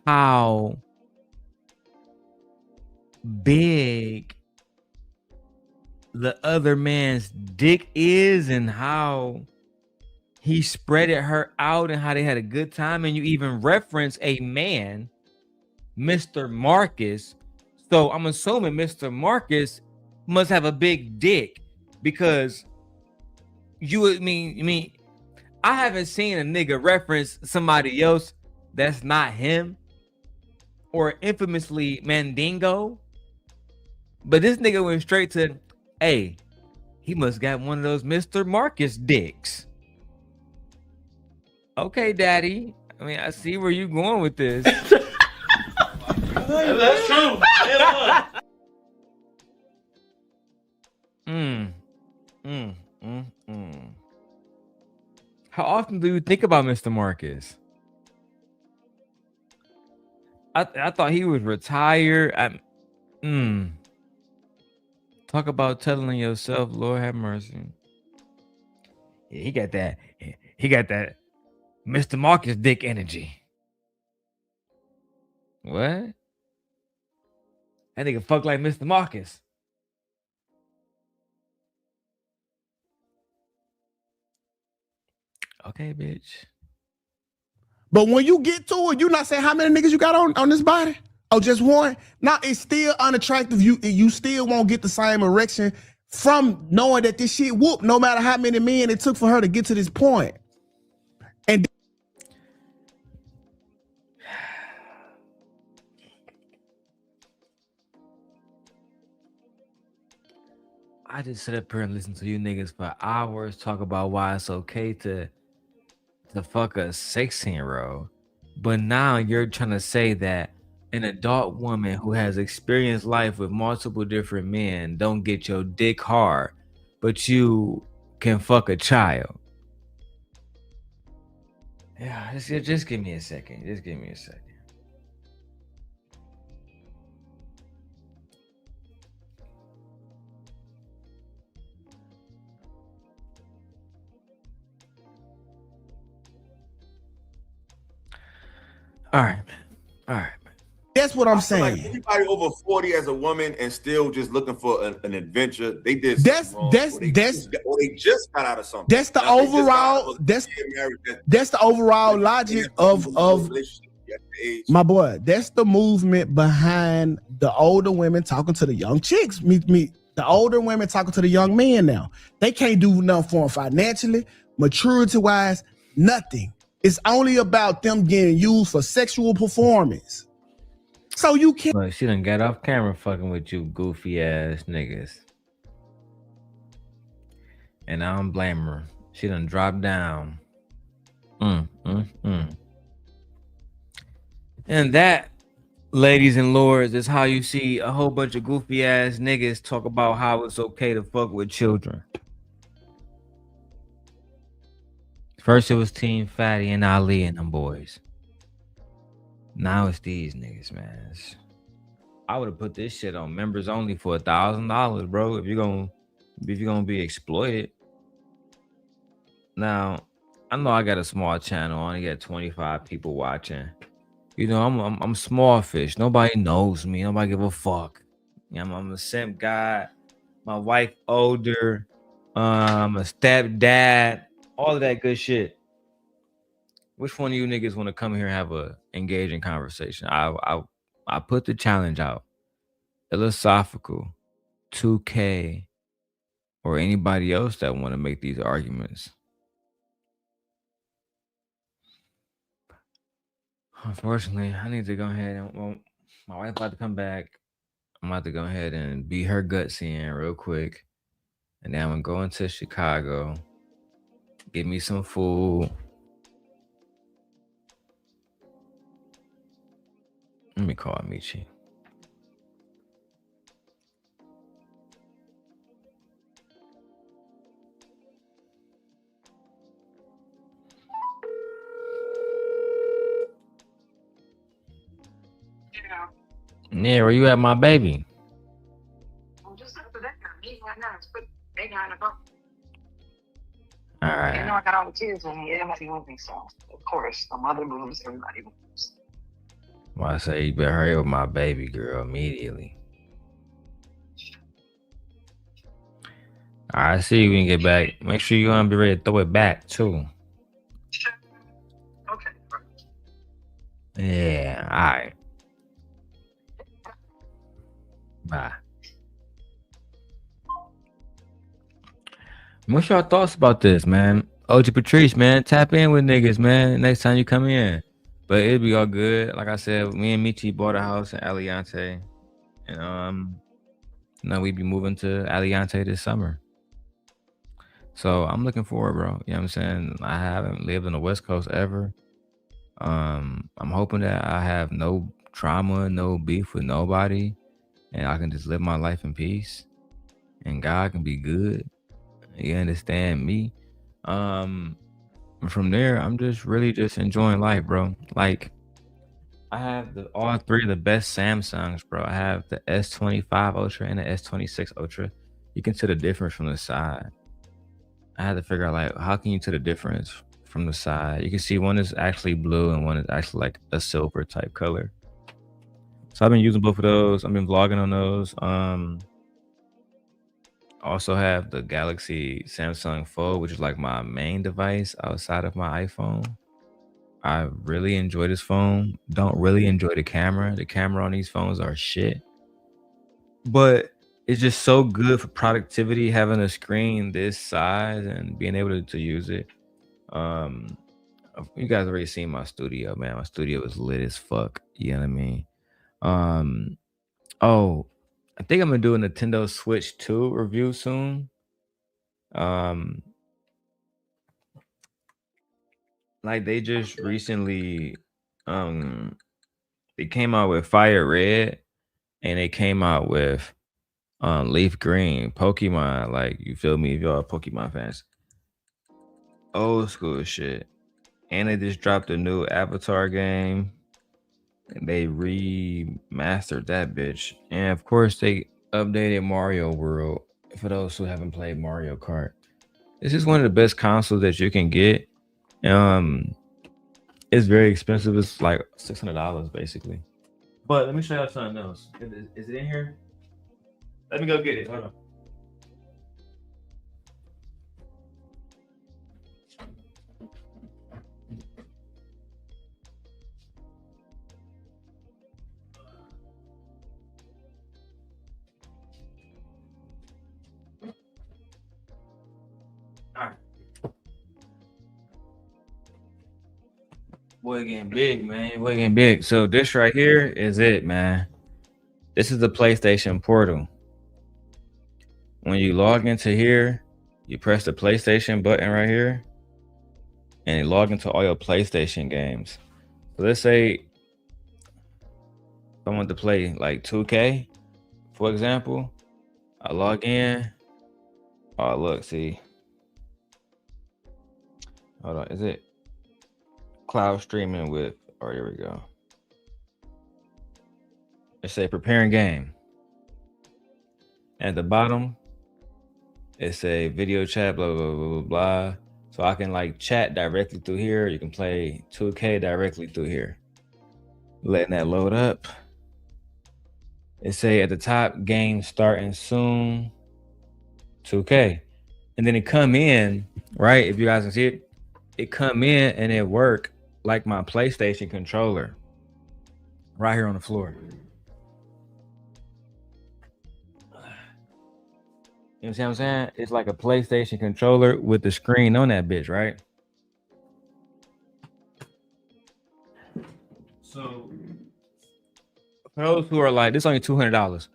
how big the other man's dick is and how he spreaded her out and how they had a good time. And you even reference a man, Mr. Marcus. So I'm assuming Mr. Marcus must have a big dick, because I haven't seen a nigga reference somebody else that's not him or infamously Mandingo. But this nigga went straight to, hey, He must got one of those Mr. Marcus dicks. Okay, daddy. I mean, I see where you going with this. That's true. How often do you think about Mr. Marcus? I thought he was retired. Talk about telling yourself, Lord have mercy. Yeah, he got that. He got that Mr. Marcus dick energy. What? That nigga fuck like Mr. Marcus. Okay, bitch. But when you get to it, you not saying how many niggas you got on this body? Oh, just one? Now it's still unattractive. You still won't get the same erection from knowing that this shit whoop, no matter how many men it took for her to get to this point. And I just sit up here and listen to you niggas for hours talk about why it's okay to fuck a 16-year-old. But now you're trying to say that an adult woman who has experienced life with multiple different men don't get your dick hard, but you can fuck a child. Yeah, just give me a second. Just give me a second. All right, man. All right, man. That's what I'm saying. Like saying. anybody over 40 as a woman and still just looking for an adventure, they did That's something wrong, or they just got out of something. That's the overall. That's the overall logic of my boy. That's the movement behind the older women talking to the young chicks. The older women talking to the young men now. They can't do nothing for them financially, maturity wise, nothing. It's only about them getting used for sexual performance. So you can't. Look, she done got off camera fucking with you goofy ass niggas. And I don't blame her. She done dropped down. And that, ladies and lords, is how you see a whole bunch of goofy ass niggas talk about how it's okay to fuck with children. First it was Team Fatty and Ali and them boys. Now it's these niggas, man. I would have put this shit on members only for $1,000, bro. If you're gonna be exploited. Now, I know I got a small channel. I only got 25 people watching. You know, I'm small fish. Nobody knows me. Nobody give a fuck. I'm a simp God. My wife older. I'm a stepdad. All of that good shit. Which one of you niggas want to come here and have a engaging conversation? I put the challenge out. iLLAsophical, Tukay, or anybody else that want to make these arguments. Unfortunately, I need to go ahead and, well, my wife about to come back. I'm about to go ahead and beat her guts in real quick. And then I'm going to Chicago. Get me some food. Let me call Michi. Yeah, where you at, my baby? I'm just after that. Me right now. It's put they got in the boat. All right. You know I got all the kids with me. Everybody with me, so of course the mother moves. Everybody moves. Well, I say you better hurry up with my baby girl immediately. All right, see you when you get back. Make sure you're gonna be ready to throw it back too. Okay. Yeah. All right. Bye. What's your thoughts about this, man? OG Patrice, man, tap in with niggas, man. Next time you come in, but it'll be all good. Like I said, me and Michi bought a house in Aliante, and now we be moving to Aliante this summer. So I'm looking forward, bro. You know what I'm saying? I haven't lived on the West Coast ever. I'm hoping that I have no trauma, no beef with nobody, and I can just live my life in peace. And God can be good. You understand me? From there, I'm just really just enjoying life, bro. Like I have all three of the best Samsungs, bro. I have the S25 Ultra and the S26 Ultra. You can tell the difference from the side. I had to figure out like how can you tell the difference from the side. You can see one is actually blue and one is actually like a silver type color. So I've been using both of those. I've been vlogging on those. Also have the Galaxy Samsung Fold, which is like my main device outside of my iPhone. I really enjoy this phone. Don't really enjoy the camera. The camera on these phones are shit. But it's just so good for productivity, having a screen this size and being able to use it. You guys already seen my studio, man. My studio is lit as fuck. You know what I mean? Oh, I think I'm gonna do a Nintendo Switch 2 review soon. Like they just recently they came out with Fire Red and they came out with Leaf Green, Pokemon. Like, you feel me? If y'all are Pokemon fans, old school shit. And they just dropped a new Avatar game. And they remastered that bitch. And of course, they updated Mario World for those who haven't played Mario Kart. This is one of the best consoles that you can get. It's very expensive. It's like $600 basically. But let me show you something else. Is it in here? Let me go get it. Hold on. All right. Boy getting big, man. Boy getting big. So this right here is it, man. This is the PlayStation Portal. When you log into here, you press the PlayStation button right here, and you log into all your PlayStation games. So let's say I want to play like 2K, for example. I log in. Oh, look, see. Hold on, is it cloud streaming with? Oh, here we go. It say preparing game. At the bottom, it say video chat, blah, blah, blah, blah, blah. So I can like chat directly through here. You can play 2K directly through here. Letting that load up. It say at the top, game starting soon, 2K. And then it come in, right? If you guys can see it, it come in and it work like my PlayStation controller right here on the floor. You know what I'm saying? It's like a PlayStation controller with the screen on that bitch, right? So for those who are like, this is only $200.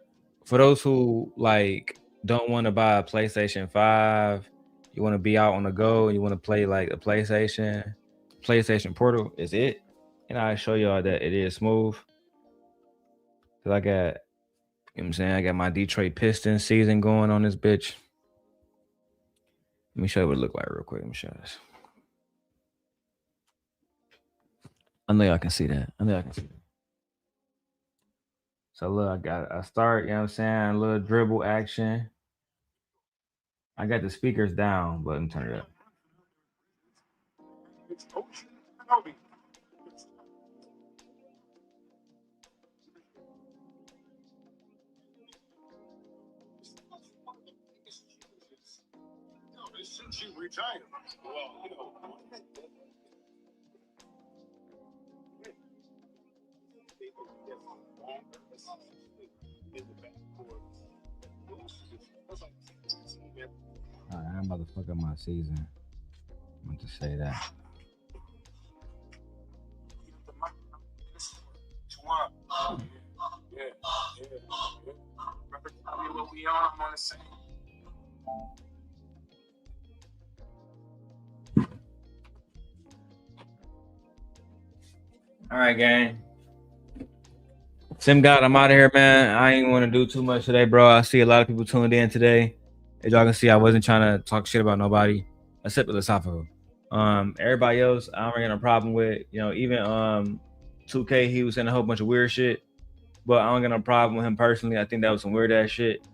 For those who like don't want to buy a PlayStation 5, you want to be out on the go, and you want to play like a PlayStation Portal is it. And I'll show y'all that it is smooth. Cause I got, you know what I'm saying? I got my Detroit Pistons season going on this bitch. Let me show you what it look like real quick. Let me show this. I know y'all can see that. So look, I start, you know what I'm saying? A little dribble action. I got the speakers down, but let me turn it up. Since you retired, well, you know. All right, I'm about to fuck up my season. I'm going to say that. Yeah. Remember, tell me what we on. I'm on the same. All right, gang. Simp God, I'm out of here, man. I ain't want to do too much today, bro. I see a lot of people tuned in today. As y'all can see, I wasn't trying to talk shit about nobody except iLLAsophical. Everybody else, I don't really got no problem with. You know, even Tukay, he was saying a whole bunch of weird shit, but I don't got no problem with him personally. I think that was some weird ass shit.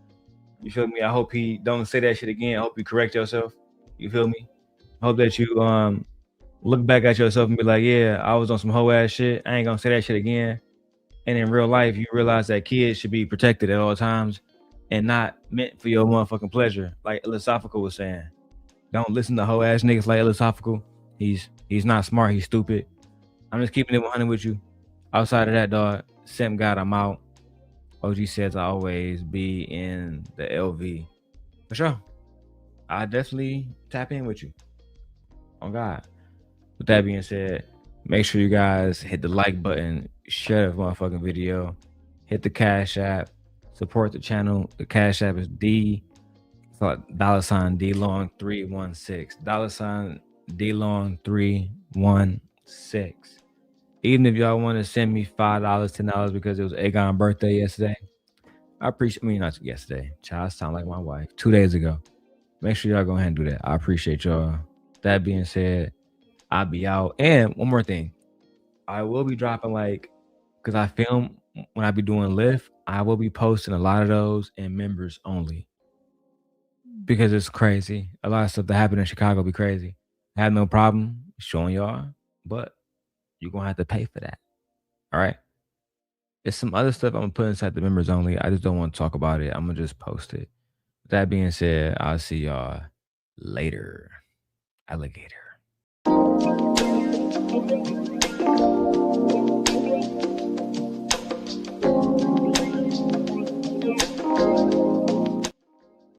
You feel me? I hope he don't say that shit again. I hope you correct yourself. You feel me? I hope that you look back at yourself and be like, yeah, I was on some hoe ass shit. I ain't gonna say that shit again. And in real life, you realize that kids should be protected at all times and not meant for your motherfucking pleasure. Like iLLAsophical was saying. Don't listen to hoe ass niggas like iLLAsophical. He's not smart, he's stupid. I'm just keeping it 100 with you. Outside of that, dog, Simp God, I'm out. OG says I always be in the LV. For sure. I definitely tap in with you. On God. With that being said, make sure you guys hit the like button, share the motherfucking video, hit the Cash App, support the channel. The Cash App is $DLong316. $DLong316. Even if y'all want to send me $5, $10 because it was Agon's birthday yesterday, I appreciate. I mean, not yesterday. Child, sound like my wife. 2 days ago. Make sure y'all go ahead and do that. I appreciate y'all. That being said, I'll be out. And one more thing, I will be dropping because I film when I be doing Lyft, I will be posting a lot of those in members only because it's crazy. A lot of stuff that happened in Chicago be crazy. I have no problem showing y'all, but you're gonna have to pay for that. All right. There's some other stuff I'm gonna put inside the members only. I just don't want to talk about it. I'm gonna just post it. That being said, I'll see y'all later. Alligator.